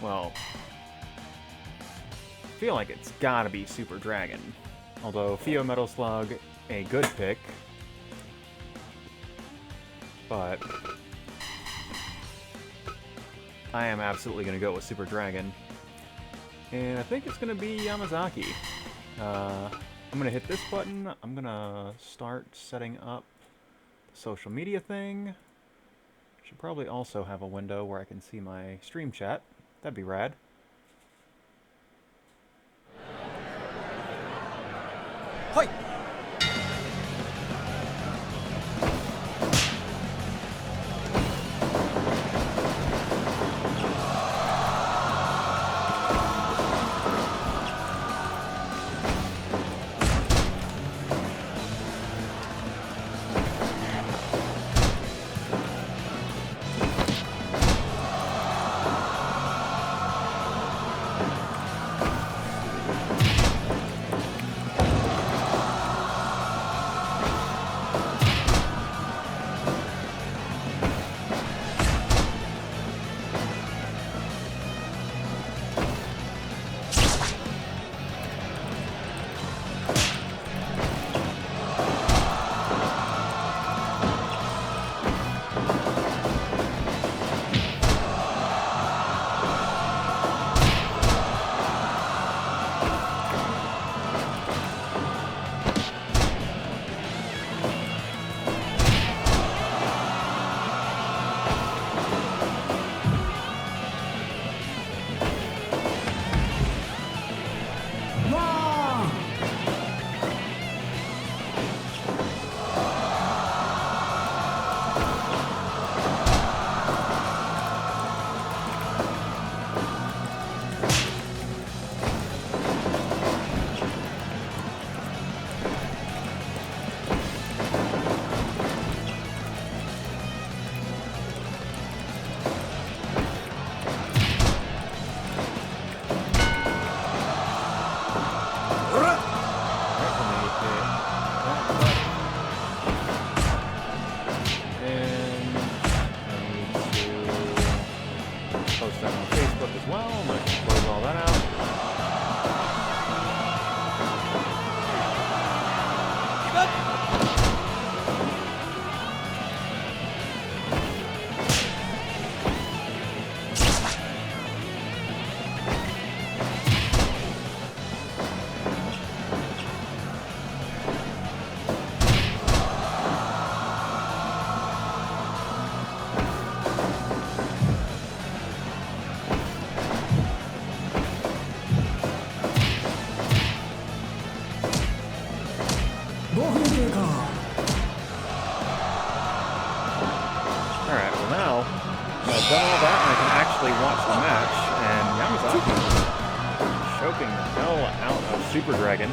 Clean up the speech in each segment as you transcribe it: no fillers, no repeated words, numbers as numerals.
well, I feel like it's gotta be Super Dragon. Although Theo Metal Slug, a good pick, but I am absolutely gonna go with Super Dragon. And I think it's gonna be Yamazaki. I'm gonna hit this button. I'm gonna start setting up the social media thing. Should probably also have a window where I can see my stream chat. That'd be rad. Hi! Super Dragon.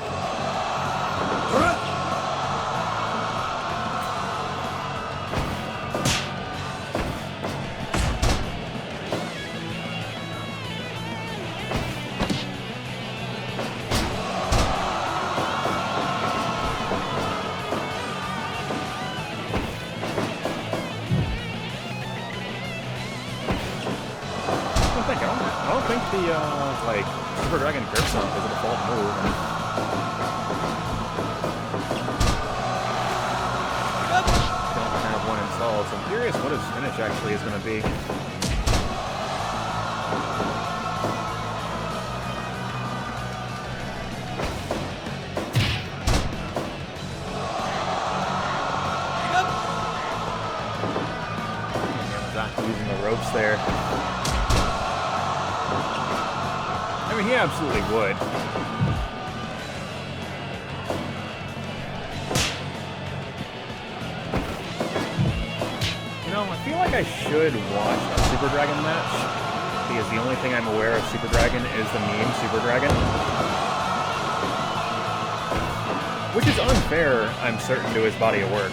I don't think the like Super Dragon Grip Stomp is a default move. Don't have one installed, so I'm curious what his finish actually is going to be. Yamazaki using the ropes there. I mean, he absolutely would. You know, I feel like I should watch a Super Dragon match, because the only thing I'm aware of Super Dragon is the meme Super Dragon. Which is unfair, I'm certain, to his body of work.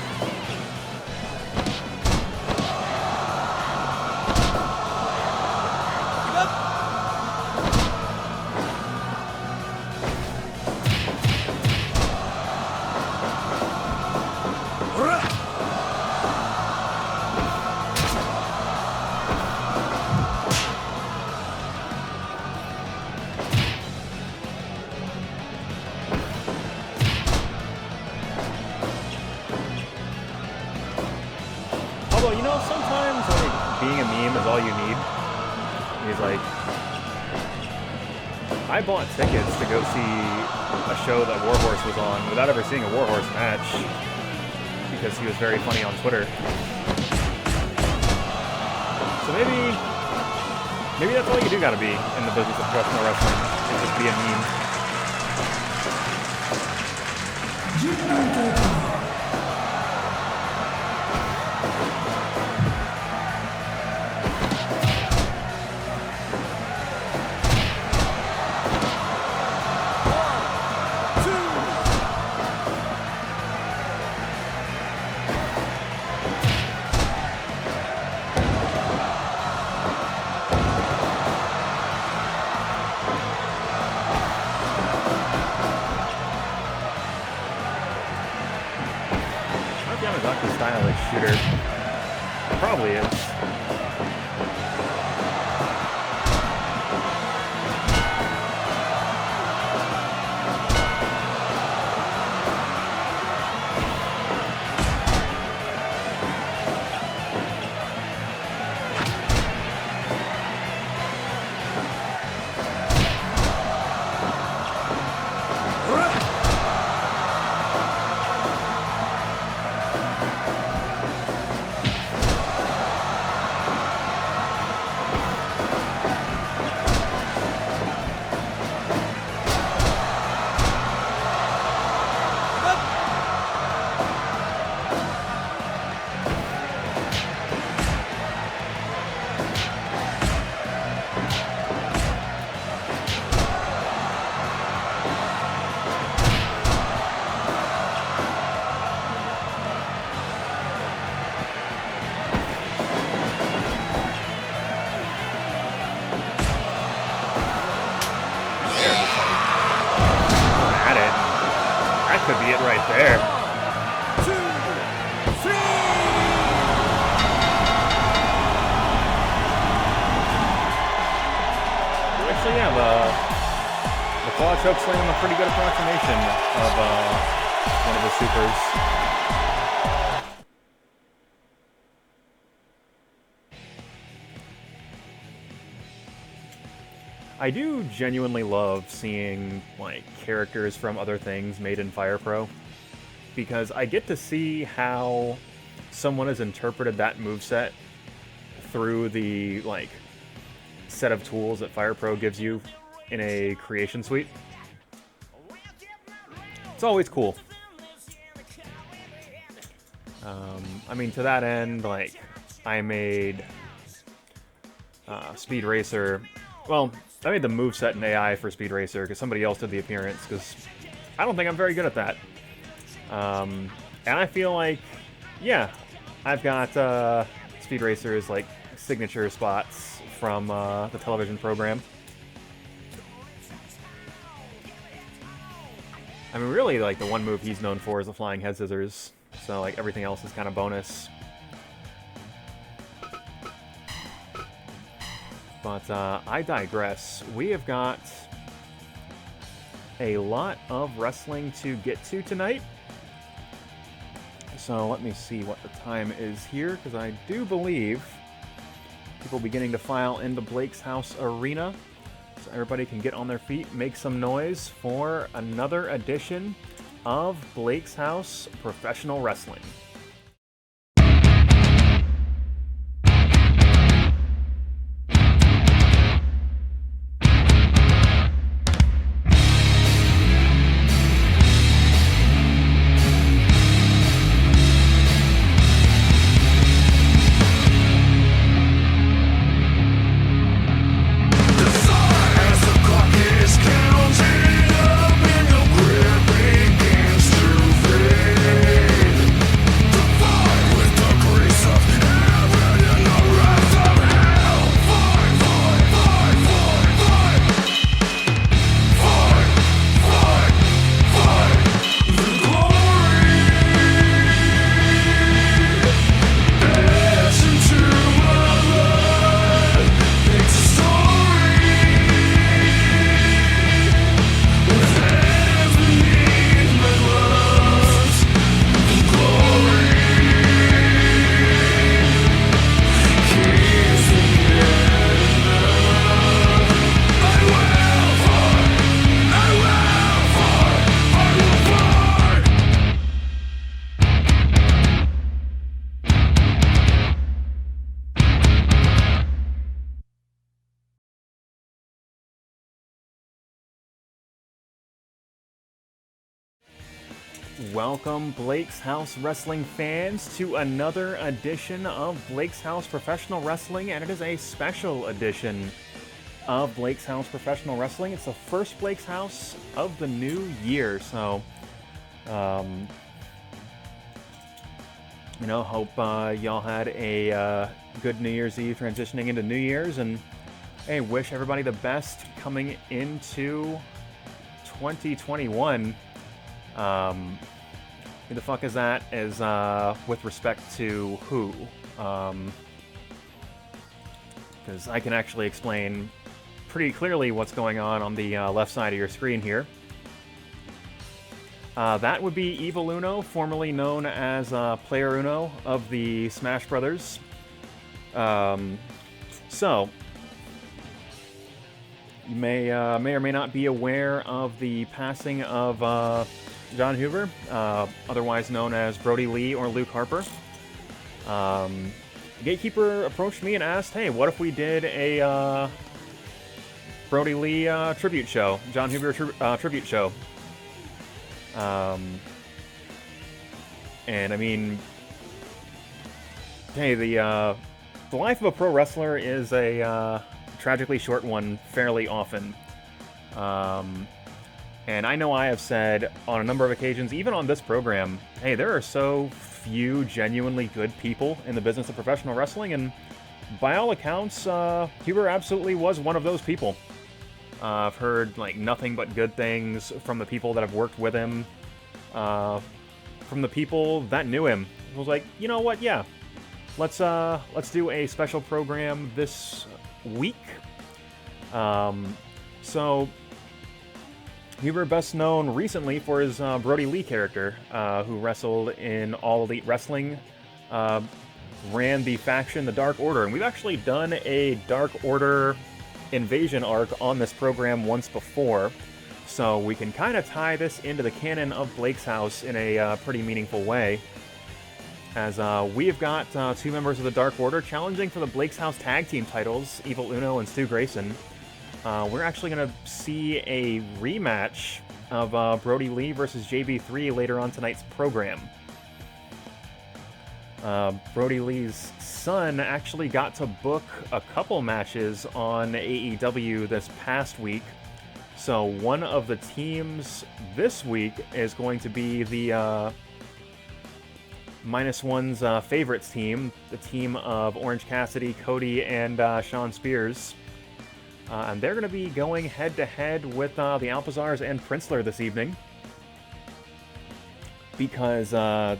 He's like, I bought tickets to go see a show that Warhorse was on without ever seeing a Warhorse match because he was very funny on Twitter. So maybe that's all you do gotta be in the business of professional wrestling, is just be a meme. Yamazaki stylish shooter. Probably is. Could be it right there. 1, 2, 3. Actually, yeah, the claw choke slam, a pretty good approximation of one of the supers. I do genuinely love seeing, like, characters from other things made in Fire Pro, because I get to see how someone has interpreted that moveset through the, like, set of tools that Fire Pro gives you in a creation suite. It's always cool. I mean, to that end, like, I made Speed Racer. Well, I made the moveset in AI for Speed Racer because somebody else did the appearance, because I don't think I'm very good at that. And I feel like, yeah, I've got Speed Racer's, like, signature spots from the television program. I mean, really, like, the one move he's known for is the flying head scissors, so, like, everything else is kind of bonus. But I digress. We have got a lot of wrestling to get to tonight. So let me see what the time is here, because I do believe people beginning to file into Blake's House Arena. So everybody can get on their feet, make some noise for another edition of Blake's House Professional Wrestling. Welcome, Blake's House Wrestling fans, to another edition of Blake's House Professional Wrestling, and it is a special edition of Blake's House Professional Wrestling. It's the first Blake's House of the new year, so, hope y'all had a good New Year's Eve transitioning into New Year's, and hey, wish everybody the best coming into 2021. Who the fuck is that? Is with respect to who? Because I can actually explain pretty clearly what's going on the left side of your screen here. That would be Evil Uno, formerly known as Player Uno of the Smash Brothers. So, you may or may not be aware of the passing of John Huber, otherwise known as Brodie Lee or Luke Harper. Gatekeeper approached me and asked, hey, what if we did a Brodie Lee tribute show, John Huber tribute show? And I mean, hey, the life of a pro wrestler is a tragically short one fairly often. And I know I have said on a number of occasions, even on this program, hey, there are so few genuinely good people in the business of professional wrestling, and by all accounts, Huber absolutely was one of those people. I've heard like nothing but good things from the people that have worked with him, from the people that knew him. I was like, you know what? Yeah, let's do a special program this week. So Huber, best known recently for his Brodie Lee character, who wrestled in All Elite Wrestling, ran the faction The Dark Order, and we've actually done a Dark Order invasion arc on this program once before, so we can kind of tie this into the canon of Blake's House in a pretty meaningful way, as we have got two members of the Dark Order challenging for the Blake's House tag team titles, Evil Uno and Stu Grayson. We're actually going to see a rematch of Brodie Lee versus JBIII later on tonight's program. Brodie Lee's son actually got to book a couple matches on AEW this past week. So one of the teams this week is going to be the -1's favorites team, the team of Orange Cassidy, Cody, and Shawn Spears. And they're going to be going head-to-head with the Alpizars and Princler this evening. Because, to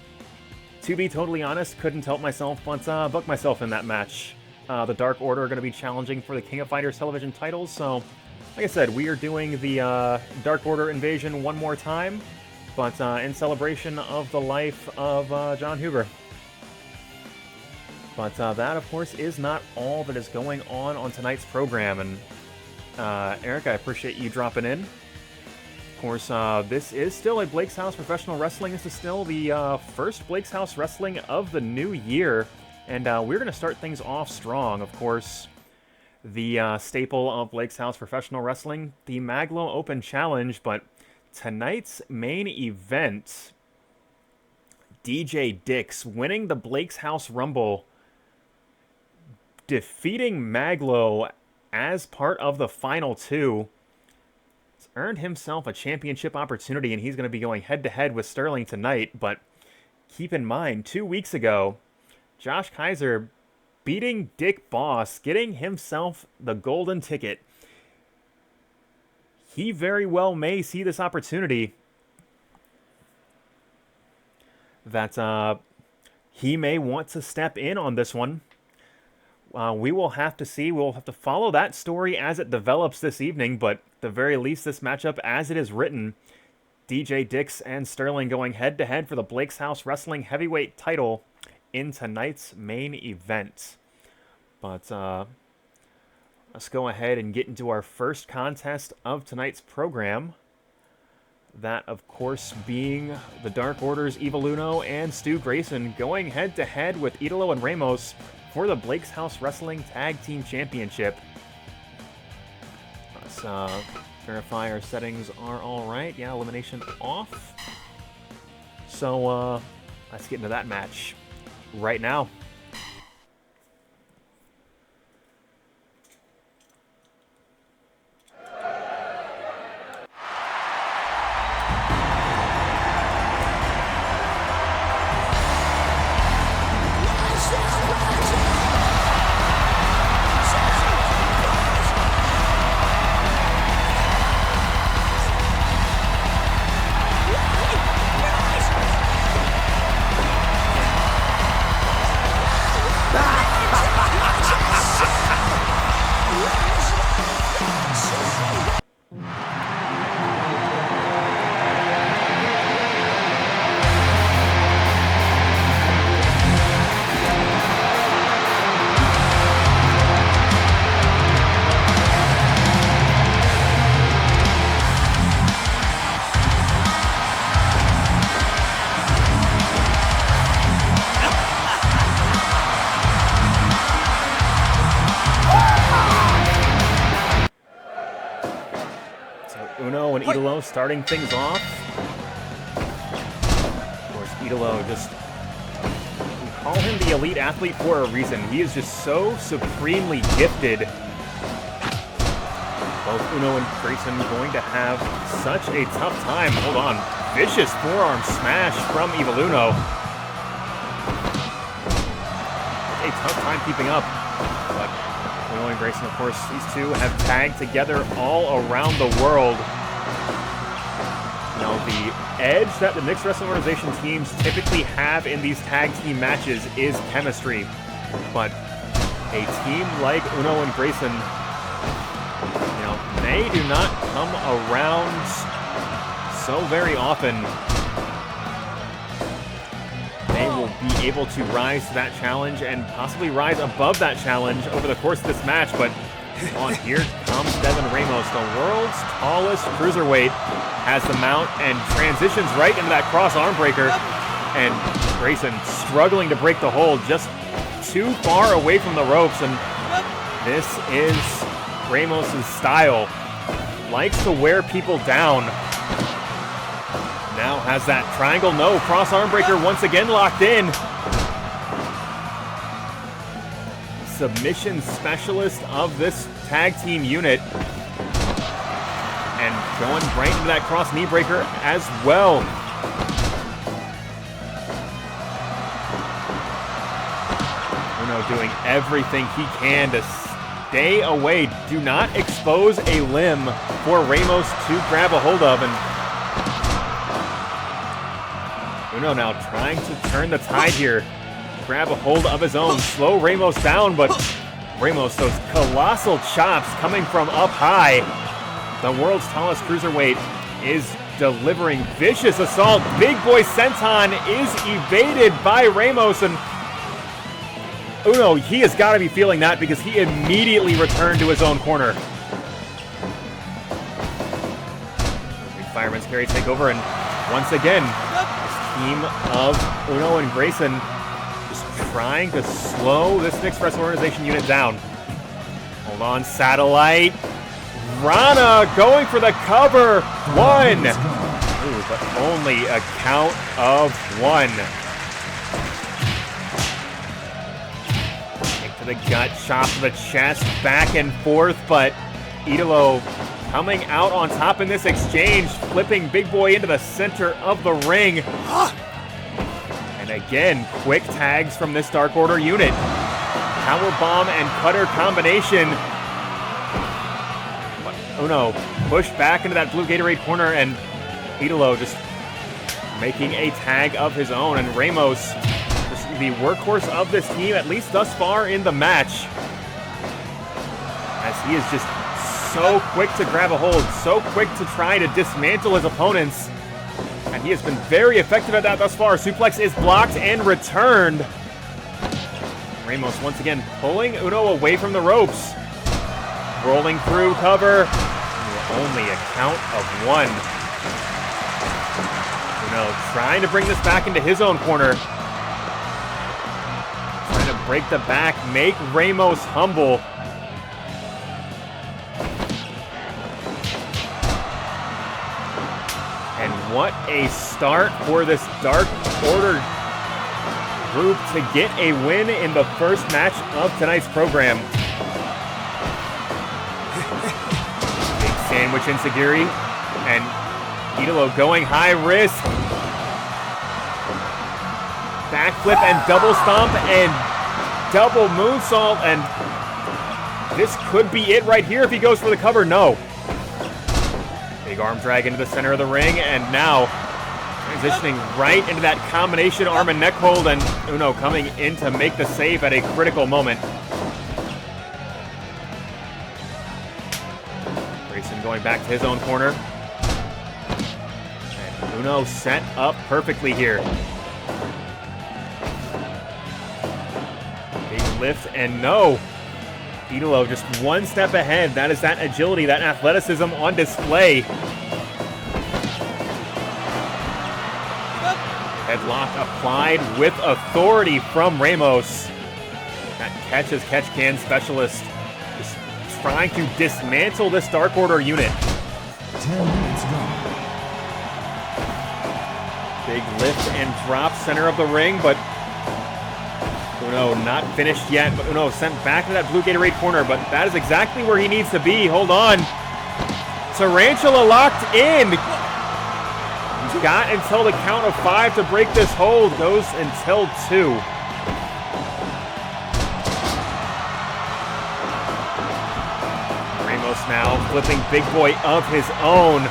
be totally honest, couldn't help myself but book myself in that match. The Dark Order are going to be challenging for the King of Fighters television titles, so, like I said, we are doing the Dark Order invasion one more time, but in celebration of the life of John Huber. But that, of course, is not all that is going on tonight's program. And Eric, I appreciate you dropping in. Of course, this is still a Blake's House Professional Wrestling. This is still the first Blake's House Wrestling of the new year. And we're going to start things off strong. Of course, the staple of Blake's House Professional Wrestling, the Mag.Lo Open Challenge. But tonight's main event, DJ Dix winning the Blake's House Rumble, defeating Mag.Lo as part of the final two. He's earned himself a championship opportunity, and he's going to be going head-to-head with Sterling tonight. But keep in mind, 2 weeks ago, Josh Kaiser beating Dick Boss, getting himself the golden ticket. He very well may see this opportunity that he may want to step in on this one. We will have to see. We'll have to follow that story as it develops this evening, but at the very least, this matchup, as it is written, DJ Dix and Sterling going head-to-head for the Blake's House Wrestling Heavyweight title in tonight's main event. But let's go ahead and get into our first contest of tonight's program. That, of course, being the Dark Order's Evil Uno and Stu Grayson going head-to-head with Idolo and Ramos for the Blake's House Wrestling Tag Team Championship. Let's verify our settings are all right. Yeah, elimination off. So let's get into that match right now. Uno and Idolo starting things off. Of course, Idolo just, we call him the elite athlete for a reason. He is just so supremely gifted. Both Uno and Grayson going to have such a tough time. Hold on. Vicious forearm smash from Evil Uno. A tough time keeping up. But Uno and Grayson, of course, these two have tagged together all around the world. Now, the edge that the mixed wrestling organization teams typically have in these tag team matches is chemistry. But a team like Uno and Grayson, you know, they do not come around so very often. They will be able to rise to that challenge and possibly rise above that challenge over the course of this match. But on here comes Devon Ramos, the world's tallest cruiserweight, has the mount and transitions right into that cross arm breaker. And Grayson struggling to break the hold, just too far away from the ropes. And this is Ramos's style. Likes to wear people down. Now has that triangle, no, cross arm breaker once again locked in. Submission specialist of this tag team unit. And going right into that cross knee breaker as well. Uno doing everything he can to stay away. Do not expose a limb for Ramos to grab a hold of. And Uno now trying to turn the tide here. Grab a hold of his own. Slow Ramos down, but Ramos, those colossal chops coming from up high. The world's tallest cruiserweight is delivering vicious assault. Big boy senton is evaded by Ramos, and Uno, he has got to be feeling that because he immediately returned to his own corner. Big fireman's carry take over, and once again, this team of Uno and Grayson just trying to slow this mixed wrestling organization unit down. Hold on, satellite. Rana going for the cover. One. Ooh, but only a count of one. Kick to the gut, chop to the chest, back and forth, but Idolo coming out on top in this exchange, flipping Big Boy into the center of the ring. And again, quick tags from this Dark Order unit. Powerbomb and cutter combination. Uno pushed back into that blue Gatorade corner, and Idolo just making a tag of his own. And Ramos, just the workhorse of this team, at least thus far in the match, as he is just so quick to grab a hold, so quick to try to dismantle his opponents. And he has been very effective at that thus far. Suplex is blocked and returned. Ramos once again pulling Uno away from the ropes. Rolling through cover. Only a count of one. Uno trying to bring this back into his own corner. Trying to break the back, make Ramos humble. And what a start for this Dark Order group to get a win in the first match of tonight's program. Big sandwich enziguri, and Idolo going high risk. Backflip and double stomp and double moonsault, and this could be it right here if he goes for the cover. No. Big arm drag into the center of the ring, and now transitioning right into that combination arm and neck hold, and Uno coming in to make the save at a critical moment. Grayson going back to his own corner. And Uno set up perfectly here. Big lift, and no. Idolo just one step ahead. That is that agility, that athleticism on display. Headlock applied with authority from Ramos. That catch-as-catch-can specialist just trying to dismantle this Dark Order unit. 10 minutes gone. Big lift and drop center of the ring, but Uno not finished yet. But Uno sent back to that blue Gatorade corner, but that is exactly where he needs to be. Hold on. Tarantula locked in. He's got until the count of 5 to break this hold. Goes until 2. Ramos now flipping big boy of his own.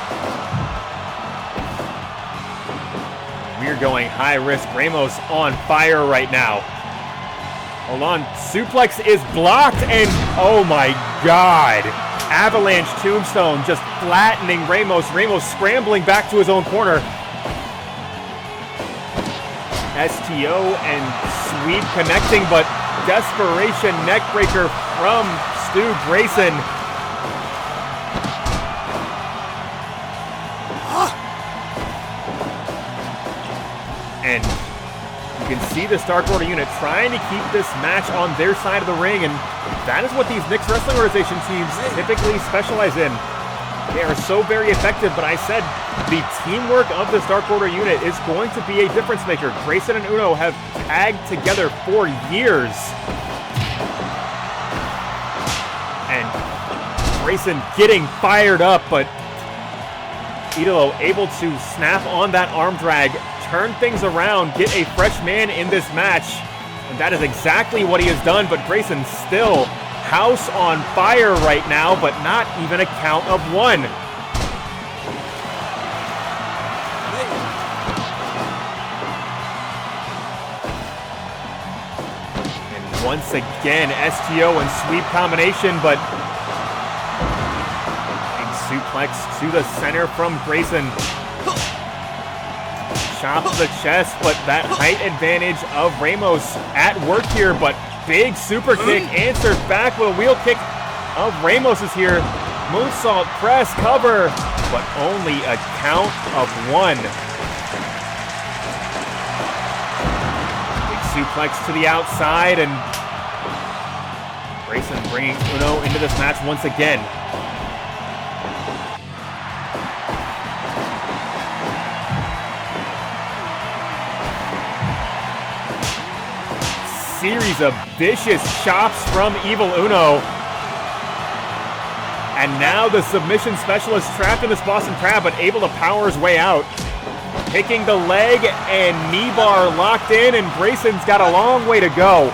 We're going high risk. Ramos on fire right now. Hold on. Suplex is blocked, and oh my God. Avalanche tombstone just flattening Ramos. Ramos scrambling back to his own corner. STO and sweep connecting, but desperation neckbreaker from Stu Grayson. And you can see the Dark Order unit trying to keep this match on their side of the ring, and that is what these mixed wrestling organization teams typically specialize in. They are so very effective, but I said the teamwork of this Dark Order unit is going to be a difference maker. Grayson and Uno have tagged together for years. And Grayson getting fired up, but Idolo able to snap on that arm drag, turn things around, get a fresh man in this match. And that is exactly what he has done, but Grayson still house on fire right now, but not even a count of 1. And once again, STO and sweep combination, but big suplex to the center from Grayson. Chop to the chest, but that height advantage of Ramos at work here, but big super kick answered back with a wheel kick of Ramos is here. Moonsault, press, cover, but only a count of 1. Big suplex to the outside, and Grayson bringing Uno into this match once again. Series of vicious chops from Evil Uno. And now the submission specialist trapped in this Boston Crab, but able to power his way out. Taking the leg and knee bar locked in, and Grayson's got a long way to go.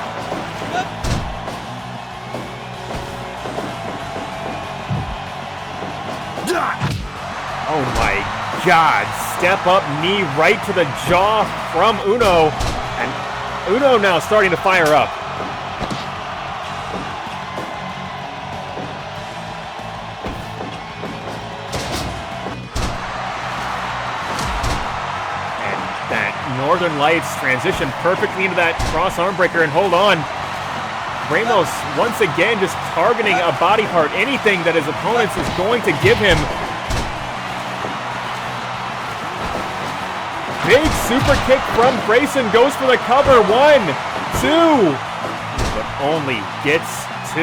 Oh my God, step up knee right to the jaw from Uno. And Uno now starting to fire up. And that Northern Lights transition perfectly into that cross arm breaker, and hold on. Ramos once again just targeting a body part, anything that his opponents is going to give him. Big super kick from Grayson, goes for the cover. 1, 2, but only gets 2.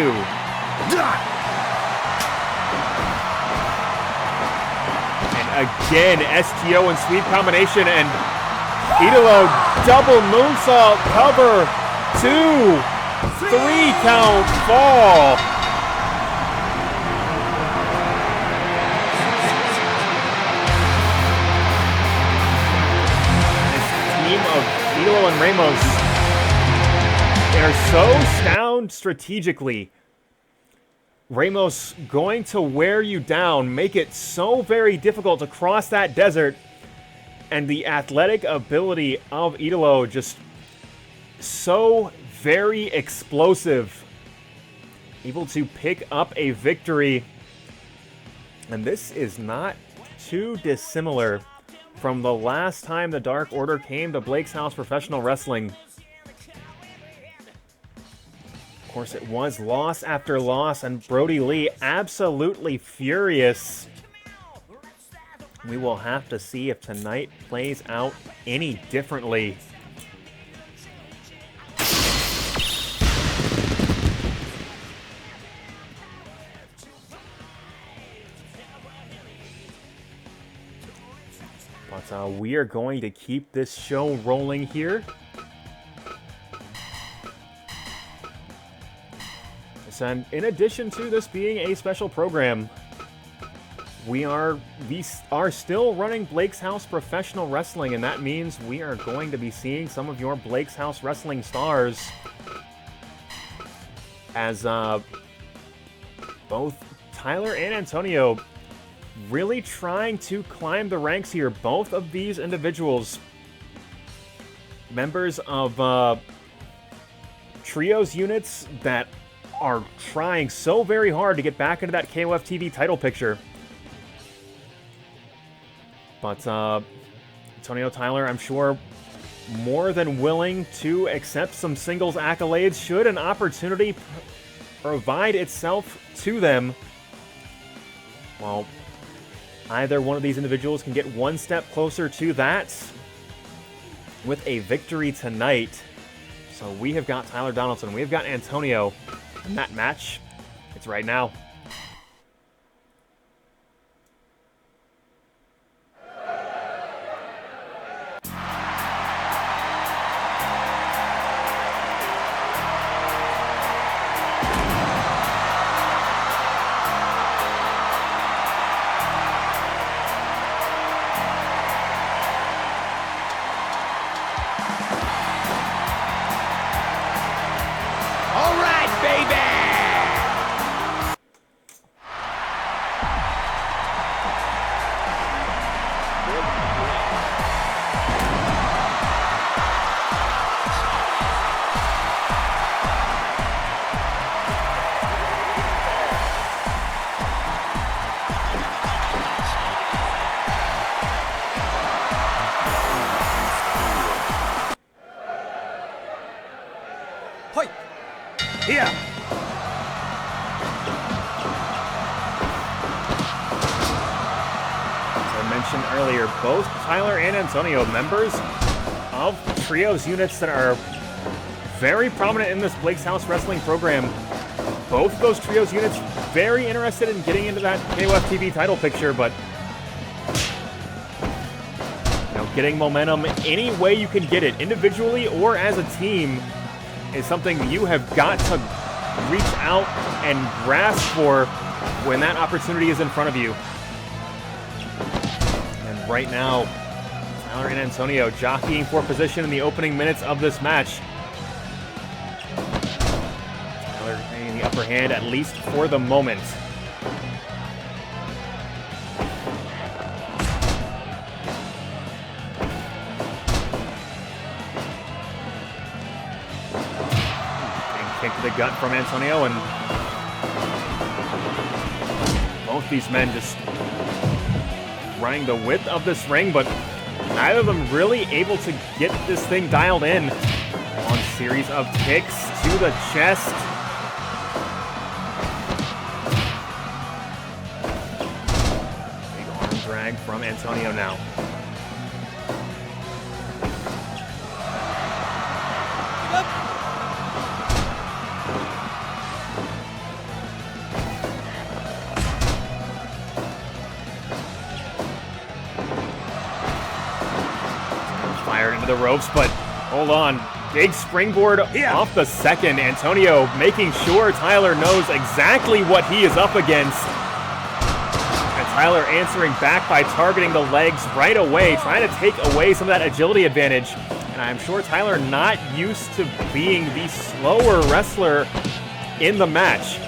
And again. STO and sweep combination, and Idolo double moonsault cover. 2, 3 count fall. Of Idolo and Ramos, they are so sound strategically. Ramos going to wear you down, make it so very difficult to cross that desert, and the athletic ability of Idolo just so very explosive, able to pick up a victory. And this is not too dissimilar from the last time the Dark Order came to Blake's House Professional Wrestling. Of course, it was loss after loss, and Brodie Lee absolutely furious. We will have to see if tonight plays out any differently. But we are going to keep this show rolling here. And in addition to this being a special program, we are still running Blake's House Professional Wrestling, and that means we are going to be seeing some of your Blake's House Wrestling stars as both Tyler and Antonio really trying to climb the ranks here. Both of these individuals, members of trios units that are trying so very hard to get back into that KOF TV title picture. But Antonio, Tyler, I'm sure more than willing to accept some singles accolades should an opportunity provide itself to them. Well, either one of these individuals can get one step closer to that with a victory tonight. So we have got Tyler Donaldson, we have got Antonio, and that match, it's right now. Both Tyler and Antonio, members of trios units that are very prominent in this Blake's House Wrestling program. Both of those trios units very interested in getting into that KOF TV title picture, but getting momentum any way you can get it, individually or as a team, is something you have got to reach out and grasp for when that opportunity is in front of you. Right now, Tyler and Antonio jockeying for position in the opening minutes of this match. Tyler getting the upper hand, at least for the moment. Getting kicked to the gut from Antonio, and both these men just running the width of this ring, but neither of them really able to get this thing dialed in. Long series of kicks to the chest. Big arm drag from Antonio now. the ropes, but hold on. Big springboard off the second. Antonio making sure Tyler knows exactly what he is up against. And Tyler answering back by targeting the legs right away, trying to take away some of that agility advantage. And I'm sure Tyler not used to being the slower wrestler in the match.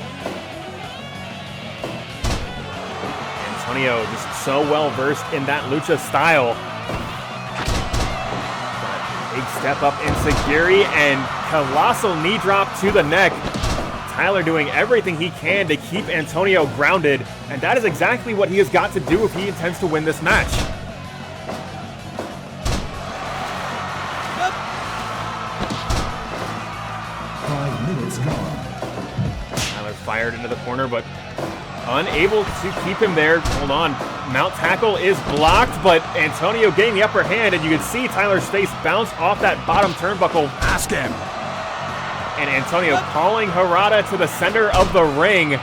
Antonio just so well versed in that lucha style. Big step up enziguri and colossal knee drop to the neck. Tyler doing everything he can to keep Antonio grounded, and that is exactly what he has got to do if he intends to win this match. Tyler fired into the corner, but unable to keep him there. Hold on. Mount tackle is blocked, but Antonio getting the upper hand, and you can see Tyler's face bounce off that bottom turnbuckle. Ask him. And Antonio calling Harada to the center of the ring,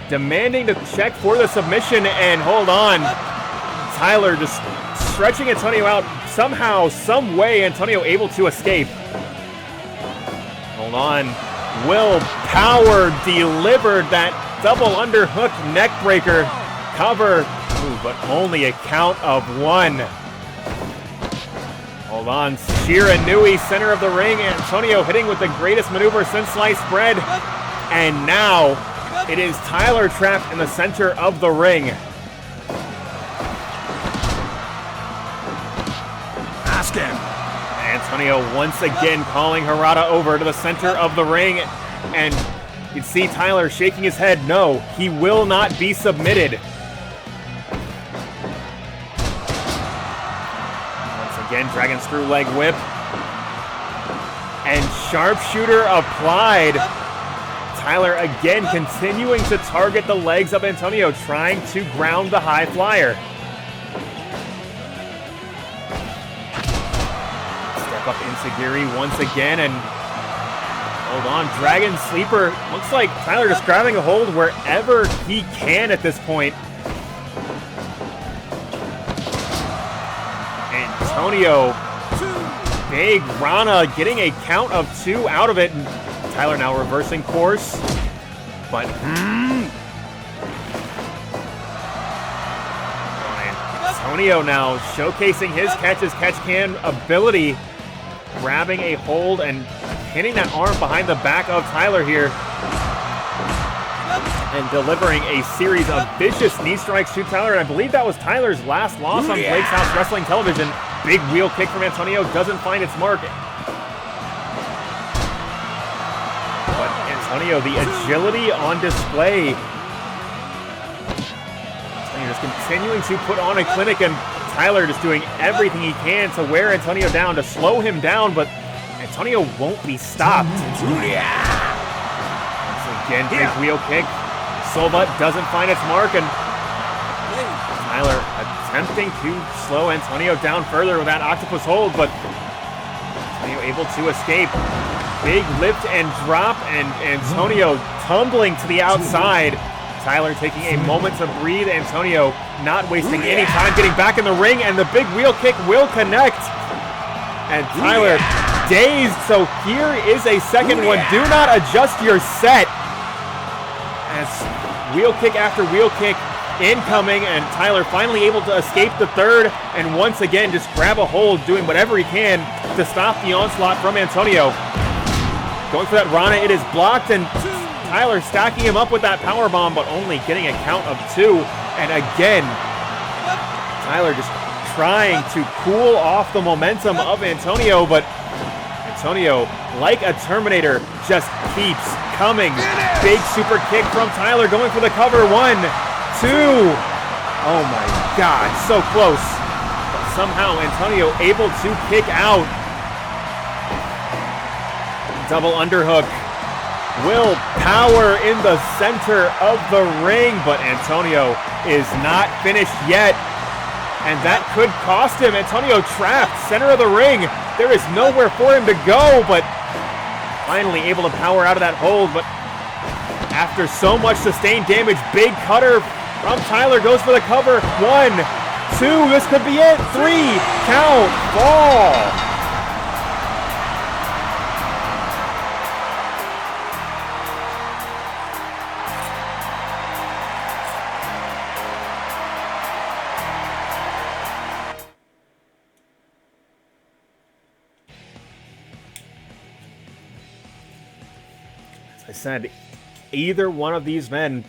demanding to check for the submission, and hold on. Tyler just stretching Antonio out. Somehow, some way, Antonio able to escape. Hold on. Will Power delivered that double underhook neck breaker. Cover, but only a count of one. Hold on, Shiranui, center of the ring. Antonio hitting with the greatest maneuver since sliced bread. And now it is Tyler trapped in the center of the ring. Ask him. Antonio once again calling Harada over to the center of the ring. And you can see Tyler shaking his head. No, he will not be submitted. Again, dragon screw leg whip. And sharpshooter applied. Tyler again continuing to target the legs of Antonio, trying to ground the high flyer. Step up enziguri once again, and hold on, dragon sleeper. Looks like Tyler just grabbing a hold wherever he can at this point. Antonio, big Rana getting a count of 2 out of it. And Tyler now reversing course. But Antonio now showcasing his catch-as-catch-can ability. Grabbing a hold and hitting that arm behind the back of Tyler here. And delivering a series of vicious knee strikes to Tyler. And I believe that was Tyler's last loss on Blake's House Wrestling Television. Big wheel kick from Antonio doesn't find its mark. But Antonio, the agility on display. Antonio just continuing to put on a clinic, and Tyler just doing everything he can to wear Antonio down, to slow him down, but Antonio won't be stopped. Once again, big wheel kick. Silva doesn't find its mark, and Tyler attempting to slow Antonio down further with that octopus hold, but Antonio able to escape. Big lift and drop, and Antonio tumbling to the outside. Tyler taking a moment to breathe. Antonio not wasting any time, getting back in the ring, and the big wheel kick will connect. And Tyler dazed, so here is a second one. Do not adjust your set. As wheel kick after wheel kick incoming, and Tyler finally able to escape the third, and once again just grab a hold, doing whatever he can to stop the onslaught from Antonio. Going for that Rana, it is blocked, and Tyler stacking him up with that powerbomb, but only getting a count of 2. And again, Tyler just trying to cool off the momentum of Antonio, but Antonio, like a Terminator, just keeps coming. Big super kick from Tyler, going for the cover. 1, 2. Oh my God, so close. But somehow Antonio able to kick out. Double underhook. Will Power in the center of the ring, but Antonio is not finished yet. And that could cost him. Antonio trapped, center of the ring. There is nowhere for him to go, but finally able to power out of that hold. But after so much sustained damage, big cutter from Tyler, goes for the cover. 1, 2, this could be it. 3, count, fall. I said, either one of these men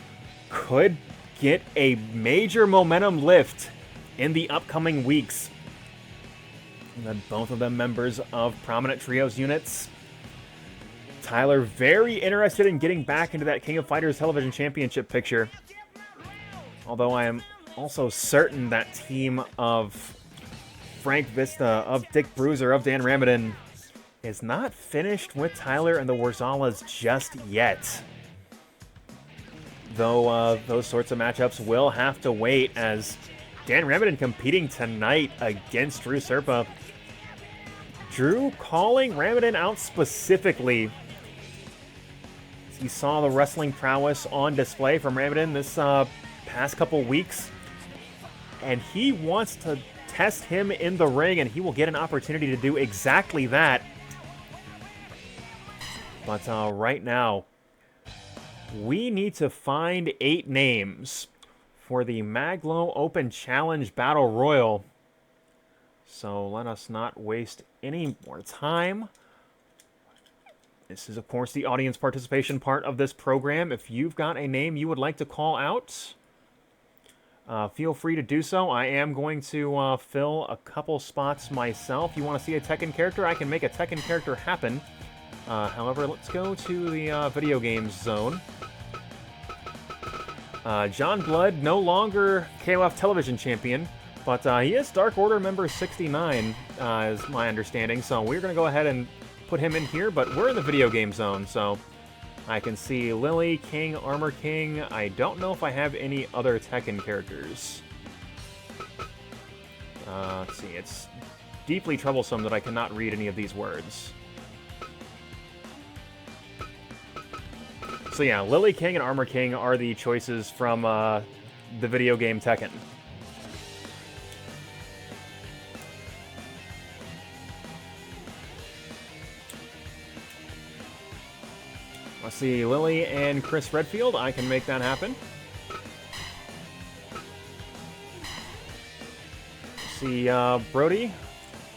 could get a major momentum lift in the upcoming weeks. And then both of them members of Prominent Trios units. Tyler very interested in getting back into that King of Fighters Television Championship picture. Although I am also certain that team of Frank Vista, of Dick Bruiser, of Dan Ramitin is not finished with Tyler and the Warzalas just yet. Though those sorts of matchups will have to wait, as Dan Ramitin competing tonight against Drew Serpa. Drew calling Ramitin out specifically. He saw the wrestling prowess on display from Ramitin this past couple weeks, and he wants to test him in the ring, and he will get an opportunity to do exactly that. But right now, we need to find 8 names for the Mag.Lo Open Challenge Battle Royal. So let us not waste any more time. This is, of course, the audience participation part of this program. If you've got a name you would like to call out, feel free to do so. I am going to fill a couple spots myself. You want to see a Tekken character? I can make a Tekken character happen. However, let's go to the video games zone. John Blood, no longer KOF Television Champion, but he is Dark Order member 69, is my understanding. So we're going to go ahead and put him in here, but we're in the video game zone, so I can see Lily, King, Armor King. I don't know if I have any other Tekken characters. Let's see, it's deeply troublesome that I cannot read any of these words. So yeah, Lily King and Armor King are the choices from the video game Tekken. Let's see, Lily and Chris Redfield. I can make that happen. Let's see, Brodie.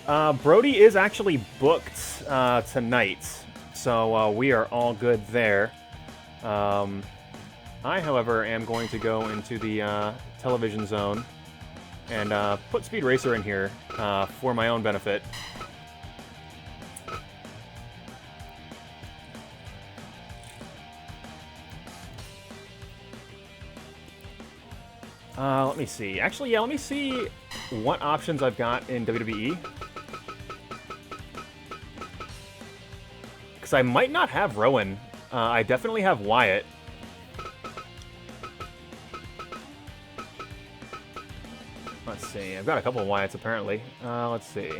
Brodie is actually booked tonight, so we are all good there. I, however, am going to go into the television zone and put Speed Racer in here for my own benefit. Let me see. Actually, yeah, let me see what options I've got in WWE. Because I might not have Rowan. I definitely have Wyatt. Let's see. I've got a couple of Wyatts, apparently. Let's see.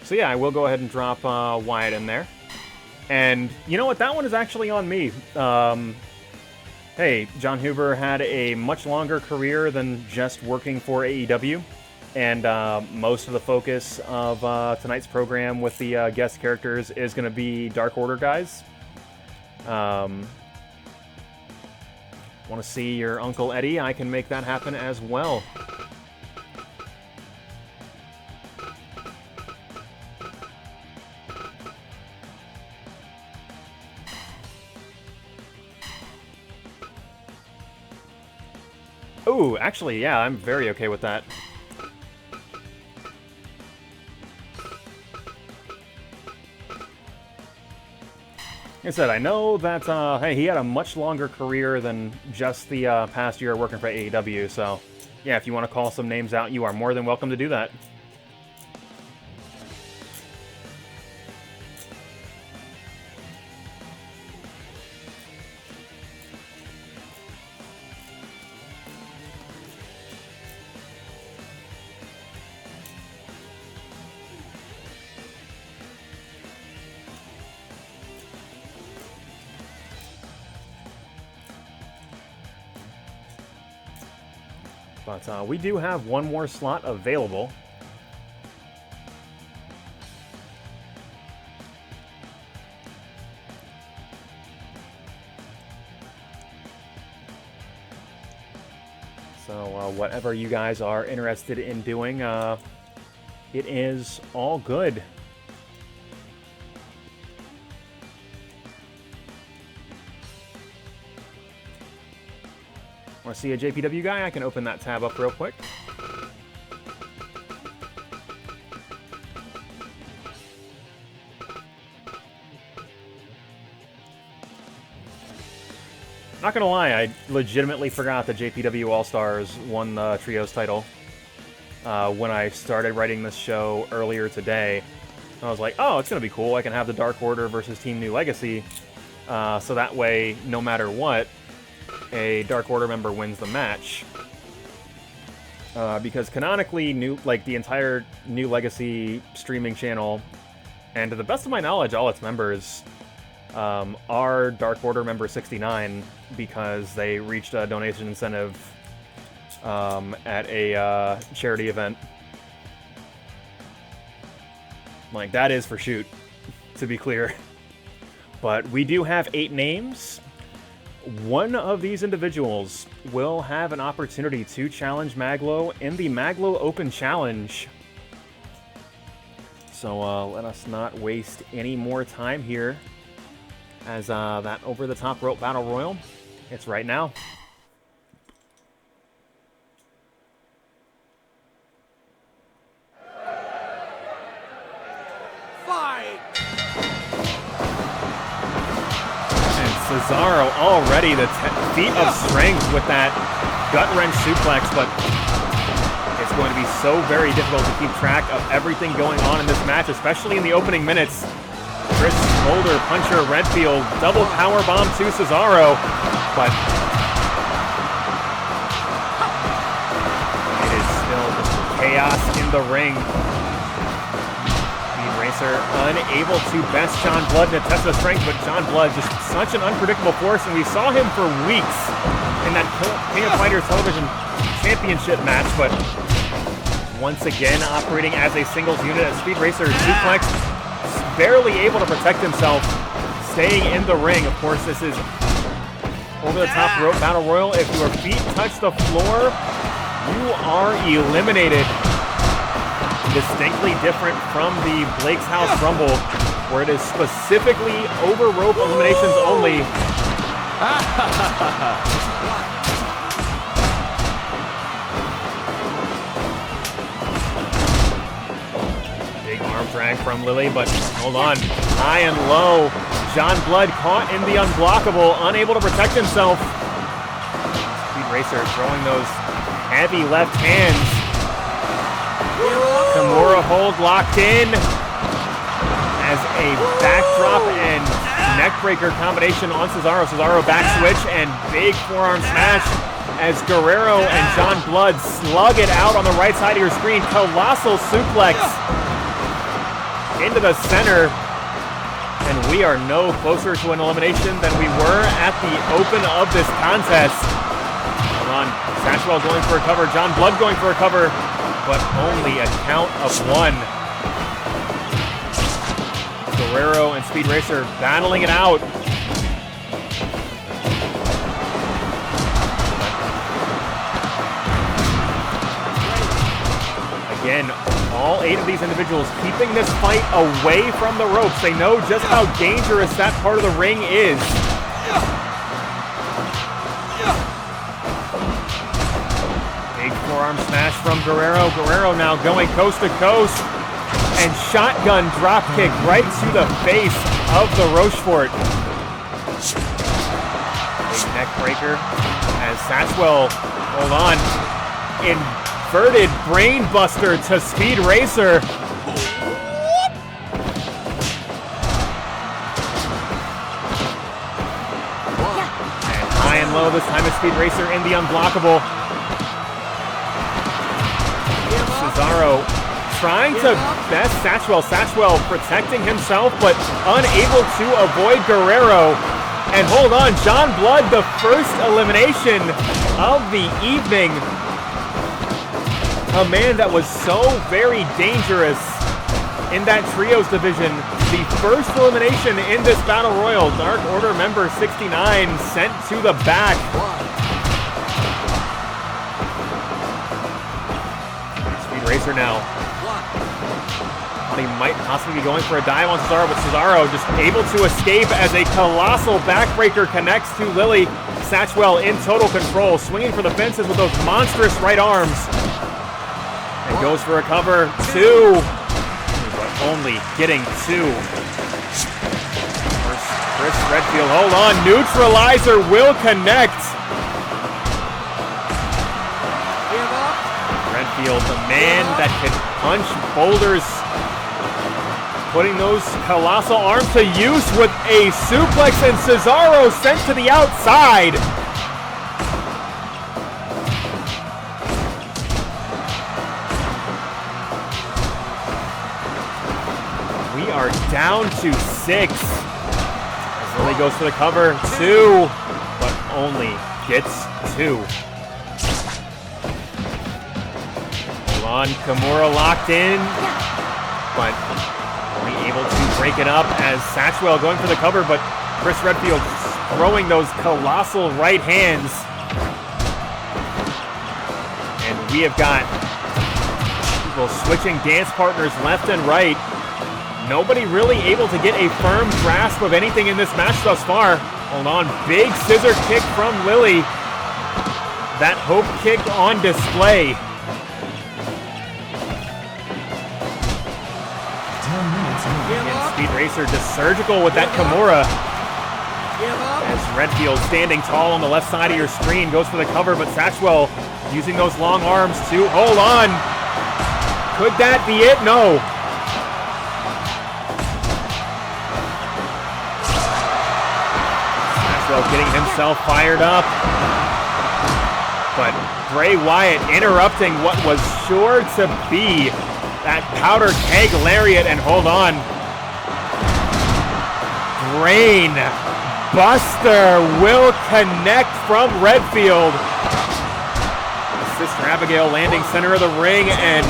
So yeah, I will go ahead and drop Wyatt in there. And you know what? That one is actually on me. Hey, John Huber had a much longer career than just working for AEW. And most of the focus of tonight's program with the guest characters is going to be Dark Order guys. Want to see your Uncle Eddie? I can make that happen as well. Ooh, actually, yeah, I'm very okay with that. Like I said, I know that, hey, he had a much longer career than just the past year working for AEW, so yeah, if you want to call some names out, you are more than welcome to do that. But we do have one more slot available. So whatever you guys are interested in doing, it is all good. Want to see a JPW guy? I can open that tab up real quick. Not gonna lie, I legitimately forgot that JPW All-Stars won the Trios title when I started writing this show earlier today. I was like, oh, it's gonna be cool. I can have the Dark Order versus Team New Legacy. So that way, no matter what, a Dark Order member wins the match. Because canonically, the entire New Legacy streaming channel, and to the best of my knowledge, all its members are Dark Order member 69 because they reached a donation incentive at a charity event. Like, that is for shoot, to be clear. But we do have 8 names. One of these individuals will have an opportunity to challenge Mag.Lo in the Mag.Lo Open Challenge. So let us not waste any more time here, as that over-the-top rope battle royal, it's right now. Cesaro already the feat of strength with that gut-wrench suplex, but it's going to be so very difficult to keep track of everything going on in this match, especially in the opening minutes. Chris Holder, puncher, Redfield, double powerbomb to Cesaro, but it is still just chaos in the ring. Racer unable to best John Blood to test the strength, but John Blood just such an unpredictable force, and we saw him for weeks in that King of Fighters Television Championship match, but once again operating as a singles unit as Speed Racer suplex, barely able to protect himself, staying in the ring. Of course, this is over-the-top rope battle royal. If your feet touch the floor, you are eliminated. Distinctly different from the Blake's House Rumble, where it is specifically over rope eliminations only. Big arm drag from Lily, but hold on. High and low. John Blood caught in the unblockable, unable to protect himself. Speed Racer throwing those heavy left hands. Kimura hold locked in as a backdrop and neckbreaker combination on Cesaro. Cesaro back switch and big forearm smash as Guerrero and John Blood slug it out on the right side of your screen. Colossal suplex into the center. And we are no closer to an elimination than we were at the open of this contest. Hold on. Satchwell going for a cover. John Blood going for a cover, but only a count of 1. Guerrero and Speed Racer battling it out. Again, all 8 of these individuals keeping this fight away from the ropes. They know just how dangerous that part of the ring is. Big forearm smash from Guerrero. Guerrero now going coast to coast. And shotgun drop kick right to the face of the Rochefort. Big neck breaker as Satchwell, hold on, inverted brain buster to Speed Racer. And high and low this time is Speed Racer in the unblockable. Cesaro trying to best Satchwell. Satchwell protecting himself, but unable to avoid Guerrero. And hold on, John Blood, the first elimination of the evening. A man that was so very dangerous in that trios division. The first elimination in this battle royal. Dark Order member 69 sent to the back. Princler now. Thought he might possibly be going for a dive on Cesaro, but Cesaro just able to escape as a colossal backbreaker connects to Lily. Satchwell in total control, swinging for the fences with those monstrous right arms. And goes for a cover, 2, but only getting 2. First, Chris Redfield, hold on, neutralizer will connect. Redfield, the man that can punch boulders, putting those colossal arms to use with a suplex, and Cesaro sent to the outside. We are down to 6. As Lily goes for the cover, 2, but only gets 2. Hold on, Kimura locked in, but only able to break it up as Satchwell going for the cover, but Chris Redfield throwing those colossal right hands. And we have got people switching dance partners left and right. Nobody really able to get a firm grasp of anything in this match thus far. Hold on, big scissor kick from Lily. That hope kick on display. 10 minutes Again, Speed Racer just surgical with that Kimura. As Redfield standing tall on the left side of your screen goes for the cover, but Satchwell using those long arms to hold on. Could that be it? No. Satchwell getting himself fired up. But Bray Wyatt interrupting what was sure to be that powder keg lariat, and hold on. Brain Buster will connect from Redfield. Sister Abigail landing center of the ring, and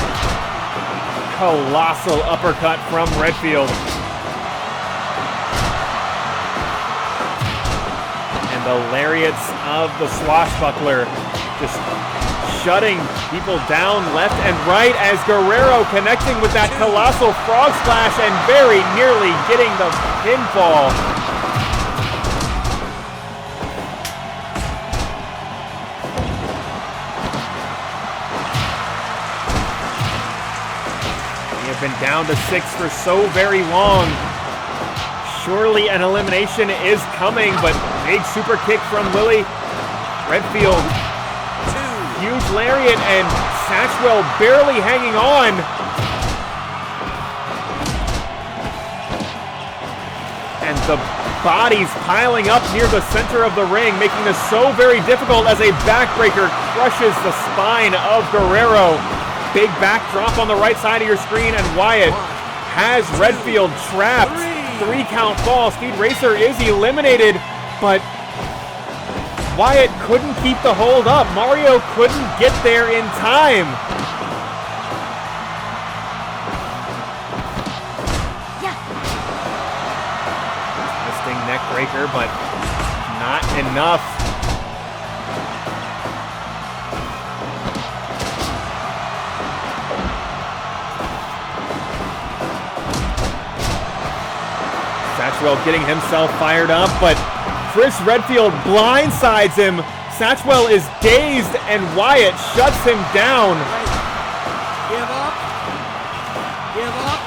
colossal uppercut from Redfield. And the lariats of the swashbuckler just shutting people down left and right as Guerrero connecting with that colossal frog splash and very nearly getting the pinfall. We have been down to 6 for so very long. Surely an elimination is coming, but big super kick from Lily. Redfield, huge lariat, and Satchwell barely hanging on. And the bodies piling up near the center of the ring, making this so very difficult as a backbreaker crushes the spine of Guerrero. Big backdrop on the right side of your screen, and Wyatt has Redfield trapped. 3 count fall. Speed Racer is eliminated, but Wyatt couldn't keep the hold up. Mario couldn't get there in time. Twisting neck breaker, but not enough. Satchwell getting himself fired up, but Chris Redfield blindsides him. Satchwell is dazed, and Wyatt shuts him down. Give up. Give up.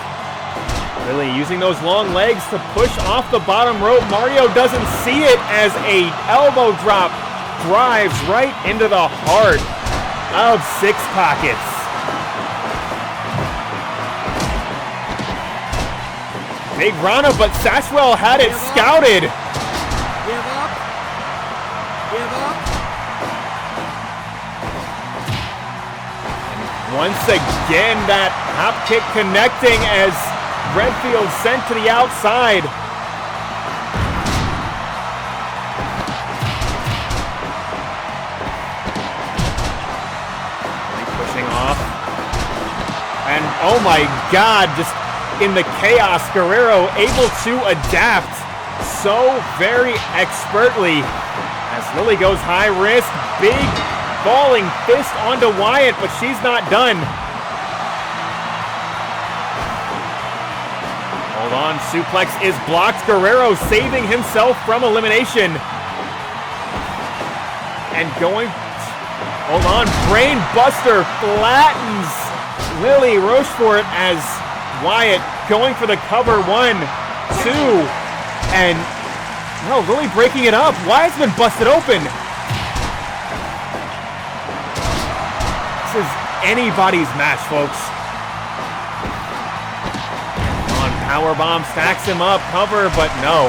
Really using those long legs to push off the bottom rope. Mario doesn't see it as a elbow drop drives right into the heart of Six Pockets. Big Rana, but Satchwell had it scouted. Give up. Give up. And once again, that hop kick connecting as Redfield sent to the outside. Pushing off. And oh my God, just in the chaos, Guerrero able to adapt so very expertly as Lily goes high risk, big falling fist onto Wyatt, but she's not done. Hold on, suplex is blocked. Guerrero saving himself from elimination. And going, hold on, brain buster flattens Lily Rochefort as Wyatt going for the cover. 1, 2, and no, Lily breaking it up. Wyatt's been busted open. This is anybody's match, folks. On powerbomb, stacks him up, cover, but no.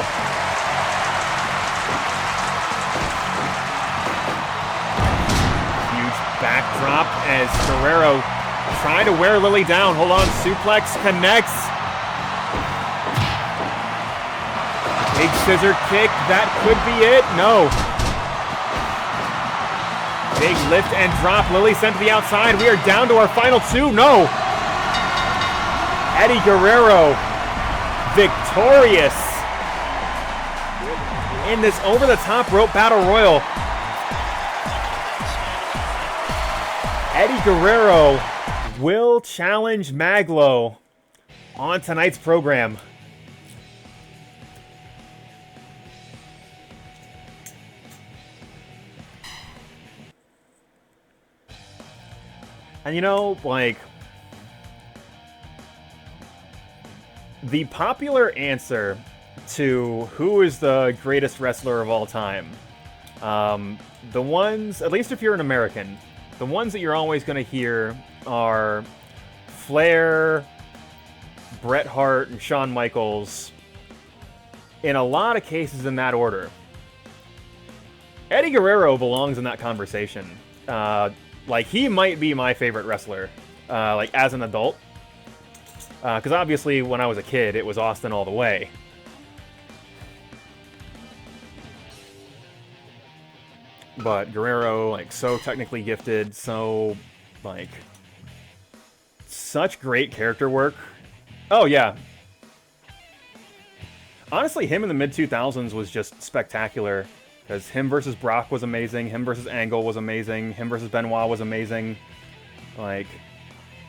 Huge backdrop as Guerrero trying to wear Lily down. Hold on, suplex connects. Big scissor kick, that could be it. No. Big lift and drop. Lily sent to the outside. We are down to our final 2. No. Eddie Guerrero victorious in this over-the-top rope battle royal. Eddie Guerrero will challenge Mag.Lo on tonight's program. And you know, like, the popular answer to who is the greatest wrestler of all time, the ones, at least if you're an American, the ones that you're always going to hear are Flair, Bret Hart, and Shawn Michaels, in a lot of cases in that order. Eddie Guerrero belongs in that conversation. Like, he might be my favorite wrestler, like, as an adult. Because obviously, when I was a kid, it was Austin all the way. But Guerrero, like, so technically gifted, so, like, such great character work. Oh, yeah. Honestly, him in the mid-2000s was just spectacular. Because him versus Brock was amazing, him versus Angle was amazing, him versus Benoit was amazing. Like,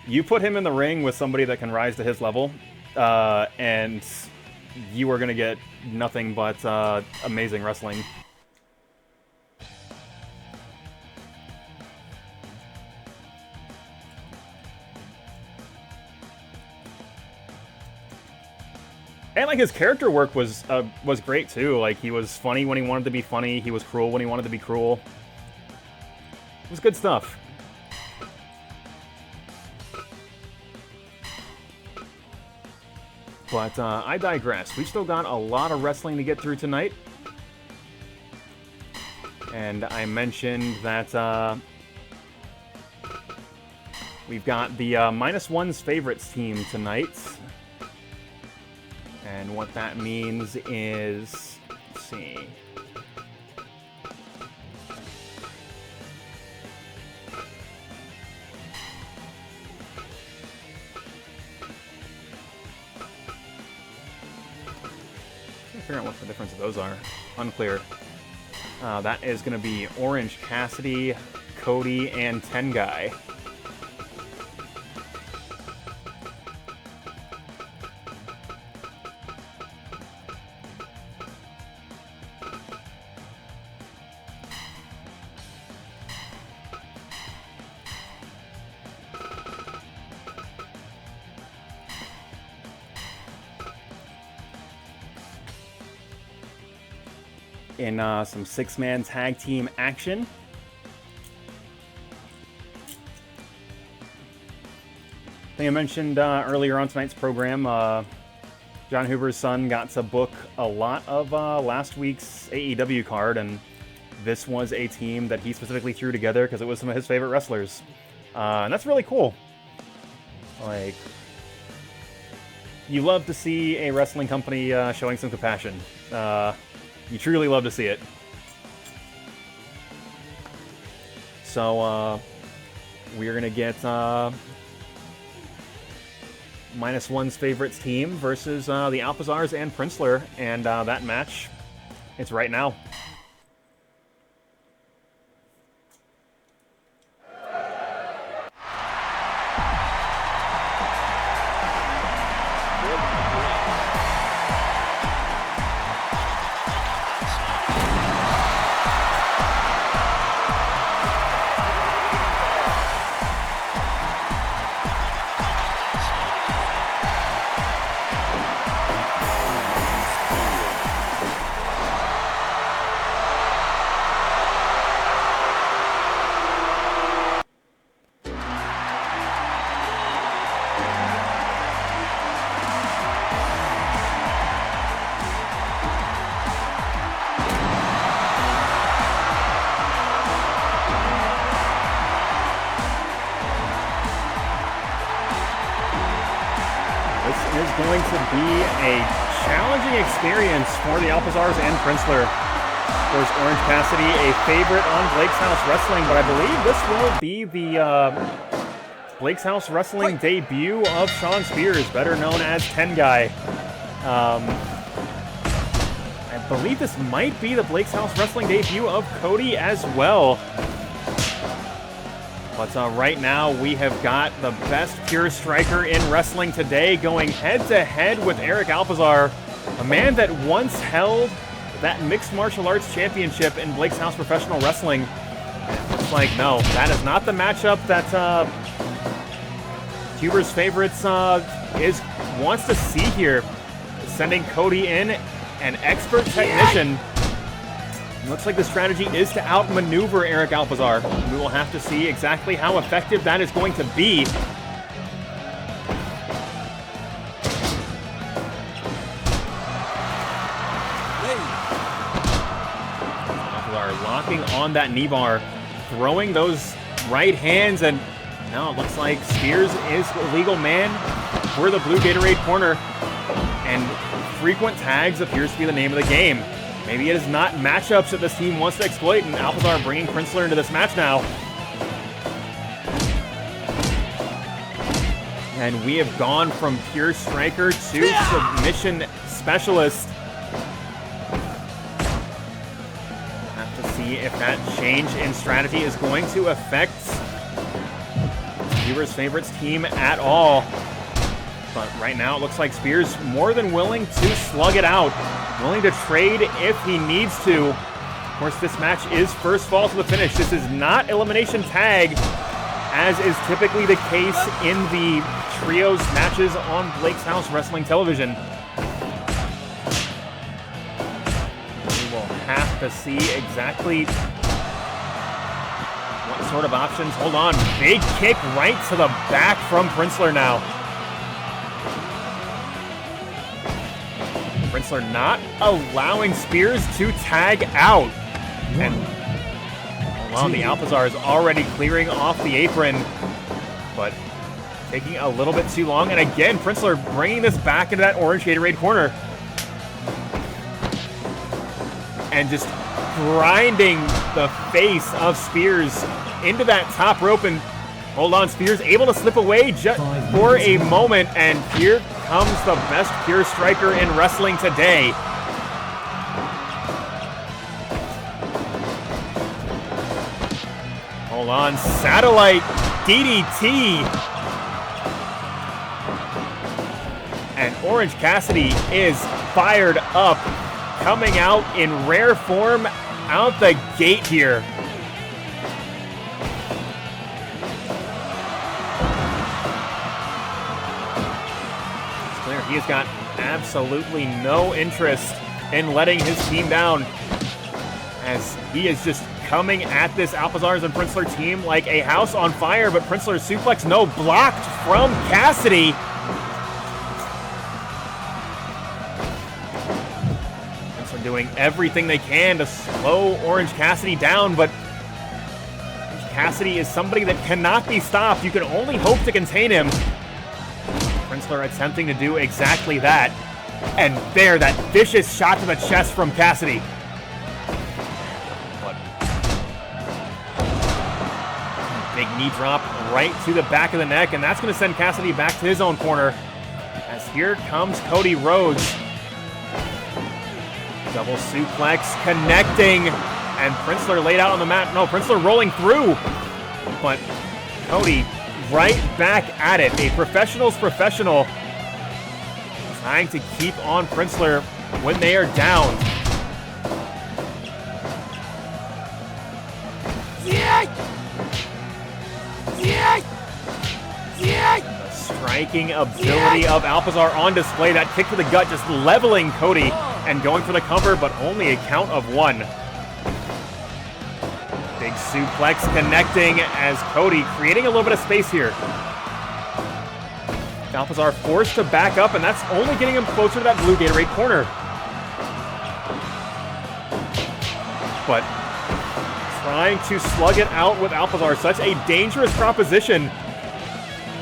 you put him in the ring with somebody that can rise to his level, and you are going to get nothing but amazing wrestling. And, like, his character work was great, too. Like, he was funny when he wanted to be funny. He was cruel when he wanted to be cruel. It was good stuff. But I digress. We've still got a lot of wrestling to get through tonight. And I mentioned that we've got the -1's favorites team tonight. And what that means is, let's see. Figure out what the difference of those are. Unclear. That is going to be Orange Cassidy, Cody, and Tengai. In some 6-man tag team action. I think I mentioned earlier on tonight's program, John Hoover's son got to book a lot of last week's AEW card, and this was a team that he specifically threw together because it was some of his favorite wrestlers. And that's really cool. Like, you love to see a wrestling company showing some compassion. You truly love to see it. So, we're going to get -1's favorites team versus the Alpizars and Princler. And that match, it's right now. going to be a challenging experience for the Alpizars and Princler. Of course, Orange Cassidy, a favorite on Blake's House Wrestling, but I believe this will be the Blake's House Wrestling debut of Shawn Spears, better known as 10 Guy. I believe this might be the Blake's House Wrestling debut of Cody as well. But right now, we have got the best pure striker in wrestling today going head-to-head with Eric Alpizar, a man that once held that Mixed Martial Arts Championship in Blake's House Professional Wrestling. It's like, no, that is not the matchup that Huber's Favorites wants to see here. Sending Cody in, an expert technician. Looks like the strategy is to outmaneuver Eric Alpizar. We will have to see exactly how effective that is going to be. Alpizar locking on that knee bar, throwing those right hands, and now it looks like Spears is the legal man for the blue Gatorade corner. And frequent tags appears to be the name of the game. Maybe it is not matchups that this team wants to exploit, and Alpizar bringing Princler into this match now. And we have gone from pure striker to submission specialist. We'll have to see if that change in strategy is going to affect Viewers' Favorites team at all. But right now it looks like Spears more than willing to slug it out. Willing to trade if he needs to. Of course, this match is first fall to the finish. This is not elimination tag, as is typically the case in the trios matches on Blake's House Wrestling Television. We will have to see exactly what sort of options. Hold on, big kick right to the back from Princler now. Princler not allowing Spears to tag out. And hold on, the Alpizar is already clearing off the apron, but taking a little bit too long. And again, Princler bringing this back into that orange Gatorade corner. And just grinding the face of Spears into that top rope. And hold on, Spears able to slip away just for a moment. And here comes the best pure striker in wrestling today. Hold on, satellite DDT. And Orange Cassidy is fired up, coming out in rare form out the gate here. He has got absolutely no interest in letting his team down, as he is just coming at this Alpizars and Princler team like a house on fire. But Princler's suplex, no, blocked from Cassidy. Princler doing everything they can to slow Orange Cassidy down, but Cassidy is somebody that cannot be stopped. You can only hope to contain him. Princler attempting to do exactly that. And there, that vicious shot to the chest from Cassidy. But big knee drop right to the back of the neck, and that's going to send Cassidy back to his own corner. As here comes Cody Rhodes. Double suplex connecting, and Princler laid out on the mat. No, Princler rolling through, but Cody right back at it. A professional's professional, trying to keep on Princler when they are down. The striking ability of Alpizar on display. That kick to the gut just leveling Cody and going for the cover, but only a count of one. Big suplex connecting as Cody creating a little bit of space here. Alpizar forced to back up, and that's only getting him closer to that blue Gatorade corner. But trying to slug it out with Alpizar, such a dangerous proposition,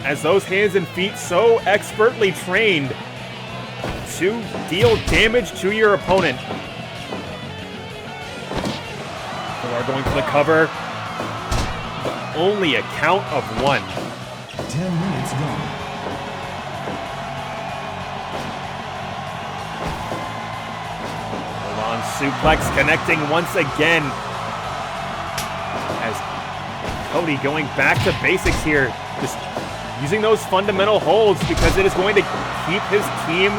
as those hands and feet so expertly trained. to deal damage to your opponent. They are going for the cover. But only a count of 1. 10 minutes gone. Hold on, suplex connecting once again. As Cody going back to basics here. Just using those fundamental holds because it is going to keep his team,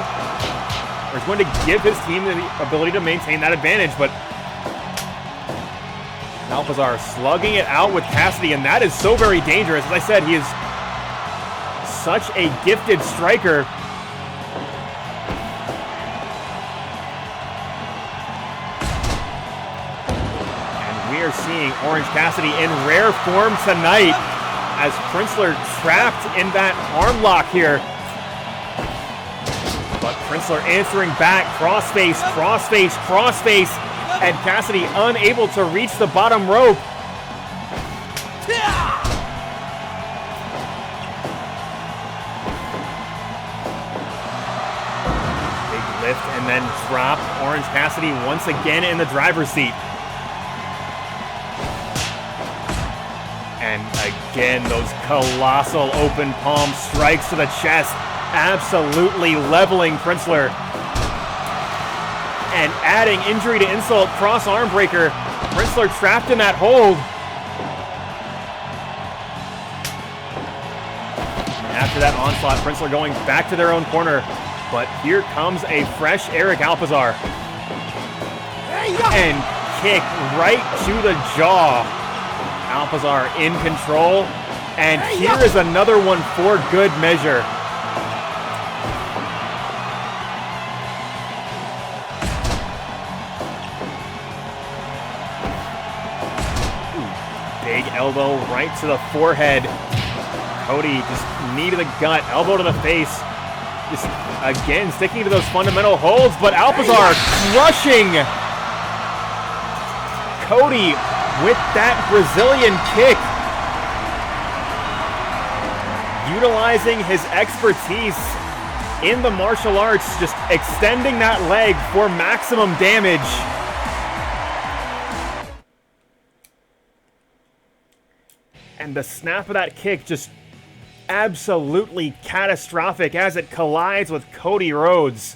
or it's going to give his team the ability to maintain that advantage. But Alpizar slugging it out with Cassidy, and that is so very dangerous. As I said, he is such a gifted striker. And we are seeing Orange Cassidy in rare form tonight as Princler trapped in that arm lock here. But Princler answering back, crossface, crossface, crossface, and Cassidy unable to reach the bottom rope. Big lift and then drop. Orange Cassidy once again in the driver's seat. And again, those colossal open palm strikes to the chest, absolutely leveling Princler. And adding injury to insult, cross arm breaker. Princler trapped in that hold. After that onslaught, Princler going back to their own corner. But here comes a fresh Eric Alpizar. And kick right to the jaw. Alpizar in control. And here is another one for good measure. Big elbow right to the forehead. Cody just knee to the gut, elbow to the face. Just again sticking to those fundamental holds, but Alpizar crushing Cody with that Brazilian kick. Utilizing his expertise in the martial arts, just extending that leg for maximum damage. And the snap of that kick just absolutely catastrophic as it collides with Cody Rhodes.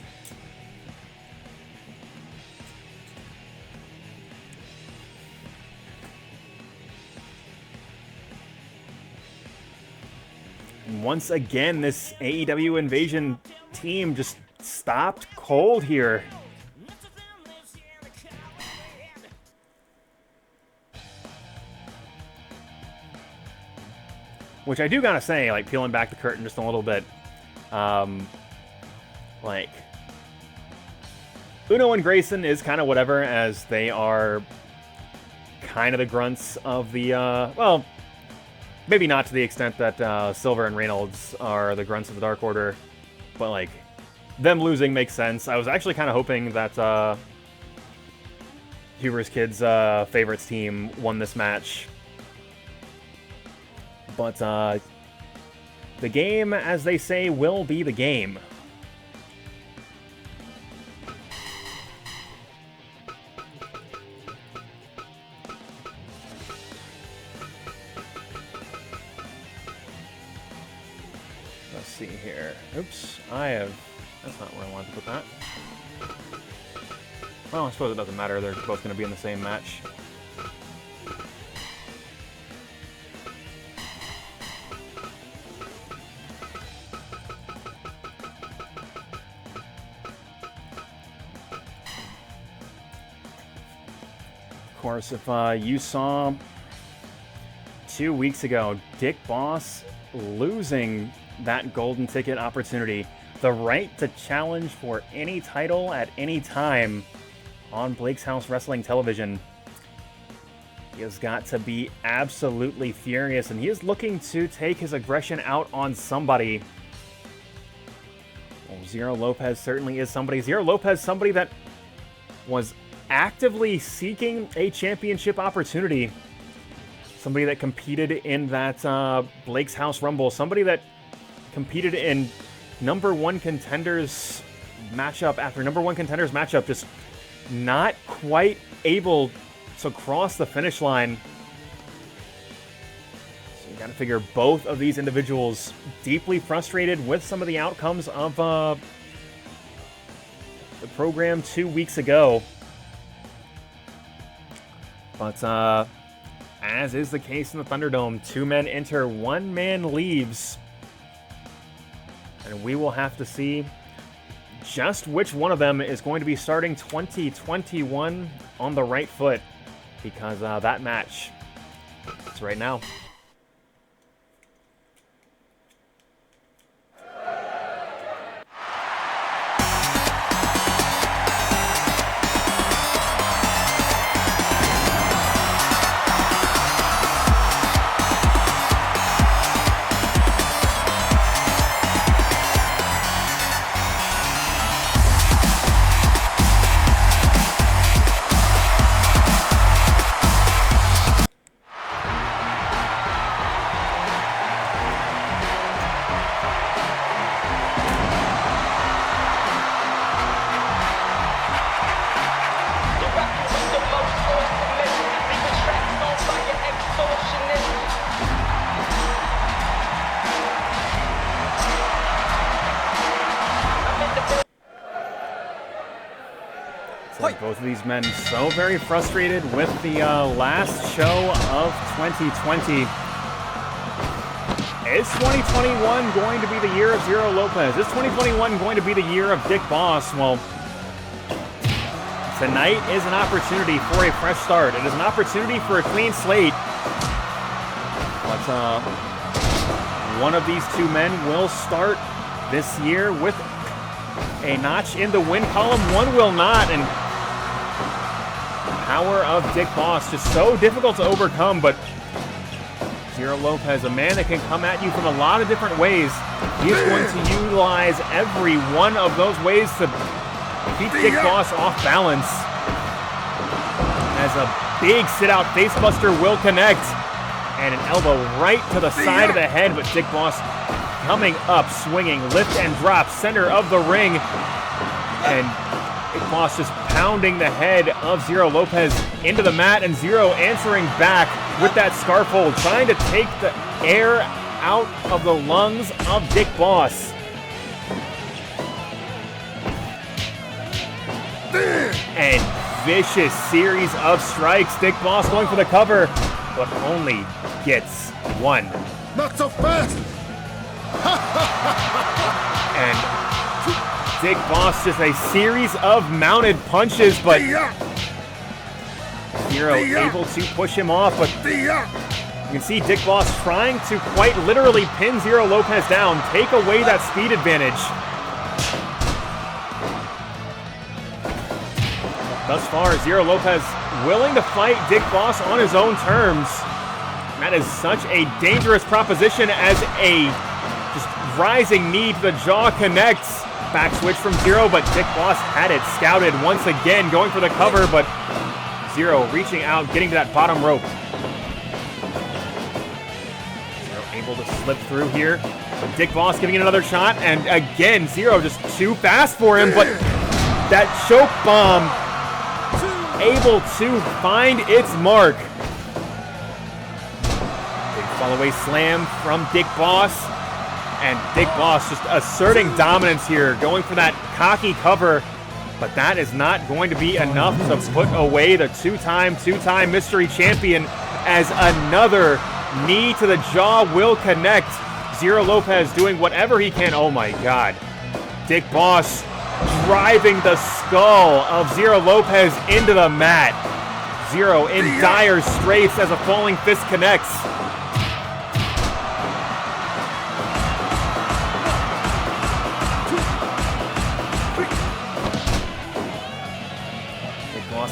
And once again, this AEW Invasion team just stopped cold here. Which I do gotta say, like, peeling back the curtain just a little bit, like, Uno and Grayson is kind of whatever, as they are kind of the grunts of the, well, maybe not to the extent that Silver and Reynolds are the grunts of the Dark Order, but, like, them losing makes sense. I was actually kind of hoping that Huber's Kids' favorites team won this match. But the game, as they say, will be the game. Let's see here. Oops, that's not where I wanted to put that. Well, I suppose it doesn't matter. They're both going to be in the same match. Of course, if you saw 2 weeks ago, Dick Boss losing that golden ticket opportunity, the right to challenge for any title at any time on Blake's House Wrestling Television. He has got to be absolutely furious, and he is looking to take his aggression out on somebody. Well, Zero Lopez certainly is somebody. Zero Lopez, somebody that was actively seeking a championship opportunity. Somebody that competed in that Blake's House Rumble. Somebody that competed in #1 contenders matchup after number 1 contenders matchup, just not quite able to cross the finish line. So you got to figure both of these individuals deeply frustrated with some of the outcomes of the program 2 weeks ago. But as is the case in the Thunderdome, 2 men enter, 1 man leaves. And we will have to see just which one of them is going to be starting 2021 on the right foot, because that match is right now. Both of these men so very frustrated with the last show of 2020. Is 2021 going to be the year of Zero Lopez? Is 2021 going to be the year of Dick Boss? Well, tonight is an opportunity for a fresh start. It is an opportunity for a clean slate. But one of these 2 men will start this year with a notch in the win column. One will not, and power of Dick Boss just so difficult to overcome. But Zero Lopez, a man that can come at you from a lot of different ways. He is going to utilize every one of those ways to keep Dick Boss off balance. As a big sit-out facebuster will connect, and an elbow right to the side of the head, but Dick Boss coming up, swinging, lift and drop, center of the ring, and Dick Boss just pounding the head of Zero Lopez into the mat, and Zero answering back with that scarf hold, trying to take the air out of the lungs of Dick Boss. And vicious series of strikes. Dick Boss going for the cover, but only gets 1. Not so fast! And Dick Boss just a series of mounted punches, but Zero able to push him off. But you can see Dick Boss trying to quite literally pin Zero Lopez down, take away that speed advantage. Thus far, Zero Lopez willing to fight Dick Boss on his own terms. And that is such a dangerous proposition as a just rising knee to the jaw connects. Back switch from Zero, but Dick Boss had it scouted once again, going for the cover, but Zero reaching out, getting to that bottom rope. Zero able to slip through here, but Dick Boss giving it another shot, and again, Zero just too fast for him, but that choke bomb able to find its mark. Big follow-away slam from Dick Boss. And Dick Boss just asserting dominance here, going for that cocky cover, but that is not going to be enough to put away the two-time mystery champion, as another knee to the jaw will connect. Zero Lopez doing whatever he can. Oh my God. Dick Boss driving the skull of Zero Lopez into the mat. Zero in dire straits as a falling fist connects.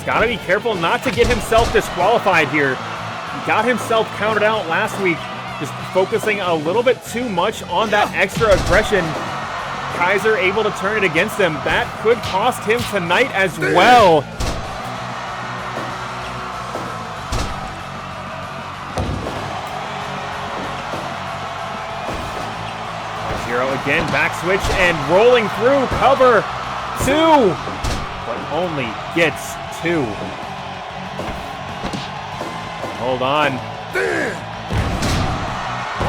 Got to be careful not to get himself disqualified here. He got himself counted out last week, just focusing a little bit too much on that extra aggression. Kaiser able to turn it against him. That could cost him tonight as well. Zero again, back switch and rolling through, cover. 2, but only gets 2. Hold on.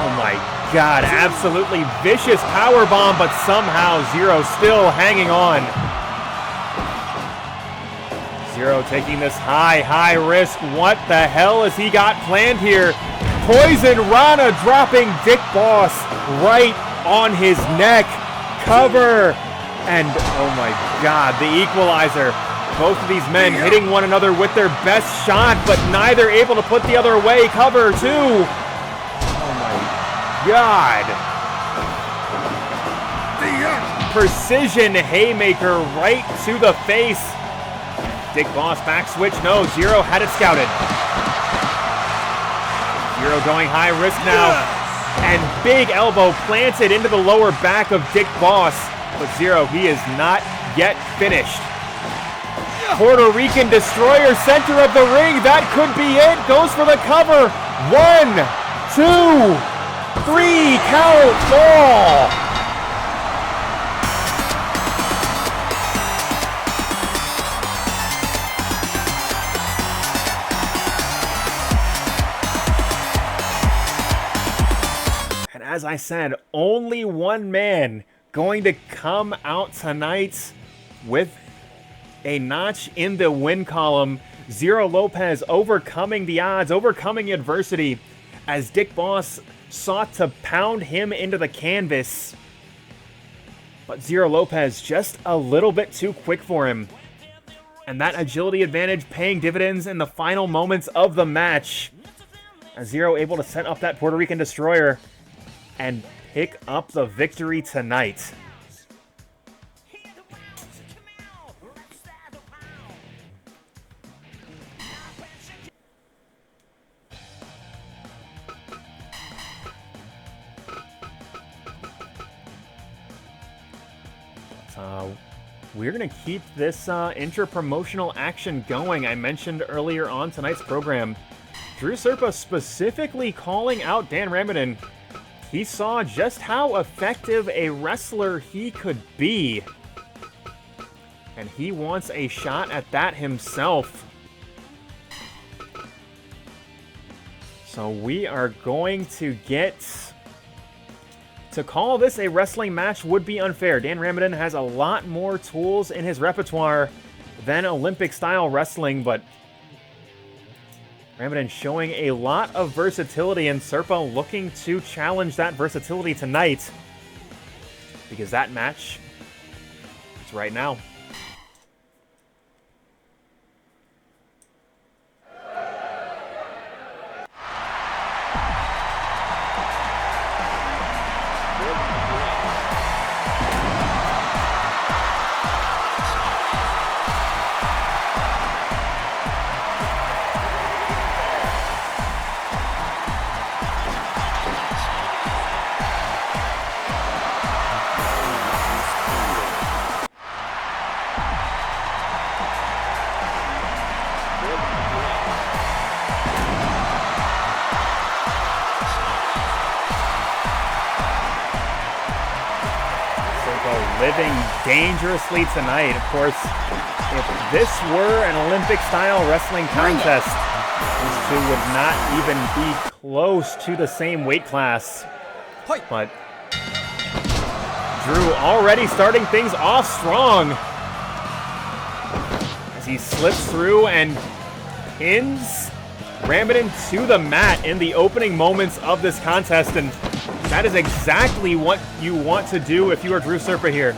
Oh my God, absolutely vicious powerbomb, but somehow Zero still hanging on. Zero taking this high risk. What the hell has he got planned here? Poison Rana dropping Dick Boss right on his neck. Cover. And oh my God, the equalizer. Both of these men hitting one another with their best shot, but neither able to put the other away. Cover 2. Oh my God. Precision haymaker right to the face. Dick Boss back switch. No, Zero had it scouted. Zero going high risk now. And big elbow planted into the lower back of Dick Boss. But Zero, he is not yet finished. Puerto Rican Destroyer, center of the ring. That could be it. Goes for the cover. 1, 2, 3. Count fall. And as I said, only one man going to come out tonight with a notch in the win column. Zero Lopez overcoming the odds, overcoming adversity as Dick Boss sought to pound him into the canvas. But Zero Lopez just a little bit too quick for him. And that agility advantage paying dividends in the final moments of the match. As Zero able to set up that Puerto Rican Destroyer and pick up the victory tonight. We're going to keep this inter-promotional action going. I mentioned earlier on tonight's program, Drew Serpa specifically calling out Dan Ramitin. He saw just how effective a wrestler he could be. And he wants a shot at that himself. So we are going to get... To call this a wrestling match would be unfair. Dan Ramitin has a lot more tools in his repertoire than Olympic-style wrestling, but Ramitin showing a lot of versatility, and Serpa looking to challenge that versatility tonight, because that match is right now. Living dangerously tonight. Of course, if this were an Olympic-style wrestling contest, these two would not even be close to the same weight class. But Drew already starting things off strong as he slips through and pins Ramitin to the mat in the opening moments of this contest, and that is exactly what you want to do if you are Drew Serpa here.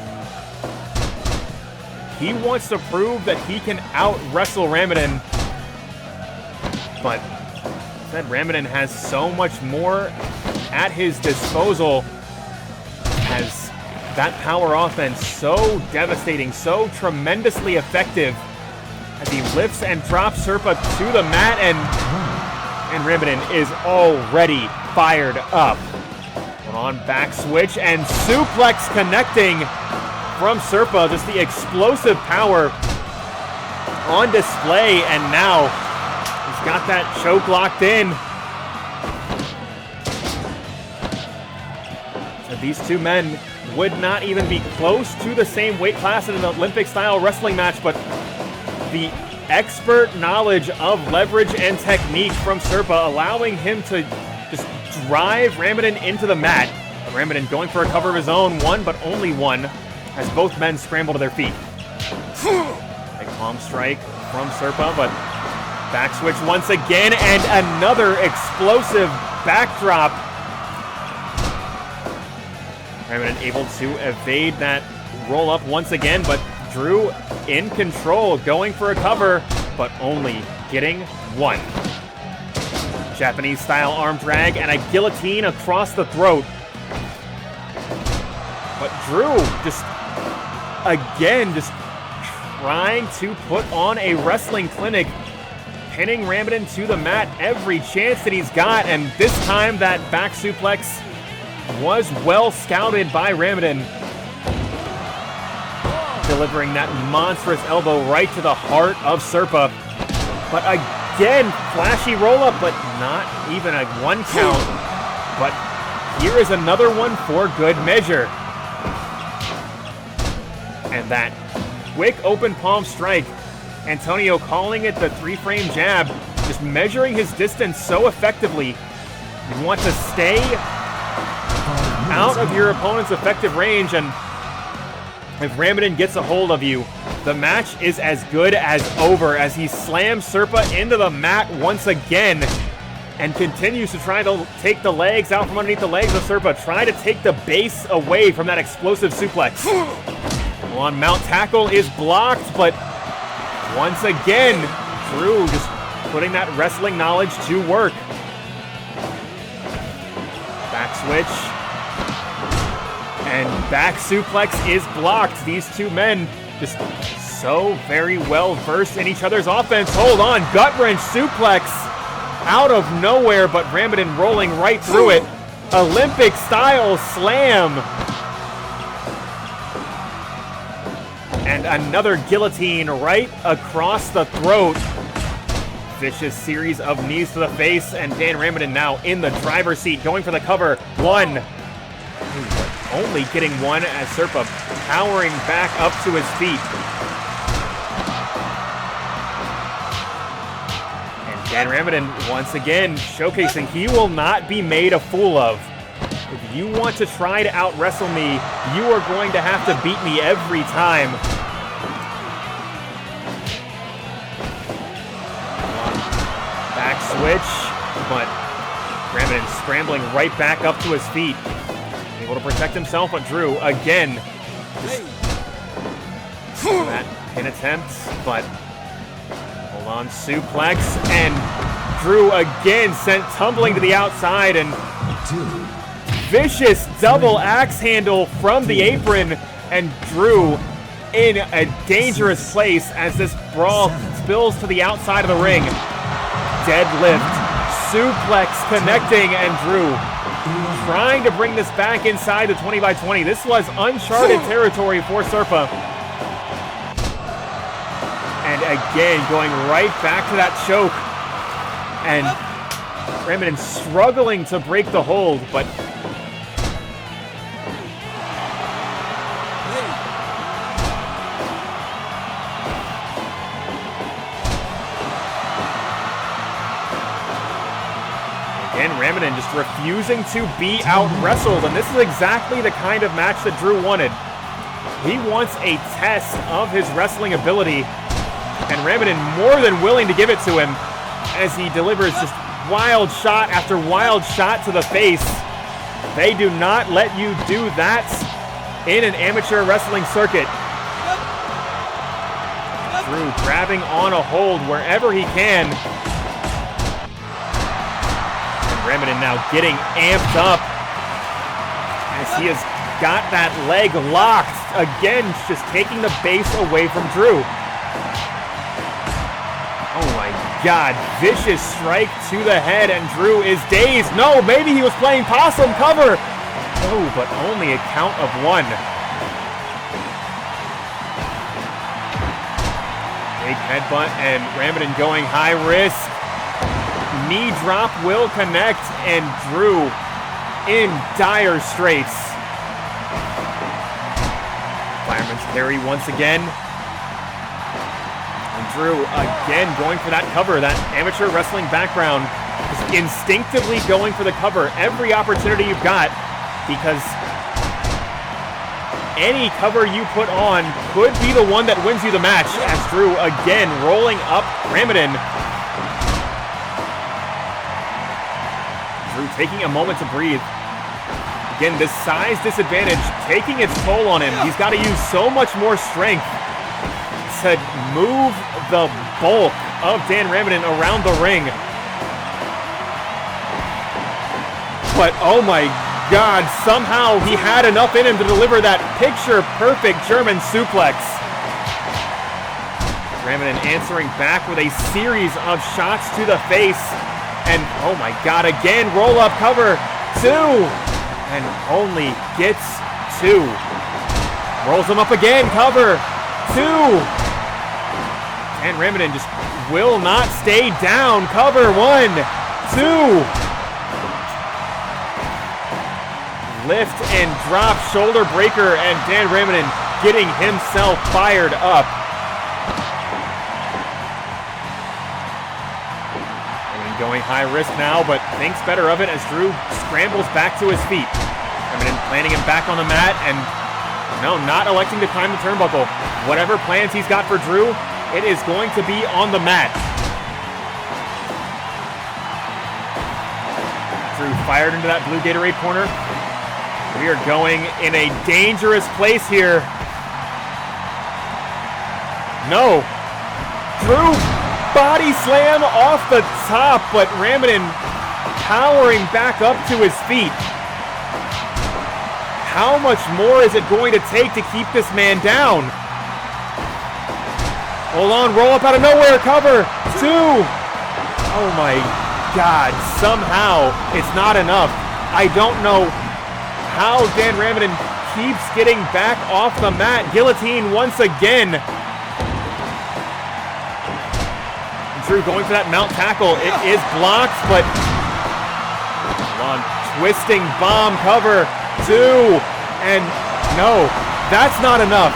He wants to prove that he can out-wrestle Ramitin, but that Ramitin has so much more at his disposal, as that power offense so devastating, so tremendously effective, as he lifts and drops Serpa to the mat, and Ramitin is already fired up. On back switch and suplex connecting from Serpa. Just the explosive power on display, and now he's got that choke locked in. So these two men would not even be close to the same weight class in an Olympic-style wrestling match, but the expert knowledge of leverage and technique from Serpa allowing him to just drive Ramitin into the mat. Ramitin going for a cover of his own, one, but only one, as both men scramble to their feet. A palm strike from Serpa, but back switch once again, and another explosive backdrop. Ramitin able to evade that roll up once again, but Drew in control, going for a cover, but only getting one. Japanese-style arm drag and a guillotine across the throat. But Drew just trying to put on a wrestling clinic, pinning Ramitin to the mat every chance that he's got, and this time that back suplex was well scouted by Ramitin, delivering that monstrous elbow right to the heart of Serpa. But again, flashy roll-up, but not even a one count. But here is another one for good measure. And that quick open palm strike, Antonio calling it the 3-frame jab, just measuring his distance so effectively. You want to stay out of your opponent's effective range, and if Ramitin gets a hold of you, the match is as good as over, as he slams Serpa into the mat once again and continues to try to take the legs out from underneath the legs of Serpa, try to take the base away from that explosive suplex. On mount tackle is blocked, but once again, Drew just putting that wrestling knowledge to work. Back switch. And back suplex is blocked. These two men just so very well versed in each other's offense. Hold on, gut wrench suplex out of nowhere, but Ramitin rolling right through it. Olympic style slam. And another guillotine right across the throat. Vicious series of knees to the face, and Dan Ramitin now in the driver's seat, going for the cover. One. Only getting one as Serpa powering back up to his feet. And Dan Ramitin once again showcasing he will not be made a fool of. If you want to try to out-wrestle me, you are going to have to beat me every time. Back switch, but Ramitin scrambling right back up to his feet. Able to protect himself, but Drew again. That pin attempt, but hold on, suplex, and Drew again sent tumbling to the outside, and vicious double axe handle from the apron, and Drew in a dangerous place as this brawl spills to the outside of the ring. Deadlift, suplex connecting, and Drew trying to bring this back inside the 20x20. This was uncharted territory for Serpa. And again, going right back to that choke. And Ramitin struggling to break the hold, but again, Ramitin just refusing to be out-wrestled, and this is exactly the kind of match that Drew wanted. He wants a test of his wrestling ability, and Ramitin more than willing to give it to him as he delivers just wild shot after wild shot to the face. They do not let you do that in an amateur wrestling circuit. Drew grabbing on a hold wherever he can. Ramitin now getting amped up as he has got that leg locked. Again, just taking the base away from Drew. Oh my God, vicious strike to the head, and Drew is dazed. No, maybe he was playing possum cover. Oh, but only a count of one. Big headbutt, and Ramitin going high risk. Knee drop will connect, and Drew in dire straits. Carry once again. And Drew again going for that cover, that amateur wrestling background. Just instinctively going for the cover every opportunity you've got, because any cover you put on could be the one that wins you the match, as Drew again rolling up Ramitin. Drew taking a moment to breathe. Again, this size disadvantage taking its toll on him. He's got to use so much more strength to move the bulk of Dan Ramitin around the ring. But oh my God, somehow he had enough in him to deliver that picture-perfect German suplex. Ramitin answering back with a series of shots to the face. And oh my God, again, roll-up cover, 2. And only gets 2. Rolls him up again, cover, 2. And Ramitin just will not stay down, cover, 1, 2. Lift and drop, shoulder breaker, and Dan Ramitin getting himself fired up. Ramitin going high risk now, but thinks better of it as Drew scrambles back to his feet. Ramitin planting him back on the mat, and no, not electing to climb the turnbuckle. Whatever plans he's got for Drew, it is going to be on the mat. Drew fired into that blue Gatorade corner. We are going in a dangerous place here. No. Drew body slam off the top, but Ramitin powering back up to his feet. How much more is it going to take to keep this man down? Hold on, roll up out of nowhere, cover, 2. Oh my God, somehow it's not enough. I don't know how Dan Ramitin keeps getting back off the mat. Guillotine once again. Drew going for that mount tackle. It is blocked, but hold on. Twisting bomb cover, 2. And no, that's not enough.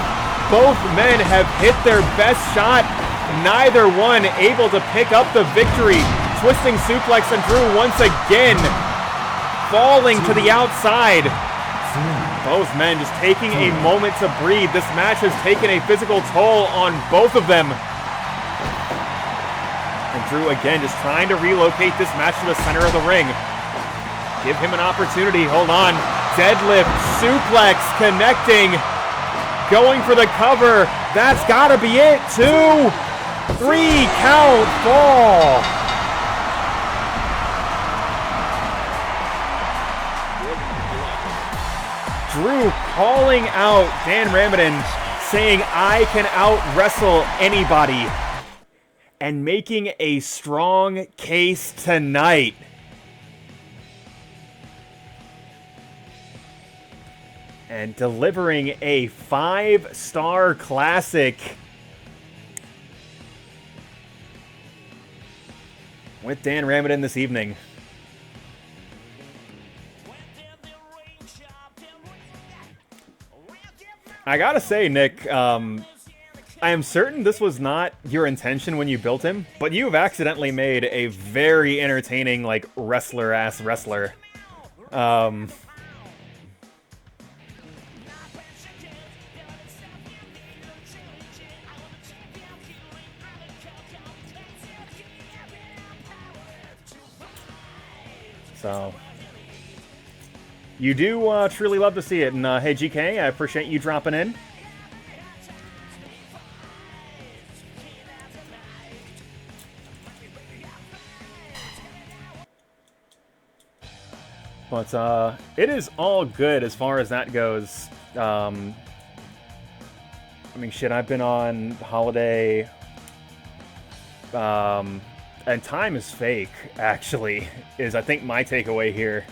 Both men have hit their best shot. Neither one able to pick up the victory. Twisting suplex, and Drew once again falling to the outside. Both men just taking a moment to breathe. This match has taken a physical toll on both of them. And Drew again just trying to relocate this match to the center of the ring. Give him an opportunity. Hold on. Deadlift, suplex, connecting. Going for the cover. That's got to be it. 2, 3, count, fall. Drew calling out Dan Ramitin, saying, I can out-wrestle anybody, and making a strong case tonight. And delivering a 5-star classic with Dan Ramitin this evening. I gotta say, Nick, I am certain this was not your intention when you built him, but you've accidentally made a very entertaining, like, wrestler-ass wrestler. So you do truly love to see it. And hey, GK, I appreciate you dropping in. But it is all good as far as that goes. I mean, shit, I've been on holiday. And time is fake, actually, is I think my takeaway here.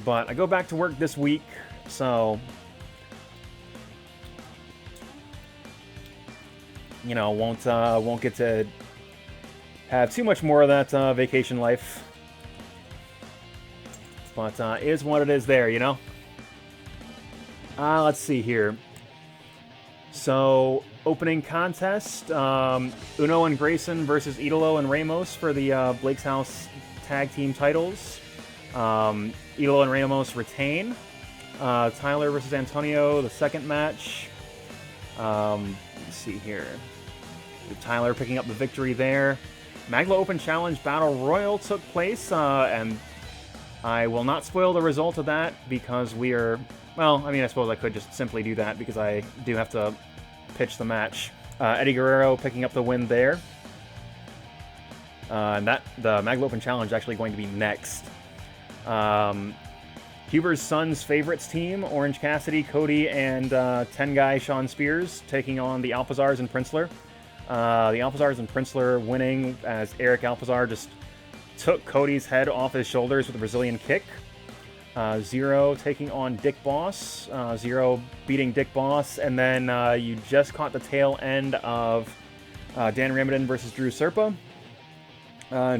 But I go back to work this week, so you know, won't get to have too much more of that vacation life. But is what it is there, you know? Let's see here. So, opening contest, Uno and Grayson versus Idolo and Ramos for the Blake's House Tag Team titles. Idolo and Ramos retain. Tyler versus Antonio, the second match. Let's see here. Tyler picking up the victory there. Mag.Lo Open Challenge Battle Royal took place, and I will not spoil the result of that because we are... Well, I mean, I suppose I could just simply do that because I do have to pitch the match. Eddie Guerrero picking up the win there. And the Mag.Lo Open Challenge is actually going to be next. Huber's Son's favorites team, Orange Cassidy, Cody, and 10-guy Shawn Spears taking on the Alpizars and Princler. The Alpizars and Princler winning as Eric Alpizar just took Cody's head off his shoulders with a Brazilian kick. Zero taking on Dick Boss. Zero beating Dick Boss. And then you just caught the tail end of Dan Ramitin versus Drew Serpa.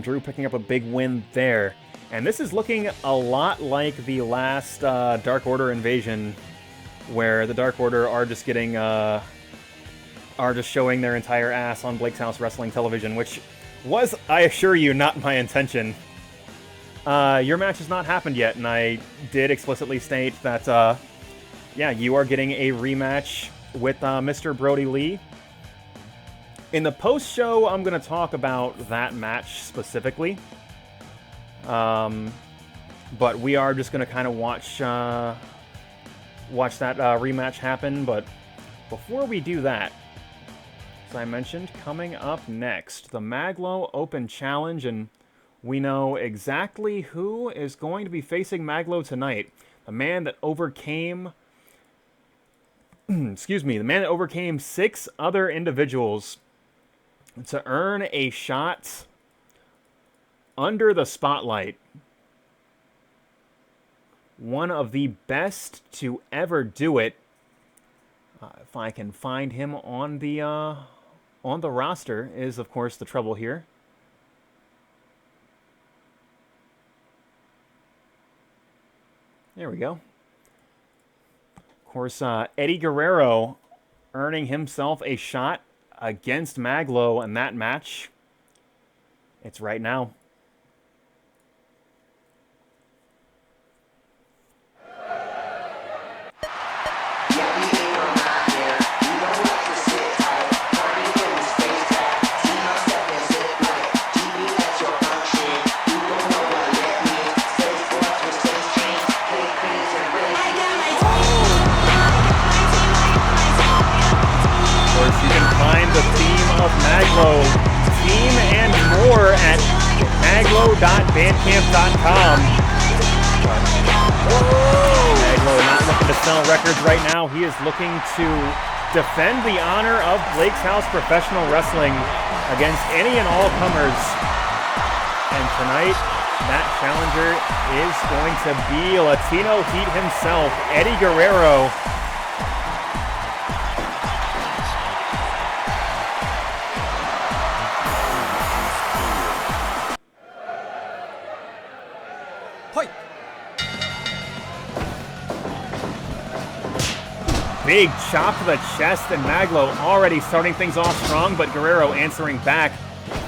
Drew picking up a big win there. And this is looking a lot like the last Dark Order invasion, where the Dark Order are just getting... are just showing their entire ass on Blake's House Wrestling Television, which was, I assure you, not my intention. Your match has not happened yet, and I did explicitly state that, yeah, you are getting a rematch with Mr. Brodie Lee. In the post-show, I'm going to talk about that match specifically. But we are just going to kind of watch that rematch happen. But before we do that, as I mentioned, coming up next, the Mag.Lo Open Challenge, and we know exactly who is going to be facing Mag.Lo tonight. The man that overcame, excuse me, the man that overcame 6 other individuals to earn a shot under the spotlight. One of the best to ever do it. If I can find him on the roster is, of course, the trouble here. There we go. Of course, Eddie Guerrero earning himself a shot against Mag.Lo in that match. It's right now. Mag.Lo team and more at maglo.bandcamp.com. Mag.Lo not looking to sell records right now. He is looking to defend the honor of Blake's House Professional Wrestling against any and all comers. And tonight, that challenger is going to be Latino Heat himself, Eddie Guerrero. Big chop to the chest, and Mag.Lo already starting things off strong, but Guerrero answering back,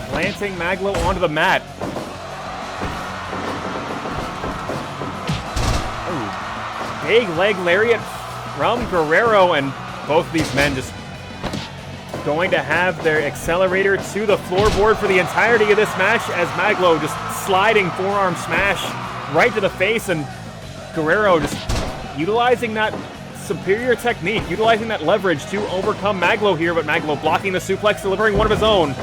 planting Mag.Lo onto the mat. Ooh. Big leg lariat from Guerrero, and both of these men just going to have their accelerator to the floorboard for the entirety of this match, as Mag.Lo just sliding forearm smash right to the face, and Guerrero just utilizing that superior technique, utilizing that leverage to overcome Mag.Lo here, but Mag.Lo blocking the suplex, delivering one of his own. And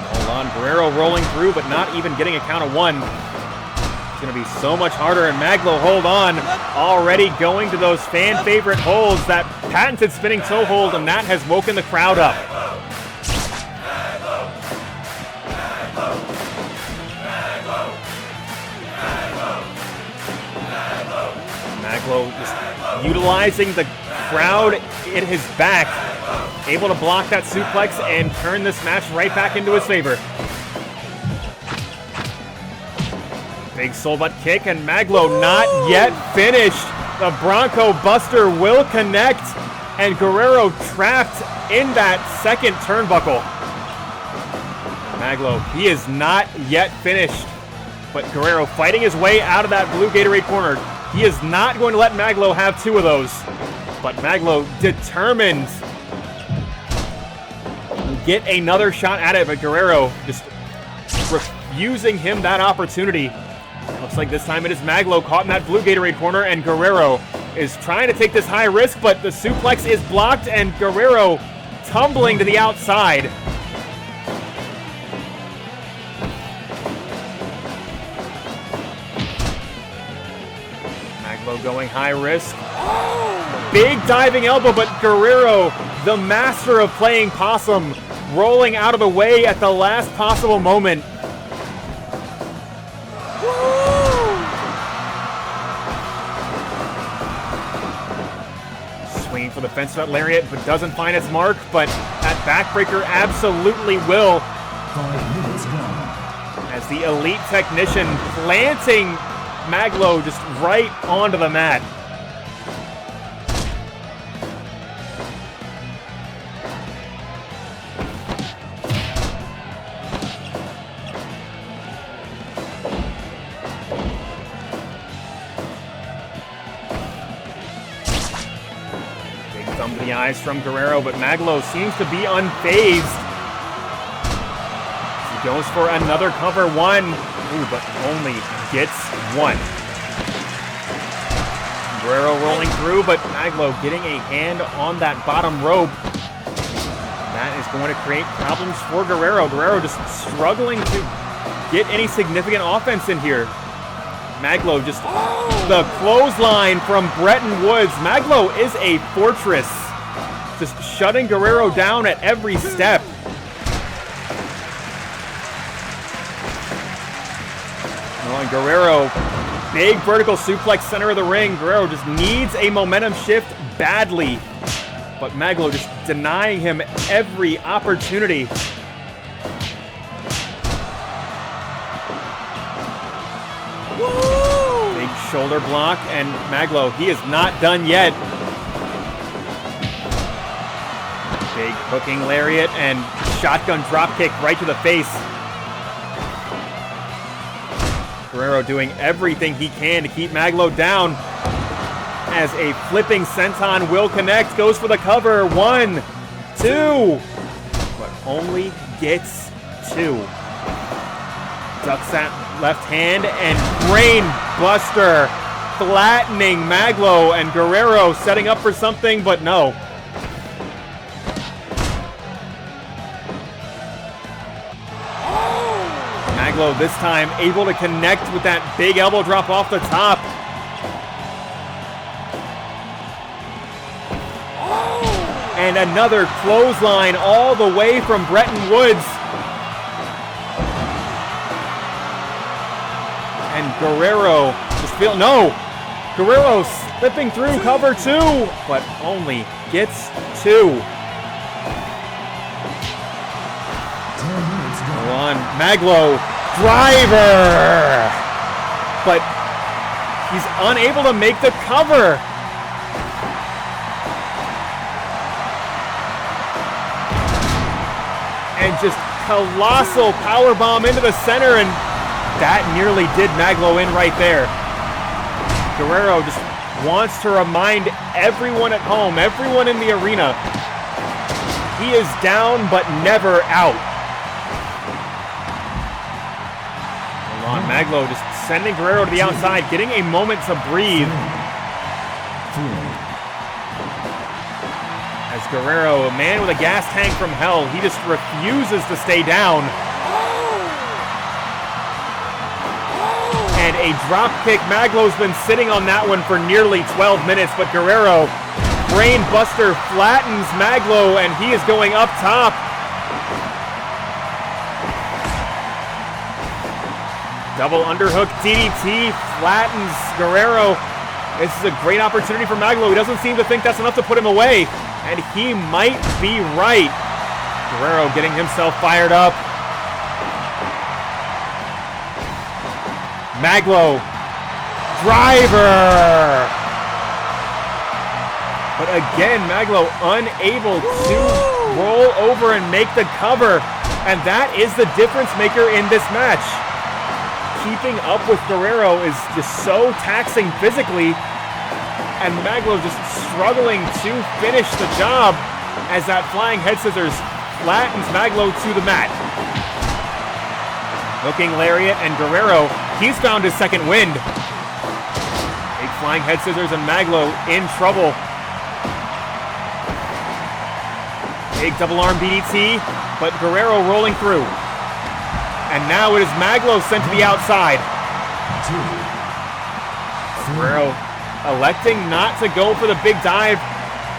hold on, Guerrero rolling through, but not even getting a count of one. It's going to be so much harder, and Mag.Lo, hold on, already going to those fan favorite holds, that patented spinning toe hold, and that has woken the crowd up. Mag.Lo just utilizing the crowd in his back, able to block that suplex and turn this match right back into his favor. Big soul butt kick, and Mag.Lo not yet finished. The Bronco Buster will connect, and Guerrero trapped in that second turnbuckle. Mag.Lo, he is not yet finished, but Guerrero fighting his way out of that blue Gatorade corner. He is not going to let Mag.Lo have two of those, but Mag.Lo determined to get another shot at it, but Guerrero just refusing him that opportunity. Looks like this time it is Mag.Lo caught in that blue Gatorade corner, and Guerrero is trying to take this high risk, but the suplex is blocked, and Guerrero tumbling to the outside. Mag.Lo going high risk. Big diving elbow, but Guerrero, the master of playing possum, rolling out of the way at the last possible moment. Swinging for the fence nut lariat, but doesn't find its mark, but that backbreaker absolutely will. 5 minutes gone. As the elite technician planting Mag.Lo just right onto the mat. Thumb to the eyes from Guerrero, but Mag.Lo seems to be unfazed. He goes for another cover, one. Ooh, but only gets one. Guerrero rolling through, but Mag.Lo getting a hand on that bottom rope. That is going to create problems for Guerrero. Guerrero just struggling to get any significant offense in here. Mag.Lo just the clothesline from Bretton Woods. Mag.Lo is a fortress, just shutting Guerrero down at every step. And Guerrero, big vertical suplex center of the ring. Guerrero just needs a momentum shift badly, but Mag.Lo just denying him every opportunity. Big shoulder block, and Mag.Lo, he is not done yet. Big hooking lariat and shotgun dropkick right to the face. Guerrero doing everything he can to keep Mag.Lo down, as a flipping senton will connect, goes for the cover, 1, 2, but only gets 2. Ducks that left hand, and brain buster, flattening Mag.Lo, and Guerrero setting up for something, but no. Mag.Lo this time able to connect with that big elbow drop off the top. And another clothesline all the way from Bretton Woods. And Guerrero just Guerrero slipping through cover 2, but only gets 2. 10 minutes gone. Go on, Mag.Lo, driver! But he's unable to make the cover. And just colossal powerbomb into the center, and that nearly did Mag.Lo in right there. Guerrero just wants to remind everyone at home, everyone in the arena, he is down but never out. Hold on, Mag.Lo just sending Guerrero to the outside, getting a moment to breathe. 3, As Guerrero, a man with a gas tank from hell, he just refuses to stay down. And a drop kick. Mag.Lo's been sitting on that one for nearly 12 minutes, but Guerrero, brain buster, flattens Mag.Lo, and he is going up top. Double underhook DDT flattens Guerrero. This is a great opportunity for Mag.Lo. He doesn't seem to think that's enough to put him away, and he might be right. Guerrero getting himself fired up. Mag.Lo. Driver. But again, Mag.Lo unable to roll over and make the cover. And that is the difference maker in this match. Keeping up with Guerrero is just so taxing physically. And Mag.Lo just struggling to finish the job as that flying head scissors flattens Mag.Lo to the mat. Hooking lariat and Guerrero, he's found his second wind. Big flying head scissors and Mag.Lo in trouble. Big double arm DDT, but Guerrero rolling through. And now it is Mag.Lo sent to the outside. Guerrero electing not to go for the big dive.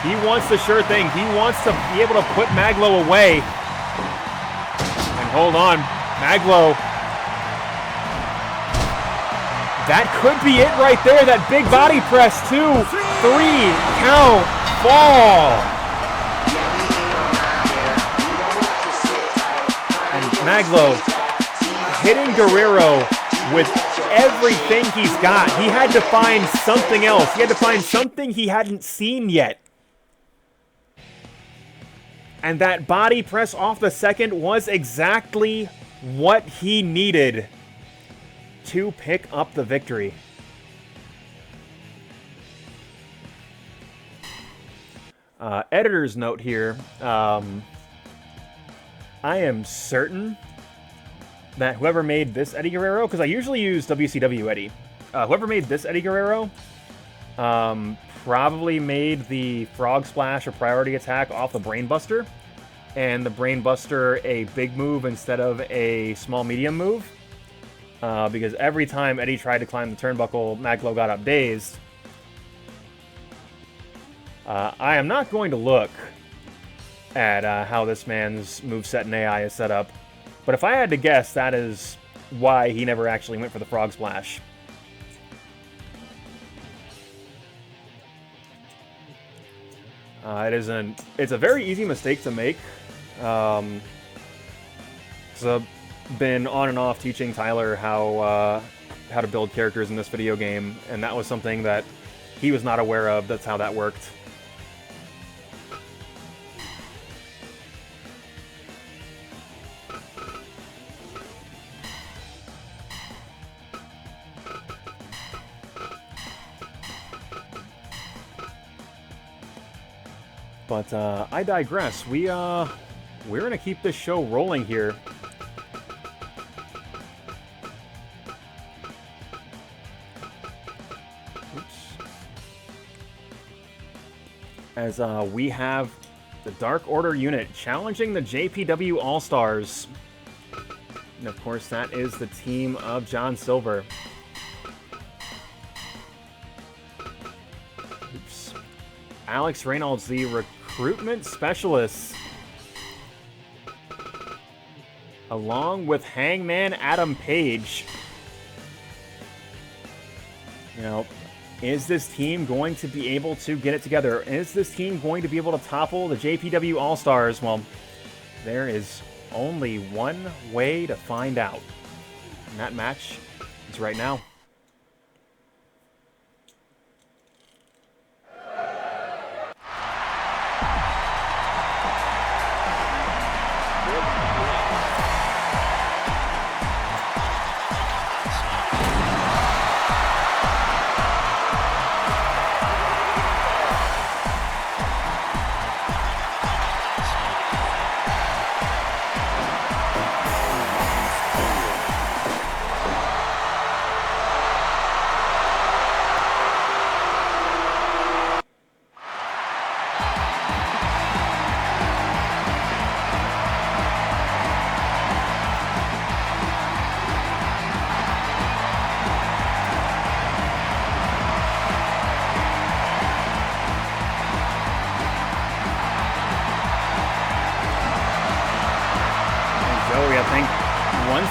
He wants the sure thing. He wants to be able to put Mag.Lo away. And hold on, Mag.Lo. That could be it right there. That big body press. 2, 3, count, fall. And Mag.Lo hitting Guerrero with everything he's got. He had to find something else. He had to find something he hadn't seen yet. And that body press off the second was exactly what he needed to pick up the victory. Editor's note here. I am certain that whoever made this Eddie Guerrero, because I usually use WCW Eddie, whoever made this Eddie Guerrero probably made the frog splash a priority attack off the Brainbuster, and the Brainbuster a big move instead of a small medium move. Because every time Eddie tried to climb the turnbuckle, Mag.Lo got up dazed. I am not going to look at how this man's moveset and AI is set up, but if I had to guess, that is why he never actually went for the frog splash. It's a very easy mistake to make. So I've been on and off teaching Tyler how to build characters in this video game, and that was something that he was not aware of. That's how that worked. But I digress. We're gonna keep this show rolling here. As we have the Dark Order unit challenging the JPW All-Stars. And of course, that is the team of John Silver. Oops. Alex Reynolds, the recruitment specialist. Along with Hangman Adam Page. You know, is this team going to be able to get it together? Is this team going to be able to topple the JPW All-Stars? Well, there is only one way to find out. And that match is right now.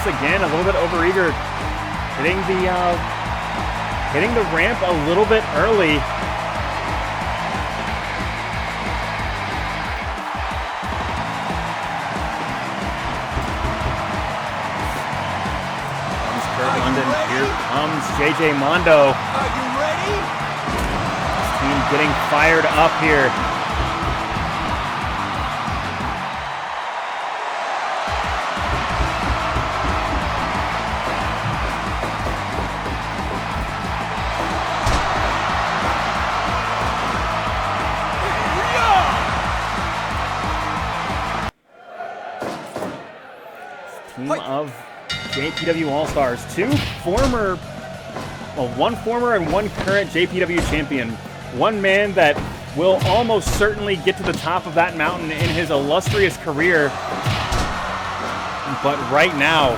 Again, a little bit overeager, hitting the ramp a little bit early. Comes Kurt London. Here comes JJ Mondo. Are you ready? Team getting fired up here. Team of JPW All-Stars. One former and one current JPW champion. One man that will almost certainly get to the top of that mountain in his illustrious career. But right now,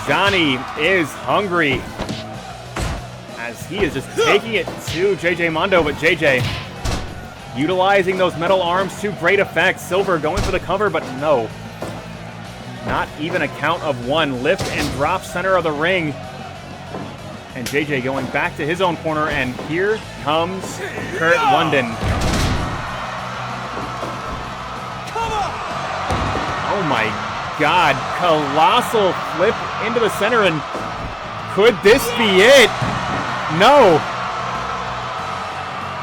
Johnny is hungry as he is just taking it to JJ Mondo, but JJ utilizing those metal arms to great effect. Silver going for the cover, but no. Not even a count of one. Lift and drop center of the ring. And JJ going back to his own corner, and here comes Kurt London. Oh my God, colossal flip into the center, and could this be it? No.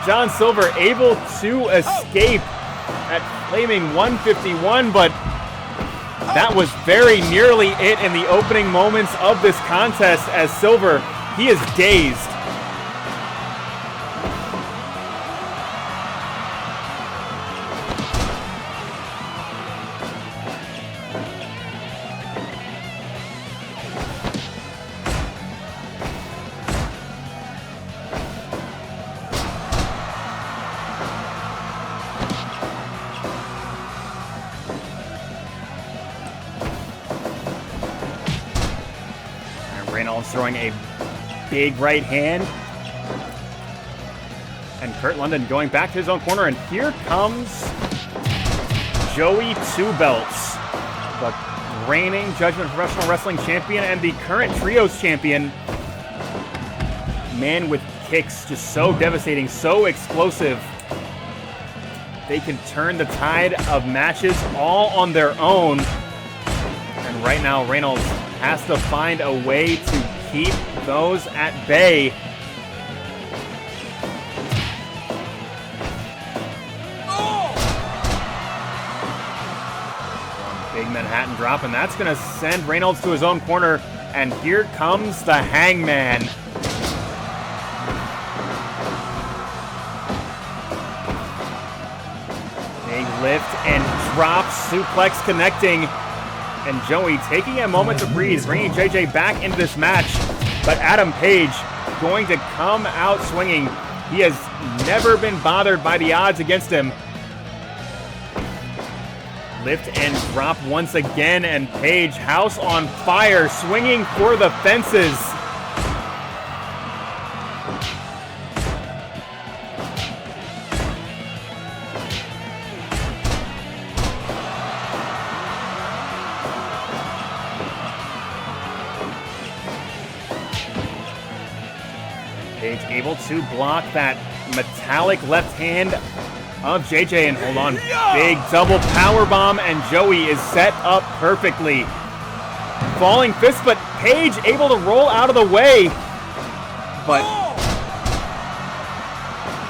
John Silver able to escape at flaming 151, but that was very nearly it in the opening moments of this contest as Silver, he is dazed. Reynolds throwing a big right hand. And Kurt London going back to his own corner, and here comes Joey Two Belts, the reigning Judgment Professional Wrestling Champion and the current Trios Champion. Man with kicks, just so devastating, so explosive. They can turn the tide of matches all on their own. And right now, Reynolds has to find a way to keep those at bay. Big Manhattan drop, and that's going to send Reynolds to his own corner. And here comes the Hangman. Big lift and drop, suplex connecting. And Joey taking a moment to breathe, bringing JJ back into this match. But Adam Page going to come out swinging. He has never been bothered by the odds against him. Lift and drop once again, and Page, house on fire, swinging for the fences. Page able to block that metallic left hand of JJ, and hold on, big double power bomb, and Joey is set up perfectly. Falling fist, but Page able to roll out of the way. But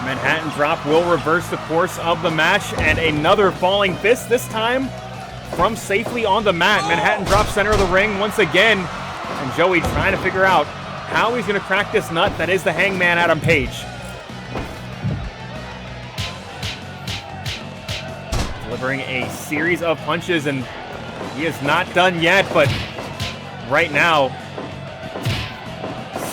Manhattan drop will reverse the course of the match, and another falling fist, this time from safely on the mat. Manhattan drop center of the ring once again, and Joey trying to figure out how he's going to crack this nut that is the Hangman Adam Page. Delivering a series of punches, and he is not done yet, but right now,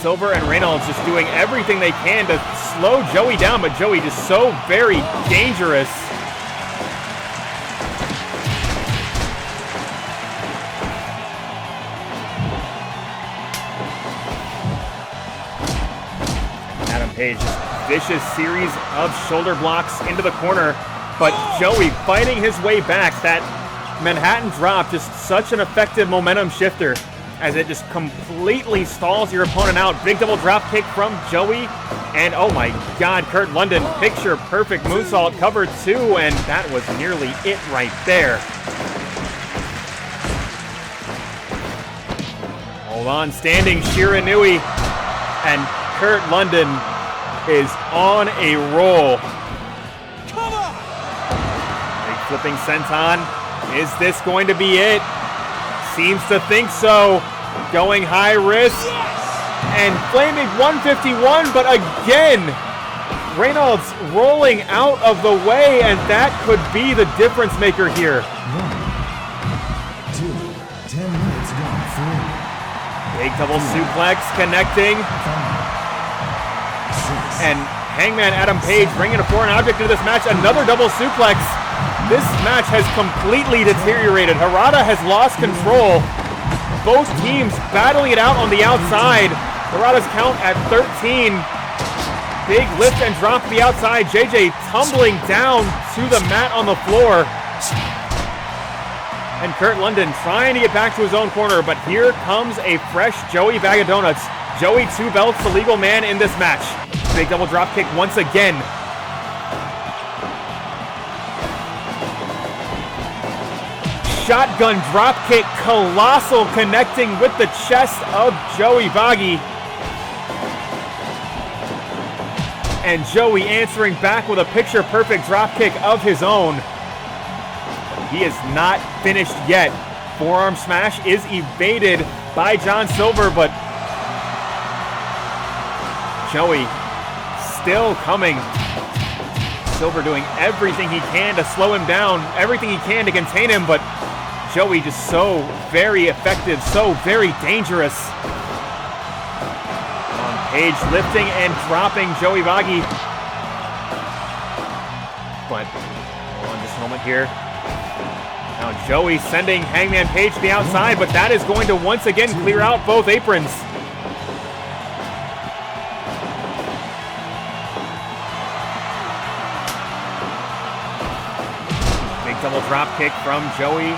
Silver and Reynolds just doing everything they can to slow Joey down, but Joey just so very dangerous. Adam Page, vicious series of shoulder blocks into the corner. But Joey fighting his way back. That Manhattan drop, just such an effective momentum shifter as it just completely stalls your opponent out. Big double drop kick from Joey. And oh my God, Kurt London, picture perfect moonsault, cover two, and that was nearly it right there. Hold on, standing Shiranui. And Kurt London is on a roll. Come on! Big flipping senton. Is this going to be it? Seems to think so. Going high risk. And flaming 151, but again, Reynolds rolling out of the way, and that could be the difference maker here. 1, 2, 10 minutes gone. 3, Big double suplex connecting. 5, 6, And Hangman Adam Page bringing a foreign object into this match. Another double suplex. This match has completely deteriorated. Harada has lost control. Both teams battling it out on the outside. Harada's count at 13. Big lift and drop to the outside. JJ tumbling down to the mat on the floor. And Kurt London trying to get back to his own corner, but here comes a fresh Joey bag of donuts. Joey 2 belts, the legal man in this match. Big double drop kick once again. Shotgun drop kick, colossal, connecting with the chest of Joey Valle. And Joey answering back with a picture-perfect drop kick of his own. He is not finished yet. Forearm smash is evaded by John Silver, but Joey still coming. Silver doing everything he can to slow him down, everything he can to contain him, but Joey just so very effective, so very dangerous. Page lifting and dropping Joey Valle. But hold on just a moment here. Now Joey sending Hangman Page to the outside, but that is going to once again clear out both aprons. Big double drop kick from Joey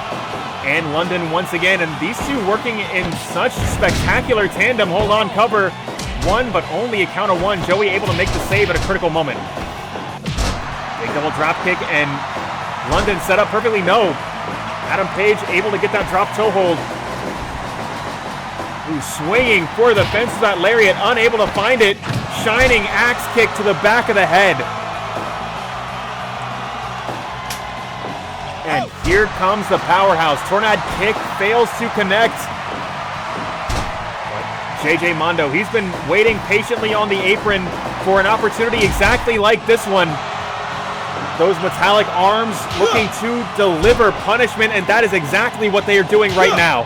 and London once again, and these two working in such spectacular tandem. Hold on, cover. One, but only a count of one. Joey able to make the save at a critical moment. Big double drop kick, and London set up perfectly. No. Adam Page able to get that drop toe hold. Ooh, swinging for the fence with that lariat, unable to find it. Shining axe kick to the back of the head. And here comes the powerhouse. Tornado kick fails to connect. JJ Mondo, he's been waiting patiently on the apron for an opportunity exactly like this one. Those metallic arms looking to deliver punishment, and that is exactly what they are doing right now.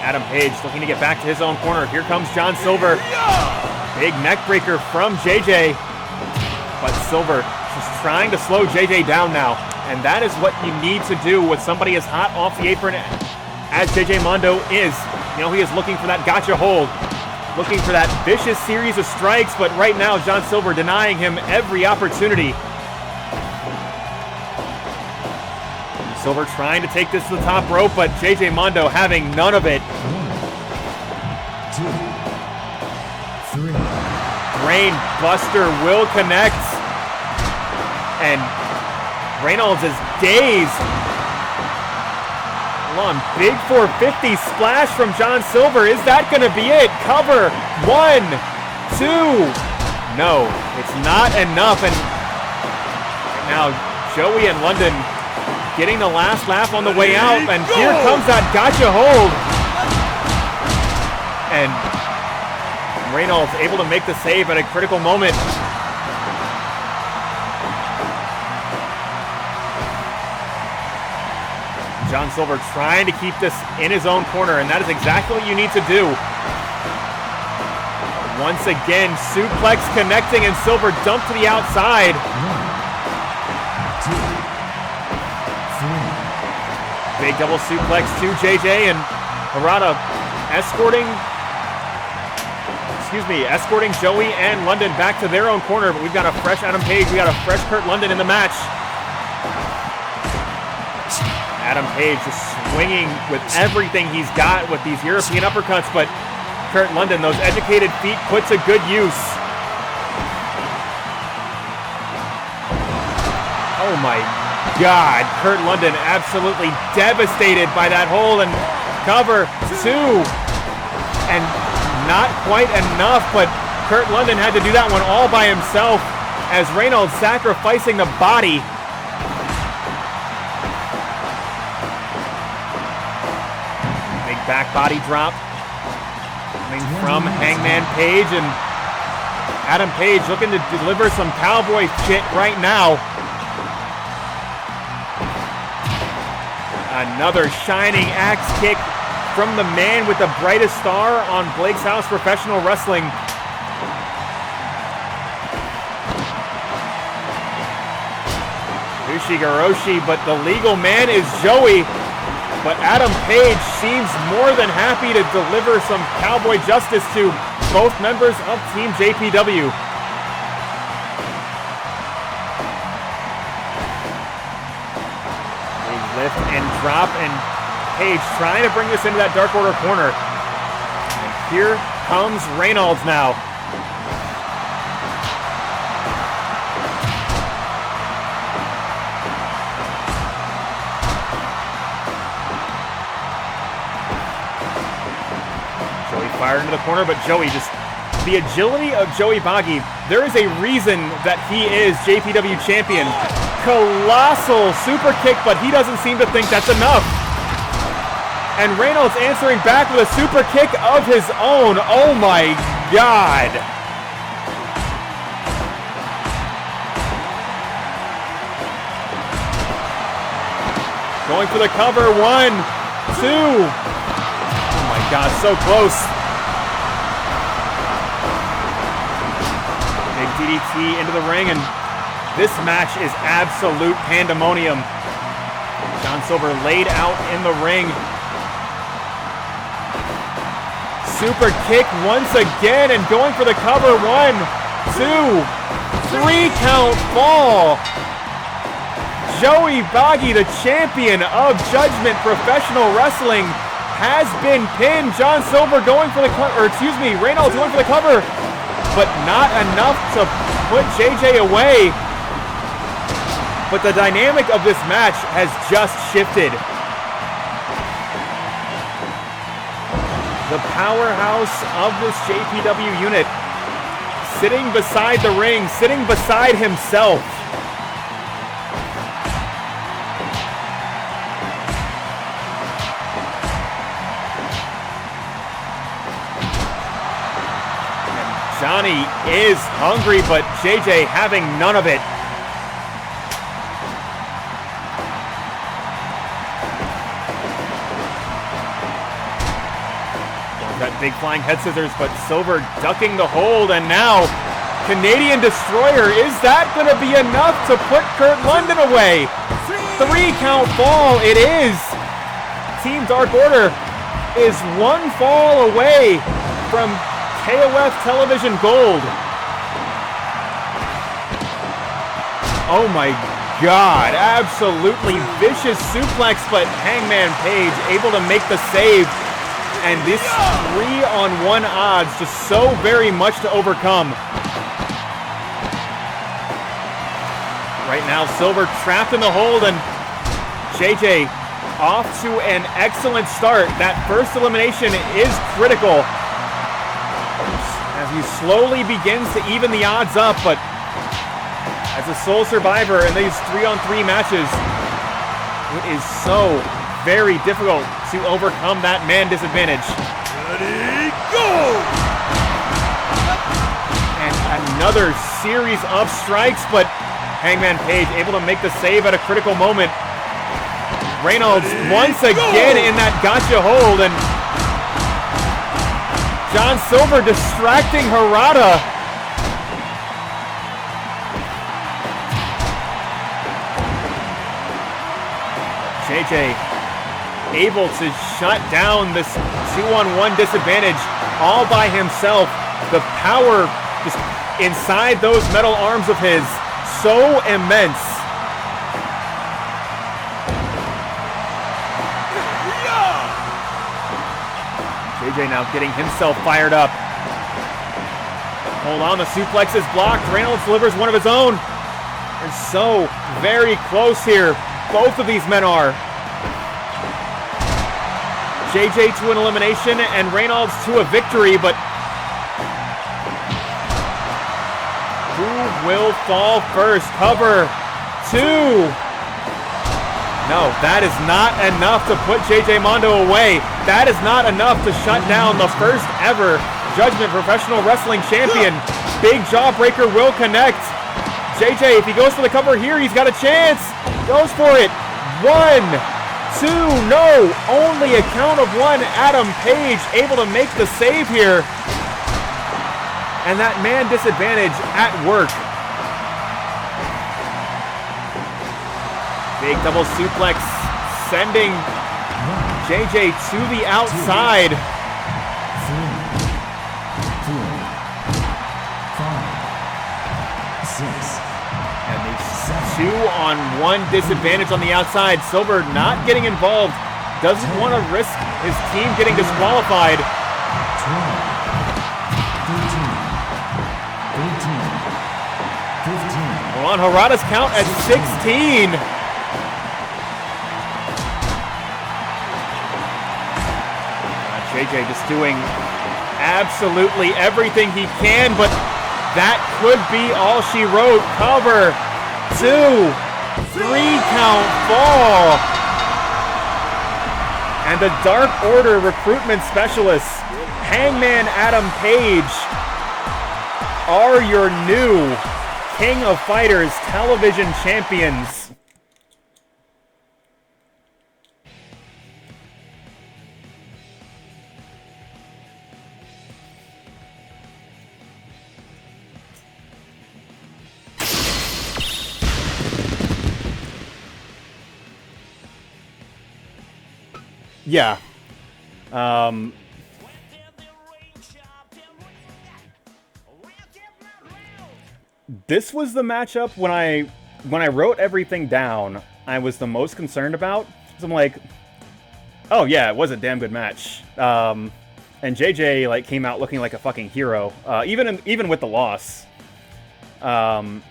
Adam Page looking to get back to his own corner. Here comes John Silver. Big neck breaker from JJ. But Silver just trying to slow JJ down now. And that is what you need to do with somebody as hot off the apron as JJ Mondo is. You know, he is looking for that gotcha hold. Looking for that vicious series of strikes. But right now, John Silver denying him every opportunity. Silver trying to take this to the top rope, but JJ Mondo having none of it. 1, 2, 3. Brain Buster will connect. And Reynolds is dazed. Hold on, big 450 splash from John Silver. Is that going to be it? Cover. 1, 2. No, it's not enough. And now Joey and London getting the last laugh on the way out. And here comes that gotcha hold. And Reynolds able to make the save at a critical moment. John Silver trying to keep this in his own corner, and that is exactly what you need to do. Once again, suplex connecting, and Silver dumped to the outside. 1, 2, 3. Big double suplex to JJ, and Harada escorting Joey and London back to their own corner, but we've got a fresh Adam Page, we got a fresh Kurt London in the match. Adam Page just swinging with everything he's got with these European uppercuts, but Kurt London, those educated feet put to good use. Oh my God, Kurt London absolutely devastated by that hold, and cover 2. And not quite enough, but Kurt London had to do that one all by himself as Reynolds sacrificing the body. Big back body drop coming from Hangman Page, and Adam Page looking to deliver some cowboy shit right now. Another shining axe kick from the man with the brightest star on Blake's House Professional Wrestling. Ushigoroshi, but the legal man is Joey. But Adam Page seems more than happy to deliver some cowboy justice to both members of Team JPW. Lift and drop, and Page trying to bring this into that Dark Order corner. And here comes Reynolds now. Joey fired into the corner, but Joey just... The agility of Joey Baghi, there is a reason that he is JPW champion. Colossal super kick, but he doesn't seem to think that's enough. And Reynolds answering back with a super kick of his own. Oh my God. Going for the cover. 1, 2. Oh my God, so close. Big DDT into the ring, and this match is absolute pandemonium. John Silver laid out in the ring. Super kick once again, and going for the cover. 1, 2, 3 count fall. Joey Baghi, the champion of Judgment Professional Wrestling, has been pinned. John Silver going for the cover, or excuse me, Reynolds going for the cover, but not enough to put JJ away. But the dynamic of this match has just shifted. The powerhouse of this JPW unit sitting beside the ring, sitting beside himself. And Johnny is hungry, but JJ having none of it. That big flying head scissors, but Silver ducking the hold, and now Canadian Destroyer. Is that going to be enough to put Kurt London away? 3 count fall, it is. Team Dark Order is 1 fall away from KOF Television Gold. Oh my God, absolutely vicious suplex, but Hangman Page able to make the save. And this 3-on-1 odds just so very much to overcome. Right now, Silver trapped in the hold, and JJ off to an excellent start. That first elimination is critical as he slowly begins to even the odds up, but as a sole survivor in these 3-on-3 matches, it is so very difficult to overcome that man disadvantage. Ready, go! And another series of strikes, but Hangman Page able to make the save at a critical moment. Reynolds once again in that gotcha hold, and John Silver distracting Harada. JJ able to shut down this 2-on-1 disadvantage all by himself. The power just inside those metal arms of his, so immense. JJ now getting himself fired up. Hold on, the suplex is blocked. Reynolds delivers one of his own. They're so very close here. Both of these men are. JJ to an elimination and Reynolds to a victory, but who will fall first? Cover 2. No, that is not enough to put JJ Mondo away. That is not enough to shut down the first ever Judgment Professional Wrestling Champion. Big jawbreaker will connect. JJ, if he goes for the cover here, he's got a chance. Goes for it. 1, 2, no. Only a count of 1. Adam Page able to make the save here. And that man disadvantage at work. Big double suplex sending JJ to the outside. 2-on-1 disadvantage on the outside. Silver not getting involved. Doesn't want to risk his team getting disqualified. 12, 13, 14, 15. We're on Harada's count at 16. JJ just doing absolutely everything he can, but that could be all she wrote. Cover 2, 3 count fall. And the Dark Order recruitment specialists, Hangman Adam Page, are your new King of Fighters television champions. Yeah. This was the matchup when I wrote everything down, I was the most concerned about. So I'm like, oh yeah, it was a damn good match. And JJ like came out looking like a fucking hero, even with the loss. Like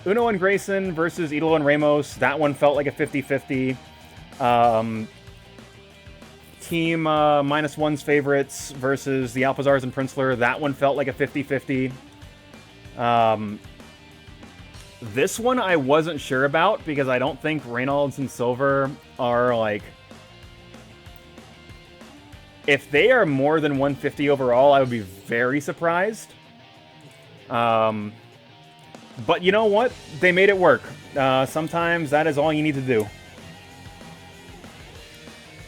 Uno and Grayson versus Idolo and Ramos, that one felt like a 50-50. Team -1's favorites versus the Alpizars and Princler, that one felt like a 50-50. This one I wasn't sure about because I don't think Reynolds and Silver are like... If they are more than 150 overall, I would be very surprised. But you know what? They made it work. Sometimes that is all you need to do.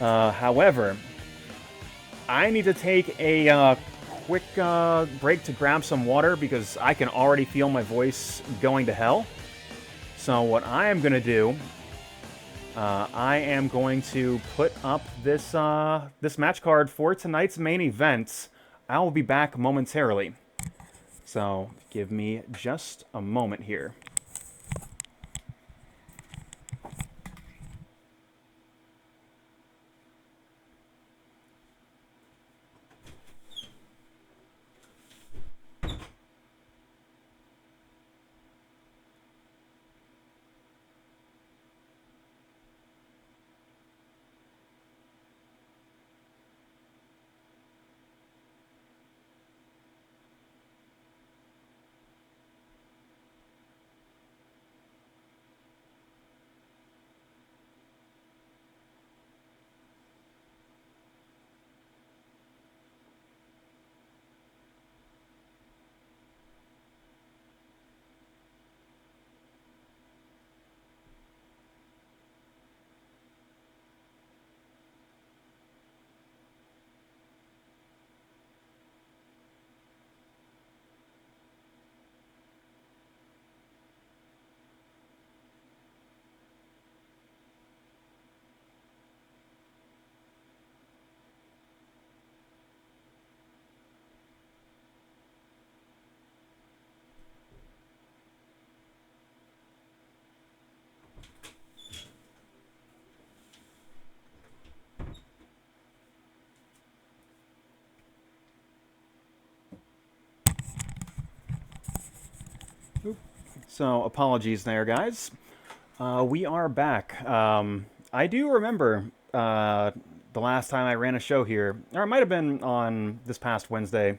However, I need to take a quick break to grab some water because I can already feel my voice going to hell. So what I am going to do, I am going to put up this this match card for tonight's main event. I will be back momentarily. So give me just a moment here. So, apologies there, guys. We are back. I do remember the last time I ran a show here, or it might have been on this past Wednesday.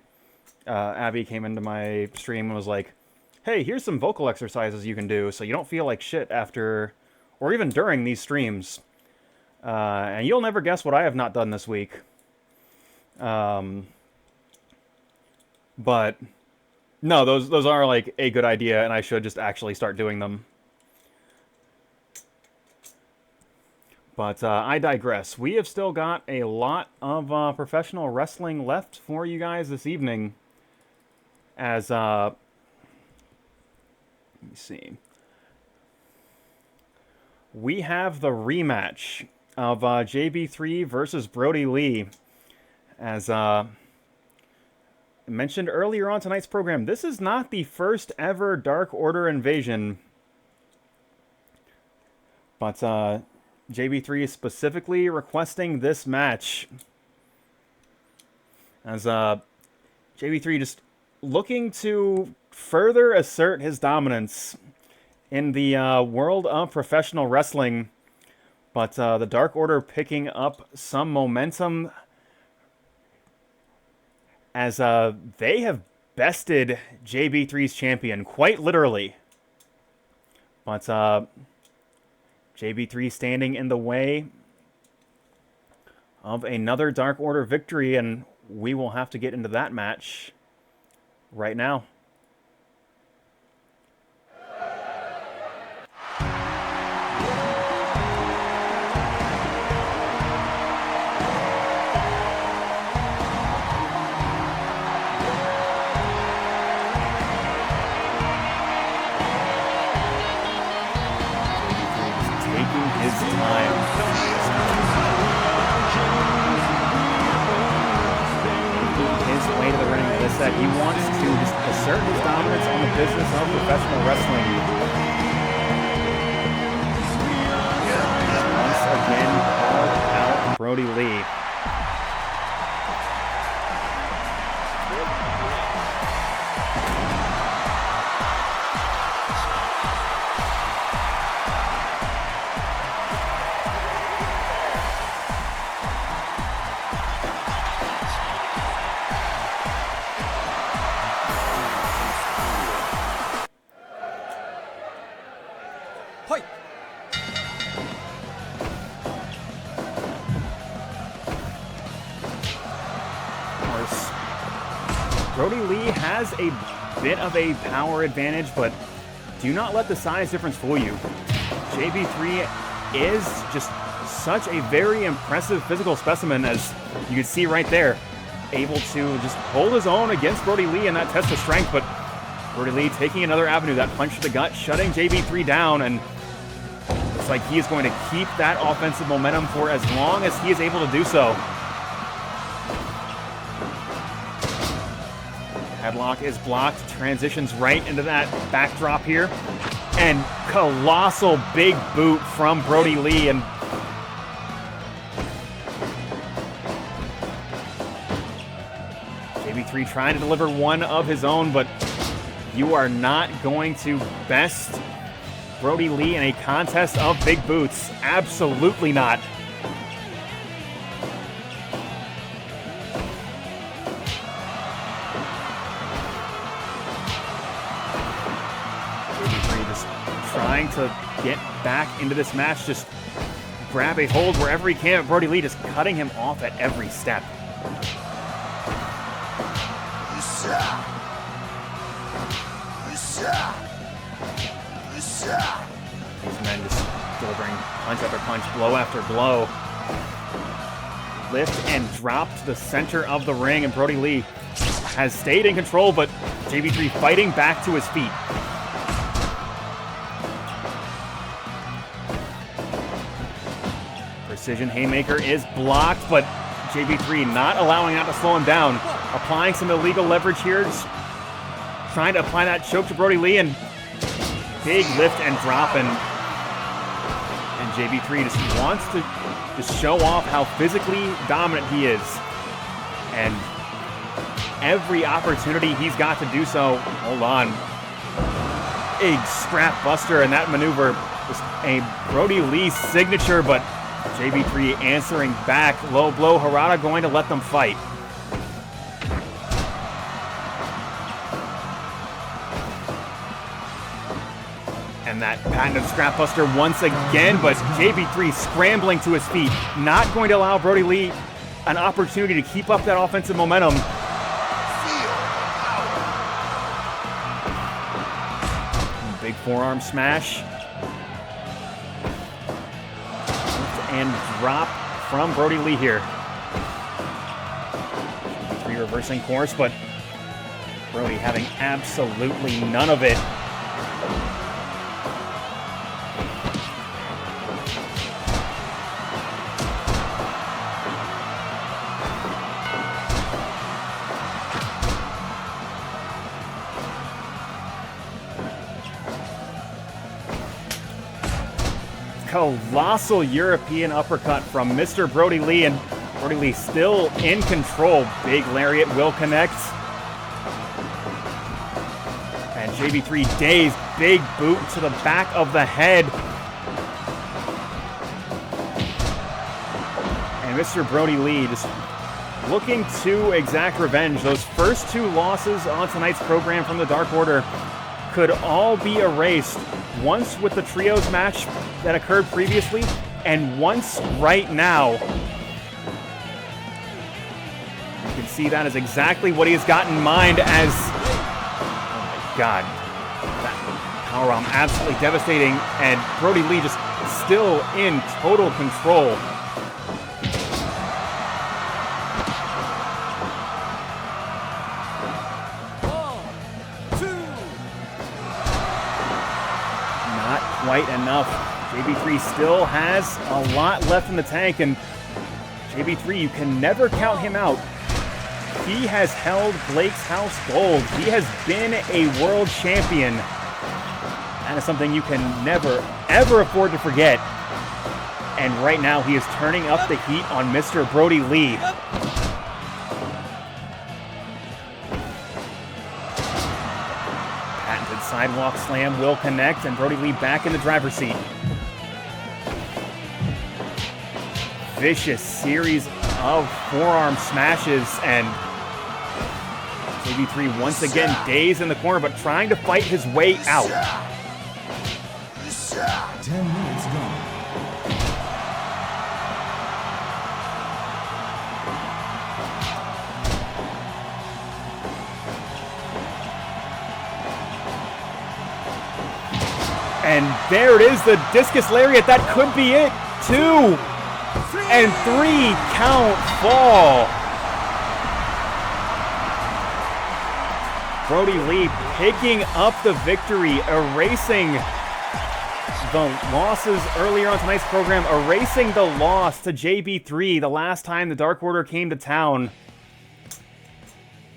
Abby came into my stream and was like, hey, here's some vocal exercises you can do so you don't feel like shit after, or even during these streams. And you'll never guess what I have not done this week. But no, those are like a good idea, and I should just actually start doing them. But I digress. We have still got a lot of professional wrestling left for you guys this evening. As let me see, we have the rematch of JBIII versus Brodie Lee. As mentioned earlier on tonight's program, this is not the first ever Dark Order invasion. But JBIII is specifically requesting this match. As JBIII just looking to further assert his dominance in the world of professional wrestling. But the Dark Order picking up some momentum as they have bested JBIII's champion, quite literally. But JBIII standing in the way of another Dark Order victory, and we will have to get into that match right now. That he wants to just assert his dominance on the business of professional wrestling. Once again, called out Brodie Lee. Brodie Lee has a bit of a power advantage, but do not let the size difference fool you. JBIII is just such a very impressive physical specimen, as you can see right there, able to just hold his own against Brodie Lee in that test of strength, but Brodie Lee taking another avenue, that punch to the gut, shutting JBIII down, and it's like he is going to keep that offensive momentum for as long as he is able to do so. Headlock is blocked, transitions right into that backdrop here, and colossal big boot from Brodie Lee, and JBIII trying to deliver one of his own, but you are not going to best Brodie Lee in a contest of big boots. Absolutely not. Trying to get back into this match, just grab a hold wherever he can. Brodie Lee just cutting him off at every step. These men just delivering punch after punch, blow after blow. Lift and drop to the center of the ring, and Brodie Lee has stayed in control, but JBIII fighting back to his feet. Precision haymaker is blocked, but JBIII not allowing that to slow him down. Applying some illegal leverage here, just trying to apply that choke to Brodie Lee, and big lift and drop, and JBIII just wants to just show off how physically dominant he is. And every opportunity he's got to do so, hold on. big strap buster, and that maneuver was a Brodie Lee signature, but JB3 answering back. Low blow, Harada going to let them fight. And that patented strap buster once again, but JB3 scrambling to his feet, not going to allow Brodie Lee an opportunity to keep up that offensive momentum. Big forearm smash. And drop from Brodie Lee here. JB3 reversing course, but Brodie having absolutely none of it. Colossal European uppercut from Mr. Brodie Lee, and Brodie Lee still in control. Big lariat will connect. And JB3 dazed, big boot to the back of the head. And Mr. Brodie Lee just looking to exact revenge. Those first two losses on tonight's program from the Dark Order could all be erased. Once with the trios match that occurred previously, and once right now. You can see that is exactly what he has got in mind as... Oh my god. That powerbomb absolutely devastating, and Brodie Lee just still in total control. Quite enough. JB3 still has a lot left in the tank, and JB3, you can never count him out. He has held Blake's House gold. He has been a world champion. That is something you can never, ever afford to forget. And right now, he is turning up the heat on Mr. Brodie Lee. Sidewalk slam will connect, and Brodie Lee back in the driver's seat. Vicious series of forearm smashes, and JB3 once again dazed in the corner, but trying to fight his way out. 10 minutes gone. And there it is, the discus lariat. That could be it. 2 and 3 count fall. Brodie Lee picking up the victory, erasing the losses earlier on tonight's program, erasing the loss to JB3 the last time the Dark Order came to town,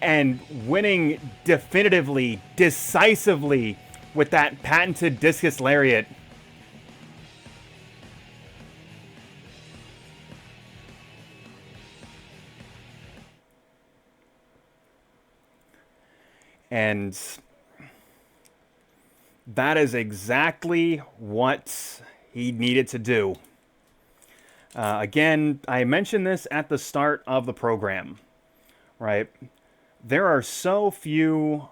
and winning definitively, decisively, with that patented discus lariat. And that is exactly what he needed to do. Again, I mentioned this at the start of the program, right? There are so few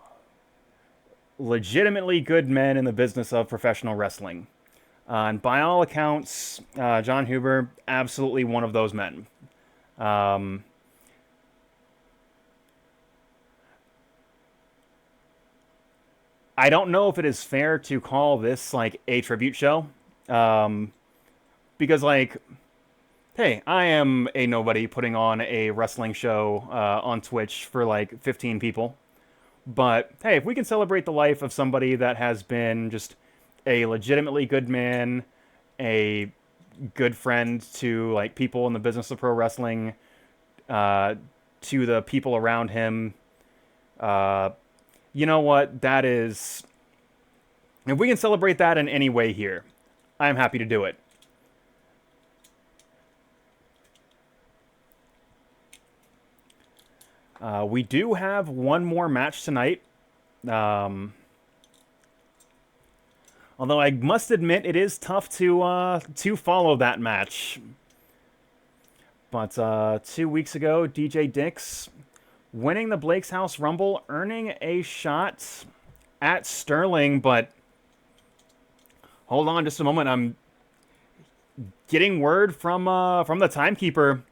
legitimately good men in the business of professional wrestling. And by all accounts, John Huber, absolutely one of those men. I don't know if it is fair to call this like a tribute show. Because like, hey, I am a nobody putting on a wrestling show on Twitch for like 15 people. But, hey, if we can celebrate the life of somebody that has been just a legitimately good man, a good friend to, like, people in the business of pro wrestling, to the people around him, you know what? That is... If we can celebrate that in any way here, I'm happy to do it. We do have one more match tonight. Although I must admit, it is tough to follow that match. But 2 weeks ago, DJ Dix winning the Blake's House Rumble, earning a shot at Sterling, but hold on just a moment. I'm getting word from the timekeeper.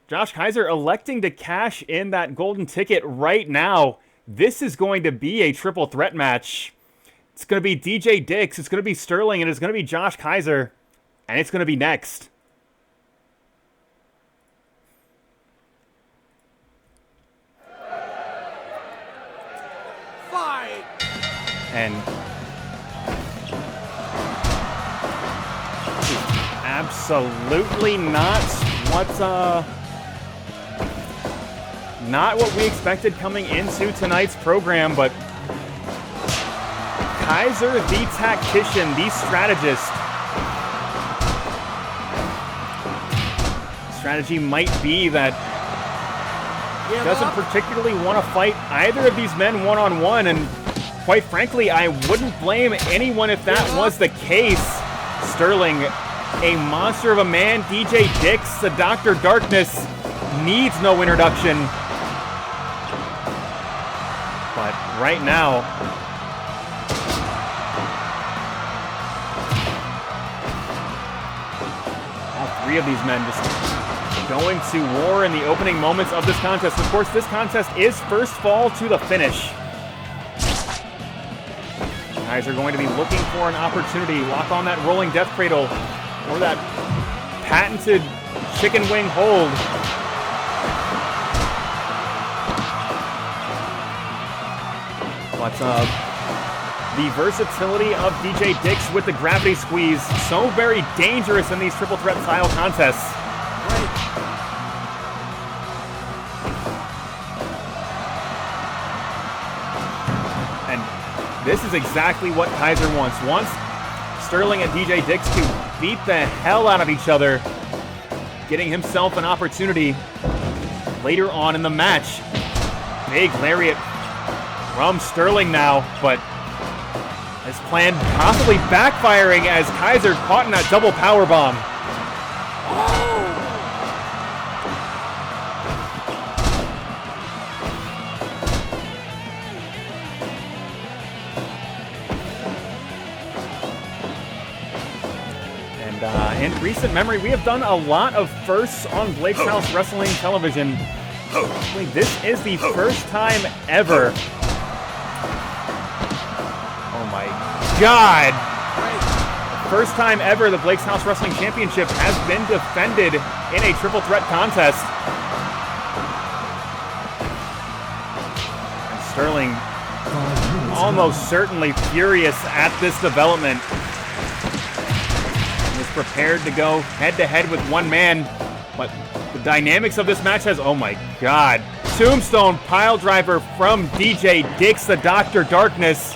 Josh Kaiser electing to cash in that golden ticket right now. This is going to be a triple threat match. It's going to be DJ Dix, it's going to be Sterling, and it's going to be Josh Kaiser. And it's going to be next. Fight! And absolutely not what we expected coming into tonight's program, but Kaiser, the tactician, the strategist. Strategy might be that he doesn't particularly want to fight either of these men one-on-one, and quite frankly, I wouldn't blame anyone if that was the case. Sterling, a monster of a man. DJ Dix, the Dr. Darkness, needs no introduction. But right now, all three of these men just going to war in the opening moments of this contest. Of course, this contest is first fall to the finish. Guys are going to be looking for an opportunity. Lock on that rolling death cradle or that patented chicken wing hold. But the versatility of DJ Dix with the gravity squeeze, so very dangerous in these triple threat style contests. And this is exactly what Kaiser wants. Wants Sterling and DJ Dix to beat the hell out of each other, getting himself an opportunity later on in the match. Big lariat from Sterling now, but his plan possibly backfiring as Kaiser caught in that double powerbomb. And in recent memory, we have done a lot of firsts on Blake's House Wrestling Television. This is the first time ever. God! First time ever the Blake's House Wrestling Championship has been defended in a triple threat contest. And Sterling almost certainly furious at this development. He was prepared to go head-to-head with one man, but the dynamics of this match has, oh my God. Tombstone pile driver from DJ Dix, the Dr. Darkness.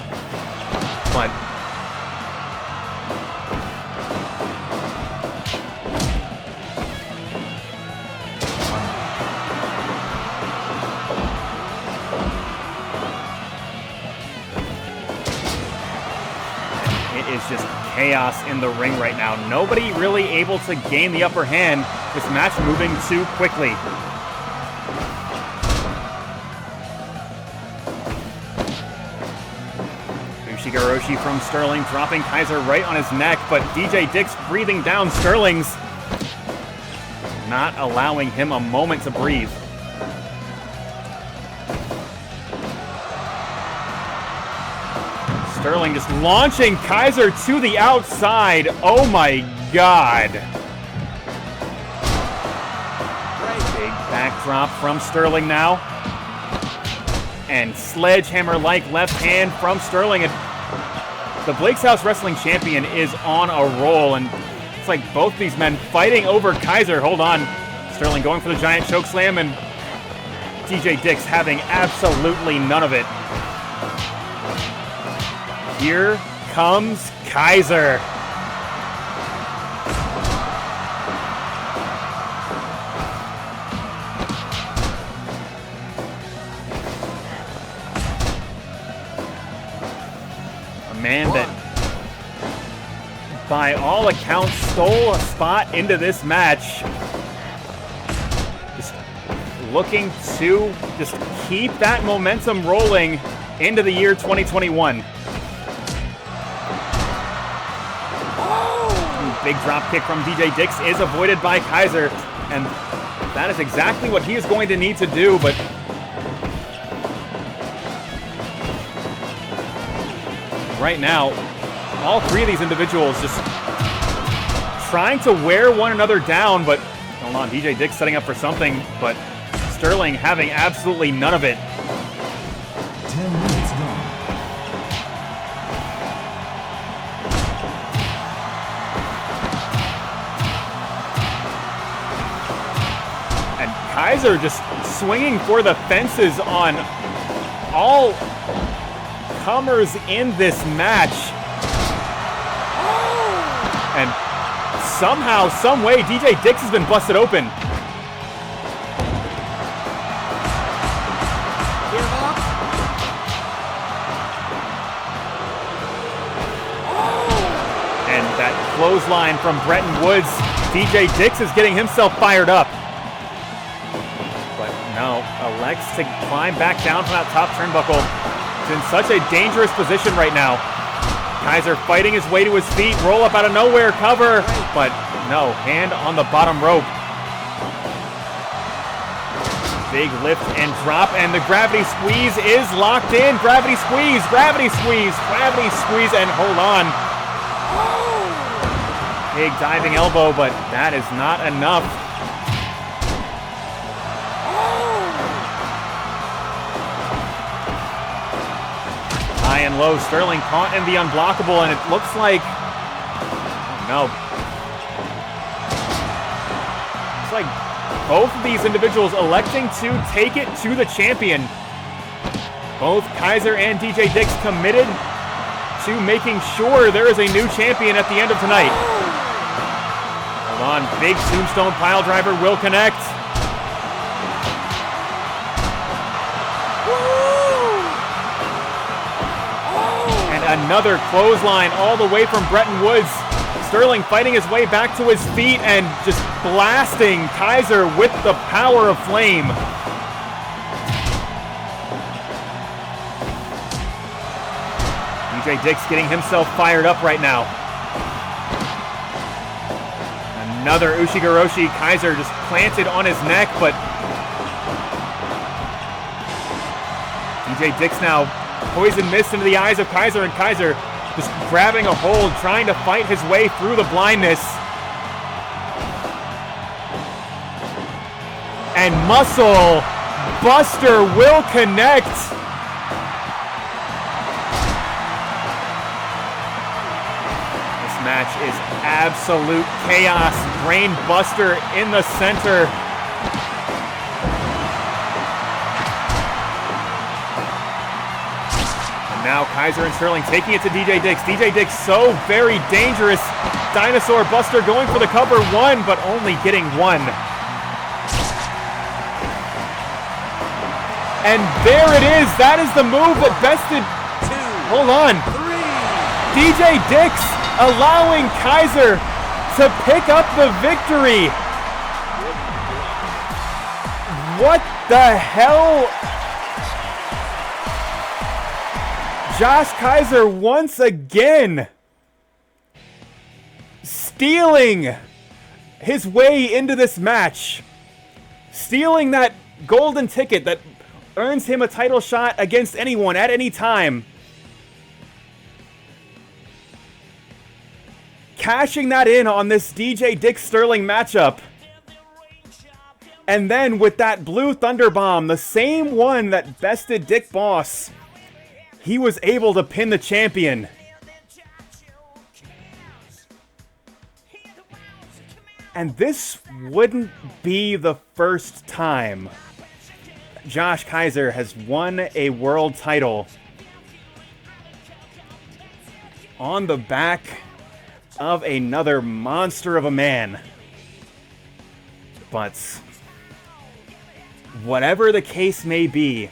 But is just chaos in the ring right now. Nobody really able to gain the upper hand. This match moving too quickly. Ushigoroshi from Sterling, dropping Kaiser right on his neck, but DJ Dix breathing down Sterling's, not allowing him a moment to breathe. Sterling just launching Kaiser to the outside. Oh my God. Big backdrop from Sterling now. And sledgehammer-like left hand from Sterling. And the Blake's House Wrestling Champion is on a roll. And it's like both these men fighting over Kaiser. Hold on. Sterling going for the giant chokeslam, and DJ Dix having absolutely none of it. Here comes Kaiser. A man that by all accounts, stole a spot into this match. Just looking to just keep that momentum rolling into the year 2021. Big drop kick from DJ Dix is avoided by Kaiser, and that is exactly what he is going to need to do, but right now, all three of these individuals just trying to wear one another down, but hold on, DJ Dix setting up for something, but Sterling having absolutely none of it. 10 minutes gone. And Kaiser just swinging for the fences on all comers in this match. And somehow, some way, DJ Dix has been busted open. And that clothesline from Bretton Woods, DJ Dix is getting himself fired up. But no, elects to climb back down from that top turnbuckle. He's in such a dangerous position right now. Kaiser fighting his way to his feet, roll up out of nowhere, cover, but no, hand on the bottom rope. Big lift and drop, and the gravity squeeze is locked in. Gravity squeeze, gravity squeeze, gravity squeeze, and hold on. Big diving elbow, but that is not enough. High and low, Sterling caught in the unblockable, and it looks like, oh no. Looks like both of these individuals electing to take it to the champion. Both Kaiser and DJ Dix committed to making sure there is a new champion at the end of tonight. Hold on, big tombstone pile driver will connect. Another clothesline all the way from Bretton Woods. Sterling fighting his way back to his feet and just blasting Kaiser with the power of flame. DJ Dix getting himself fired up right now. Another Ushigoroshi. Kaiser just planted on his neck, but DJ Dix now poison mist into the eyes of Kaiser, and Kaiser just grabbing a hold, trying to fight his way through the blindness. And Muscle Buster will connect. This match is absolute chaos. Brain Buster in the center. Now Kaiser and Sterling taking it to DJ Dix. DJ Dix so very dangerous. Dinosaur Buster going for the cover, one, but only getting one. And there it is. That is the move that bested. Hold on. DJ Dix allowing Kaiser to pick up the victory. What the hell? Josh Kaiser once again stealing his way into this match. Stealing that golden ticket that earns him a title shot against anyone at any time. Cashing that in on this DJ Dix Sterling matchup. And then with that blue thunder bomb, the same one that bested Dick Boss, he was able to pin the champion. And this wouldn't be the first time Josh Kaiser has won a world title on the back of another monster of a man. But whatever the case may be,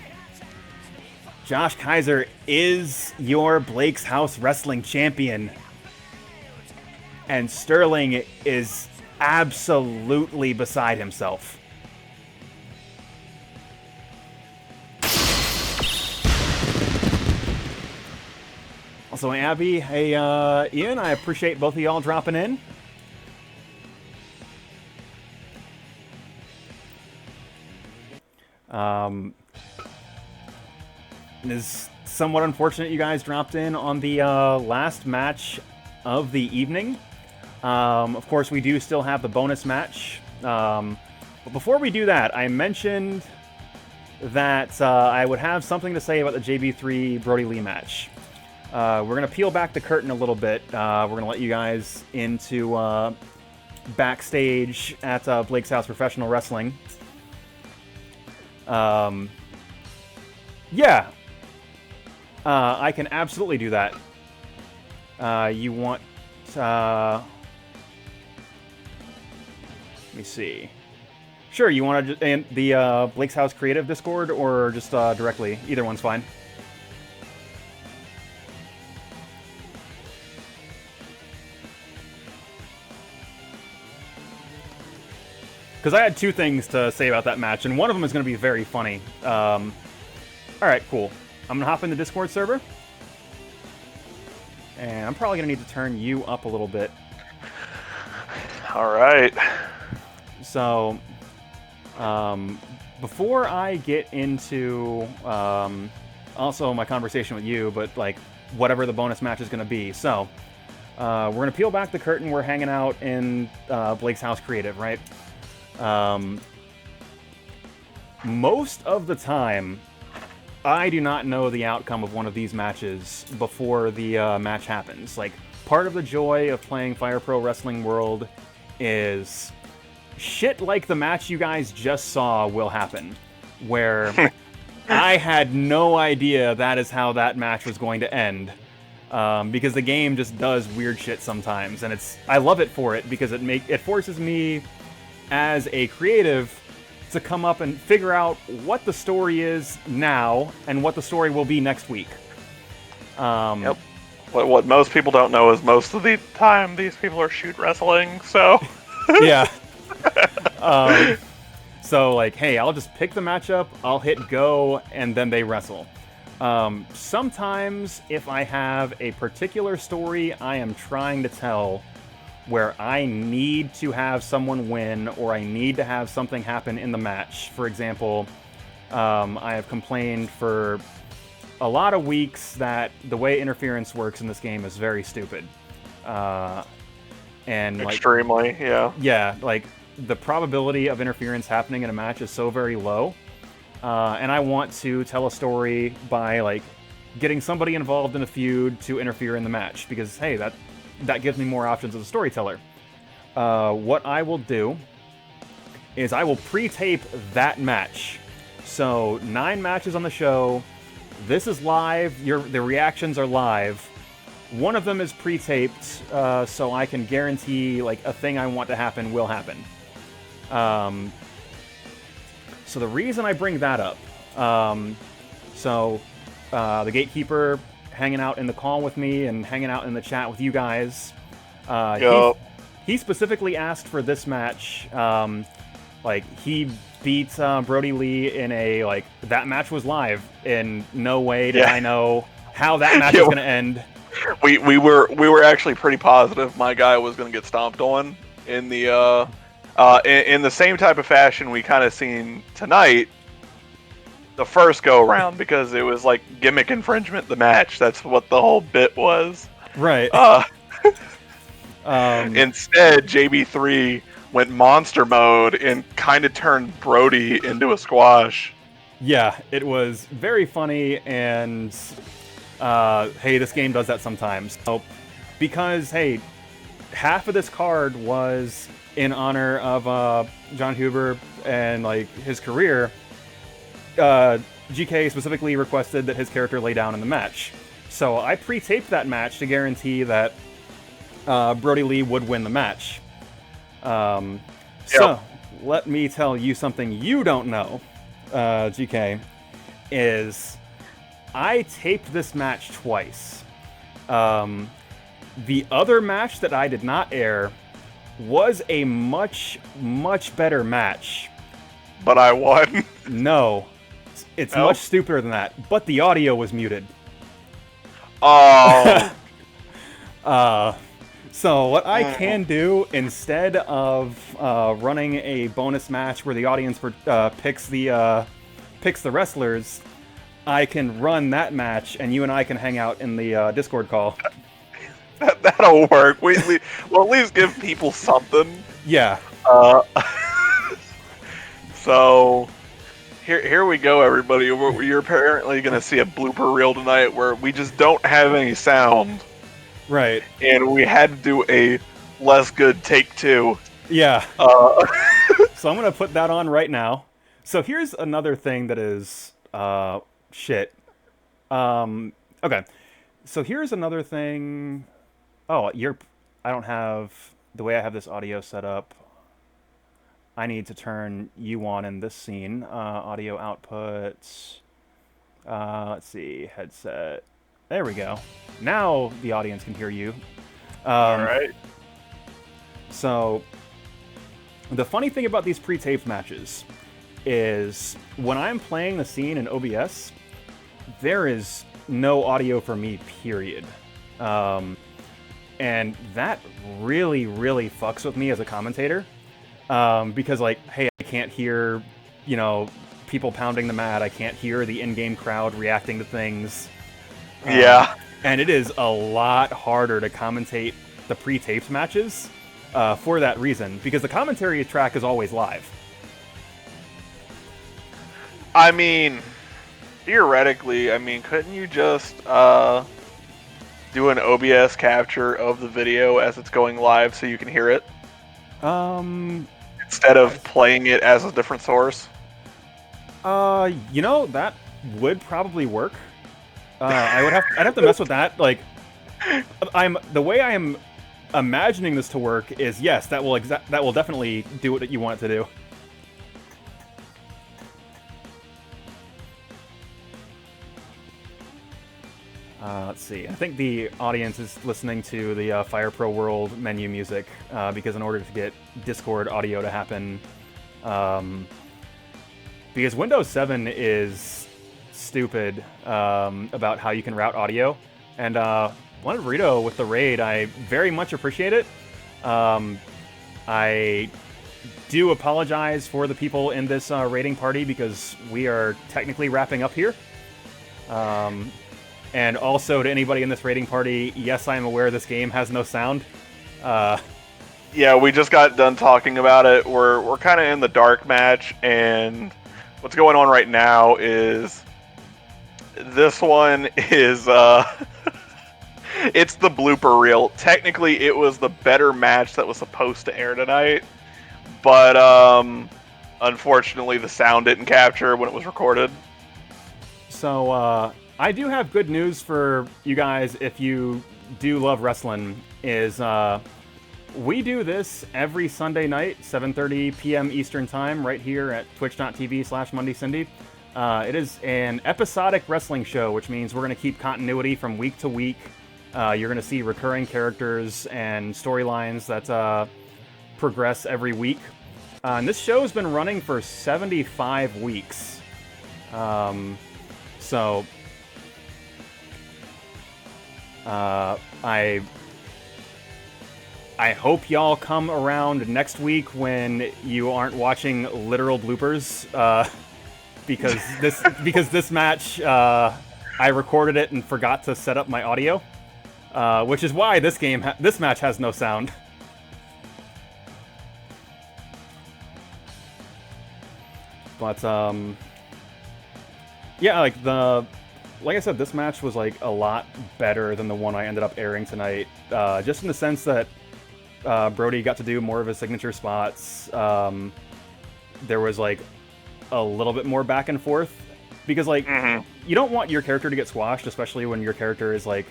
Josh Kaiser is your Blake's House Wrestling champion. and Sterling is absolutely beside himself. Also, Abby, hey, Ian, I appreciate both of y'all dropping in. It is somewhat unfortunate you guys dropped in on the last match of the evening. Of course, we do still have the bonus match. But before we do that, I mentioned that I would have something to say about the JBIII Brodie Lee match. We're going to peel back the curtain a little bit. We're going to let you guys into backstage at Blake's House Professional Wrestling. Yeah. I can absolutely do that. You want... let me see. Sure, you want to... in the Blake's House Creative Discord, or just directly? Either one's fine. Because I had two things to say about that match, and one of them is going to be very funny. Alright, cool. I'm going to hop in the Discord server. And I'm probably going to need to turn you up a little bit. Alright. So, before I get into also my conversation with you, but like whatever the bonus match is going to be. So, we're going to peel back the curtain. We're hanging out in Blake's House Creative, right? Most of the time, I do not know the outcome of one of these matches before the match happens. Like, part of the joy of playing Fire Pro Wrestling World is shit like the match you guys just saw will happen, where I had no idea that is how that match was going to end. Because the game just does weird shit sometimes, and I love it for it, because it forces me as a creative to come up and figure out what the story is now and what the story will be next week. Yep. What most people don't know is most of the time these people are shoot wrestling, so... Yeah. So, like, hey, I'll just pick the matchup, I'll hit go, and then they wrestle. Sometimes, if I have a particular story I am trying to tell, where I need to have someone win, or I need to have something happen in the match. For example, I have complained for a lot of weeks that the way interference works in this game is very stupid. And extremely, yeah. Yeah, like, the probability of interference happening in a match is so very low. And I want to tell a story by, like, getting somebody involved in a feud to interfere in the match, because, hey, that gives me more options as a storyteller. What I will do is I will pre-tape that match. So, 9 matches on the show. This is live. The reactions are live. One of them is pre-taped, so I can guarantee, like, a thing I want to happen will happen. So the reason I bring that up, the Gatekeeper hanging out in the call with me and hanging out in the chat with you guys. He specifically asked for this match. Like, he beat Brodie Lee in a, like, that match was live. In no way did I know how that match was going to end. We were actually pretty positive my guy was going to get stomped on in the in the same type of fashion we kind of seen tonight. The first go around, because it was like gimmick infringement. The match, that's what the whole bit was. Right. Instead, JB3 went monster mode and kind of turned Brodie into a squash. Yeah, it was very funny, and hey, this game does that sometimes. So, because, hey, half of this card was in honor of John Huber and, like, his career. GK specifically requested that his character lay down in the match. So I pre-taped that match to guarantee that Brodie Lee would win the match. So, let me tell you something you don't know, GK, is I taped this match twice. The other match that I did not air was a much, much better match. But I won. No. It's No? much stupider than that, but the audio was muted. Oh. So what I can do, instead of running a bonus match where the audience picks the wrestlers, I can run that match, and you and I can hang out in the Discord call. That'll work. We'll at least give people something. Yeah. So here we go, everybody. You're apparently going to see a blooper reel tonight where we just don't have any sound. Right. And we had to do a less good take 2. Yeah. So I'm going to put that on right now. So here's another thing that is shit. Okay. So here's another thing. Oh, I don't have the way I have this audio set up. I need to turn you on in this scene. Audio outputs. Let's see. Headset. There we go. Now the audience can hear you. All right. So the funny thing about these pre-taped matches is when I'm playing the scene in OBS, there is no audio for me, period. And that really, really fucks with me as a commentator. Because, like, hey, I can't hear, people pounding the mat. I can't hear the in-game crowd reacting to things. Yeah. And it is a lot harder to commentate the pre-taped matches for that reason, because the commentary track is always live. I mean, theoretically, couldn't you just do an OBS capture of the video as it's going live so you can hear it? Instead of playing it as a different source? That would probably work. I'd have to mess with that. Like, the way I am imagining this to work is, yes, that will definitely do what you want it to do. Let's see. I think the audience is listening to the Fire Pro World menu music because in order to get Discord audio to happen, because Windows 7 is stupid about how you can route audio, and one Burrito with the raid, I very much appreciate it. I do apologize for the people in this raiding party because we are technically wrapping up here. And also to anybody in this raiding party, yes, I am aware this game has no sound. Yeah, we just got done talking about it. We're kind of in the dark match, and what's going on right now is this one is it's the blooper reel. Technically, it was the better match that was supposed to air tonight, but unfortunately, the sound didn't capture when it was recorded. So I do have good news for you guys if you do love wrestling, is we do this every Sunday night, 7:30 p.m. Eastern Time, right here at twitch.tv/MondayCindy. It is an episodic wrestling show, which means we're going to keep continuity from week to week. You're going to see recurring characters and storylines that progress every week. And this show has been running for 75 weeks. So I hope y'all come around next week when you aren't watching literal bloopers, because this match I recorded it and forgot to set up my audio, which is why this match has no sound. But yeah, like I said, this match was like a lot better than the one I ended up airing tonight. Just in the sense that Brodie got to do more of his signature spots. There was like a little bit more back and forth, because like you don't want your character to get squashed, especially when your character is like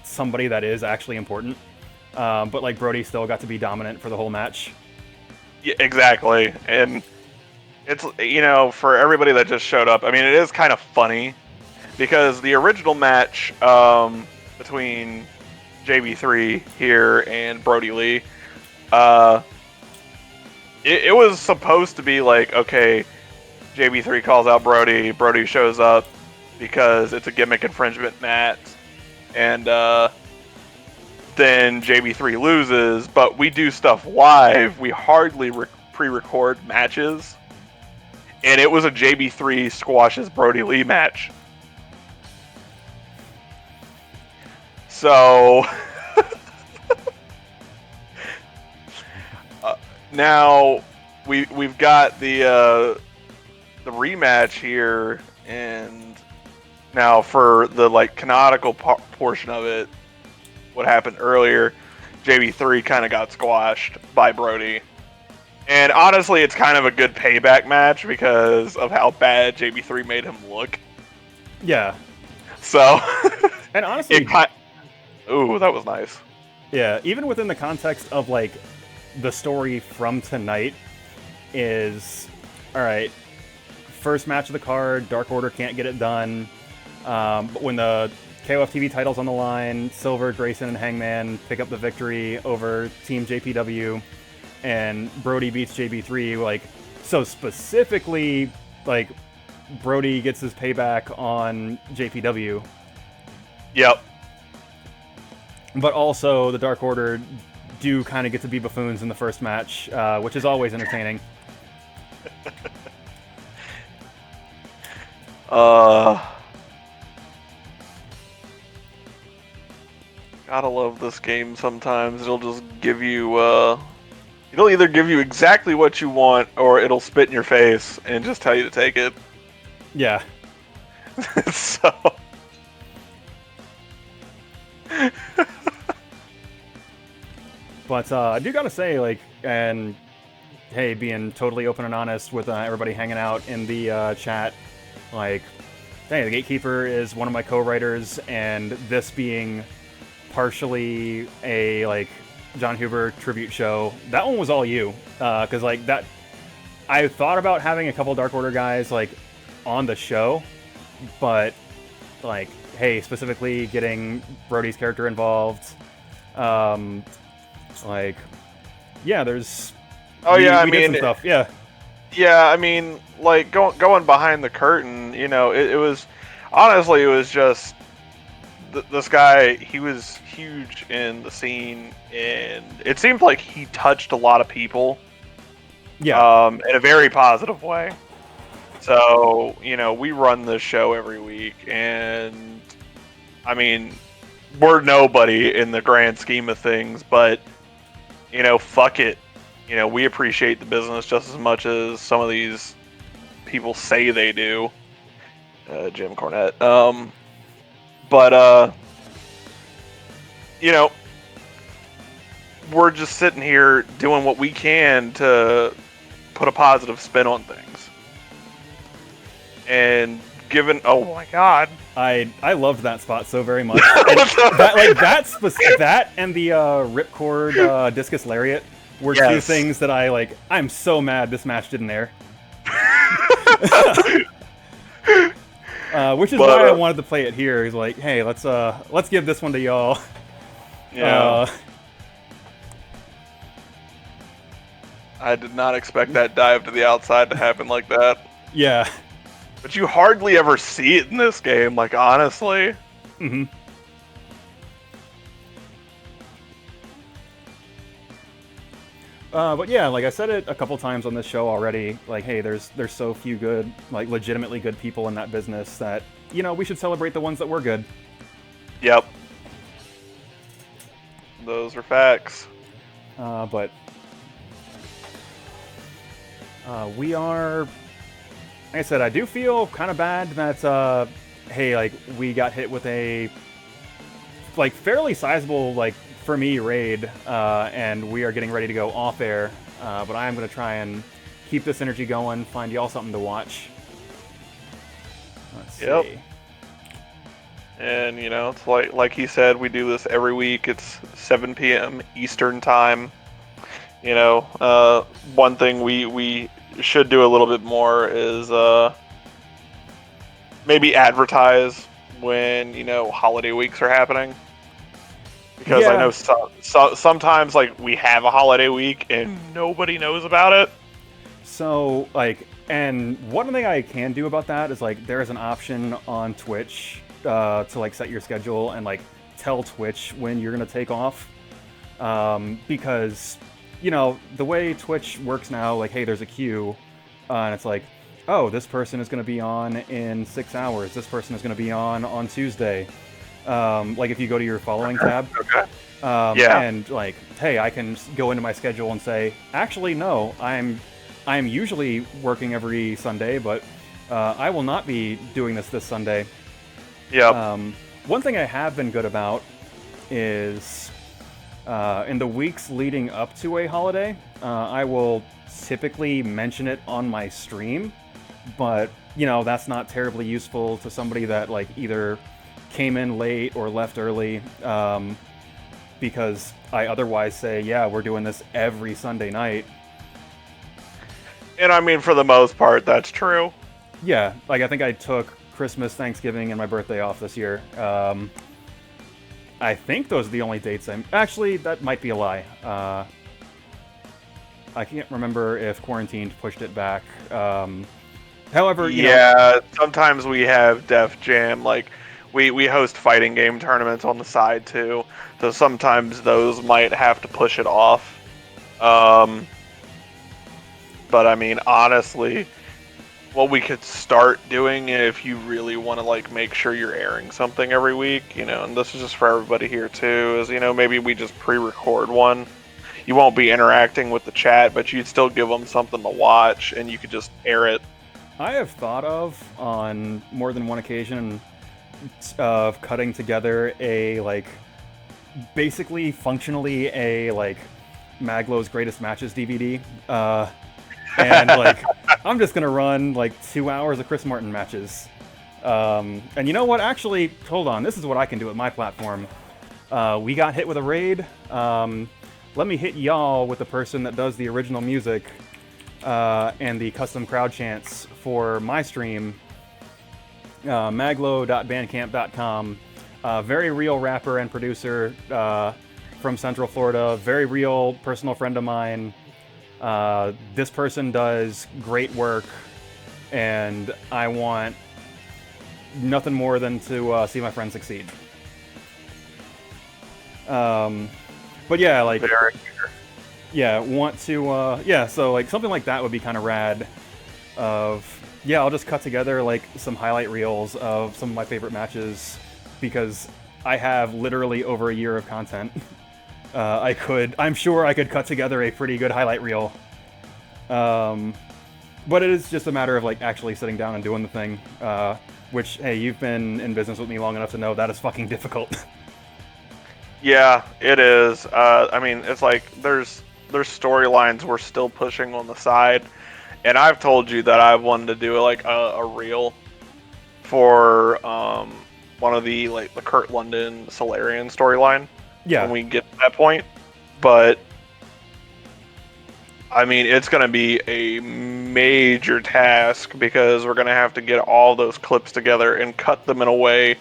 somebody that is actually important. But like Brodie still got to be dominant for the whole match. Yeah, exactly. And it's, for everybody that just showed up, it is kind of funny because the original match between JB3 here and Brodie Lee. It was supposed to be like, okay, JB3 calls out Brodie, Brodie shows up because it's a gimmick infringement match, and then JB3 loses, but we do stuff live. We hardly pre-record matches, and it was a JB3 squashes Brodie Lee match. So now we've got the rematch here, and now for the like canonical portion of it, what happened earlier, JB3 kind of got squashed by Brodie, and honestly, it's kind of a good payback match because of how bad JB3 made him look. Yeah. So, and honestly, ooh, that was nice. Yeah, even within the context of like the story from tonight is, all right, first match of the card, Dark Order can't get it done. But when the KOF TV title's on the line, Silver, Grayson, and Hangman pick up the victory over Team JPW, and Brodie beats JB3. Like, so specifically, like, Brodie gets his payback on JPW. Yep. But also, the Dark Order do kind of get to be buffoons in the first match, which is always entertaining. Gotta love this game sometimes. It'll just give you, it'll either give you exactly what you want, or it'll spit in your face and just tell you to take it. Yeah. So... But I do gotta say, like, and hey, being totally open and honest with everybody hanging out in the chat, like, hey, the Gatekeeper is one of my co-writers, and this being partially a, like, John Huber tribute show, that one was all you. Because, like, that, I thought about having a couple Dark Order guys, like, on the show, but, like, hey, specifically getting Brodie's character involved, like, yeah, there's... Oh, yeah, I did mean... some stuff, yeah. Yeah, I mean, like, going behind the curtain, you know, it was... Honestly, it was just... This guy, he was huge in the scene, and it seemed like he touched a lot of people. Yeah. In a very positive way. So, you know, we run this show every week, and... I mean, we're nobody in the grand scheme of things, but... You know, fuck it. You know, we appreciate the business just as much as some of these people say they do. Jim Cornette. But, you know, we're just sitting here doing what we can to put a positive spin on things. And given, oh my god. I loved that spot so very much. And that and the ripcord discus lariat were two things that I'm so mad this match didn't air. Which is why I wanted to play it here. He's like, hey, let's give this one to y'all. Yeah. I did not expect that dive to the outside to happen like that. Yeah. But you hardly ever see it in this game, like, honestly. Mm-hmm. But yeah, like I said it a couple times on this show already, like, hey, there's so few good, like, legitimately good people in that business that, you know, we should celebrate the ones that were good. Yep. Those are facts. But we are... Like I said, I do feel kind of bad that, hey, like, we got hit with a, like, fairly sizable, like, for me, raid, and we are getting ready to go off air, but I am going to try and keep this energy going, find y'all something to watch. Let's see. And, you know, it's like he said, we do this every week. It's 7 p.m. Eastern time. You know, one thing we should do a little bit more is maybe advertise when, you know, holiday weeks are happening. Because I Yeah. know sometimes like we have a holiday week and nobody knows about it. So, like, and one thing I can do about that is, like, there is an option on Twitch to, like, set your schedule and, like, tell Twitch when you're going to take off. Because, you know, the way Twitch works now, like, hey, there's a queue, and it's like, oh, this person is going to be on in 6 hours. This person is going to be on Tuesday. Like, if you go to your following tab. Okay. And, like, hey, I can go into my schedule and say, actually, no, I'm usually working every Sunday, but I will not be doing this Sunday. Yeah. One thing I have been good about is in the weeks leading up to a holiday, I will typically mention it on my stream, but, you know, that's not terribly useful to somebody that, like, either came in late or left early, because I otherwise say, yeah, we're doing this every Sunday night. And I mean, for the most part, that's true. Yeah, like, I think I took Christmas, Thanksgiving, and my birthday off this year. I think those are the only dates Actually, that might be a lie. I can't remember if quarantine pushed it back. However, you know, sometimes we have Def Jam, like, we host fighting game tournaments on the side, too. So sometimes those might have to push it off. But I mean, honestly, what we could start doing if you really want to, like, make sure you're airing something every week, you know, and this is just for everybody here too, is, you know, maybe we just pre-record one. You won't be interacting with the chat, but you'd still give them something to watch, and you could just air it. I have thought of, on more than one occasion, of cutting together a, like, basically, functionally a, like, Mag.Lo's Greatest Matches DVD. And, like, I'm just gonna run, like, 2 hours of Chris Martin matches. And you know what? Actually, hold on. This is what I can do with my platform. We got hit with a raid. Let me hit y'all with the person that does the original music and the custom crowd chants for my stream. Mag.Lo.bandcamp.com. Very real rapper and producer from Central Florida. Very real personal friend of mine. This person does great work, and I want nothing more than to see my friend succeed. But yeah, like, yeah, want to, yeah, so, like, something like that would be kind of rad. Yeah, I'll just cut together, like, some highlight reels of some of my favorite matches, because I have literally over a year of content. I'm sure I could cut together a pretty good highlight reel. But it is just a matter of, like, actually sitting down and doing the thing, which, hey, you've been in business with me long enough to know that is fucking difficult. Yeah, it is. I mean, it's like there's storylines we're still pushing on the side, and I've told you that I wanted to do like a reel for one of the, like, the Kurt London Solarian storyline. Yeah. When we get to that point, but I mean, it's going to be a major task because we're going to have to get all those clips together and cut them in a way,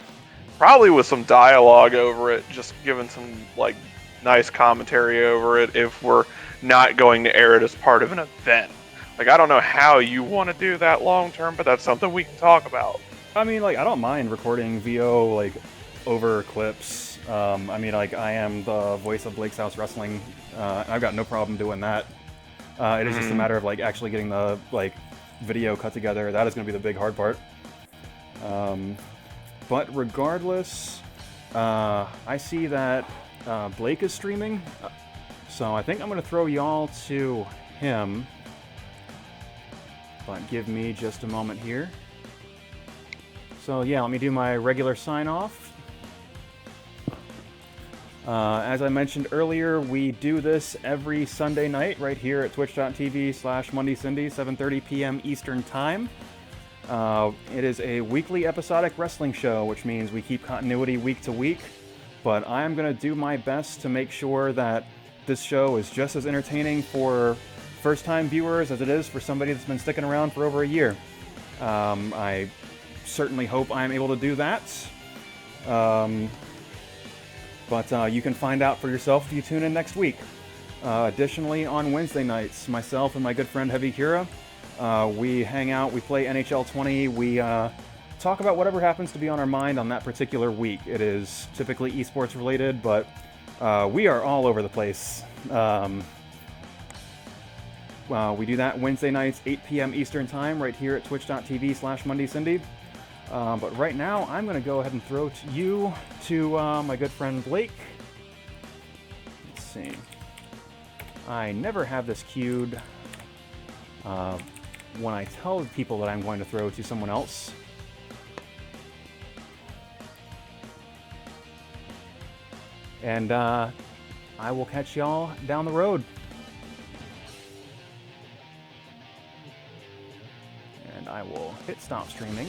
probably with some dialogue over it, just giving some, like, nice commentary over it if we're not going to air it as part of an event. Like, I don't know how you want to do that long term, but that's something we can talk about. I mean, like, I don't mind recording VO, like, over clips. I mean, like, I am the voice of Blake's House Wrestling, and I've got no problem doing that. It is just a matter of, like, actually getting the, like, video cut together. That is going to be the big hard part. But regardless, I see that Blake is streaming, so I think I'm going to throw y'all to him. But give me just a moment here. So yeah, let me do my regular sign-off. As I mentioned earlier, we do this every Sunday night right here at twitch.tv/MondayCindy, 7:30 p.m. Eastern Time. It is a weekly episodic wrestling show, which means we keep continuity week to week, but I'm going to do my best to make sure that this show is just as entertaining for first-time viewers as it is for somebody that's been sticking around for over a year. I certainly hope I'm able to do that. But you can find out for yourself if you tune in next week. Additionally, on Wednesday nights, myself and my good friend Heavy Kira, we hang out, we play NHL 20, we talk about whatever happens to be on our mind on that particular week. It is typically esports related, but we are all over the place. We do that Wednesday nights, 8 p.m. Eastern Time, right here at twitch.tv/MondayCindy. But right now, I'm going to go ahead and throw you to my good friend Blake. Let's see. I never have this queued when I tell people that I'm going to throw to someone else. And I will catch y'all down the road. And I will hit stop streaming.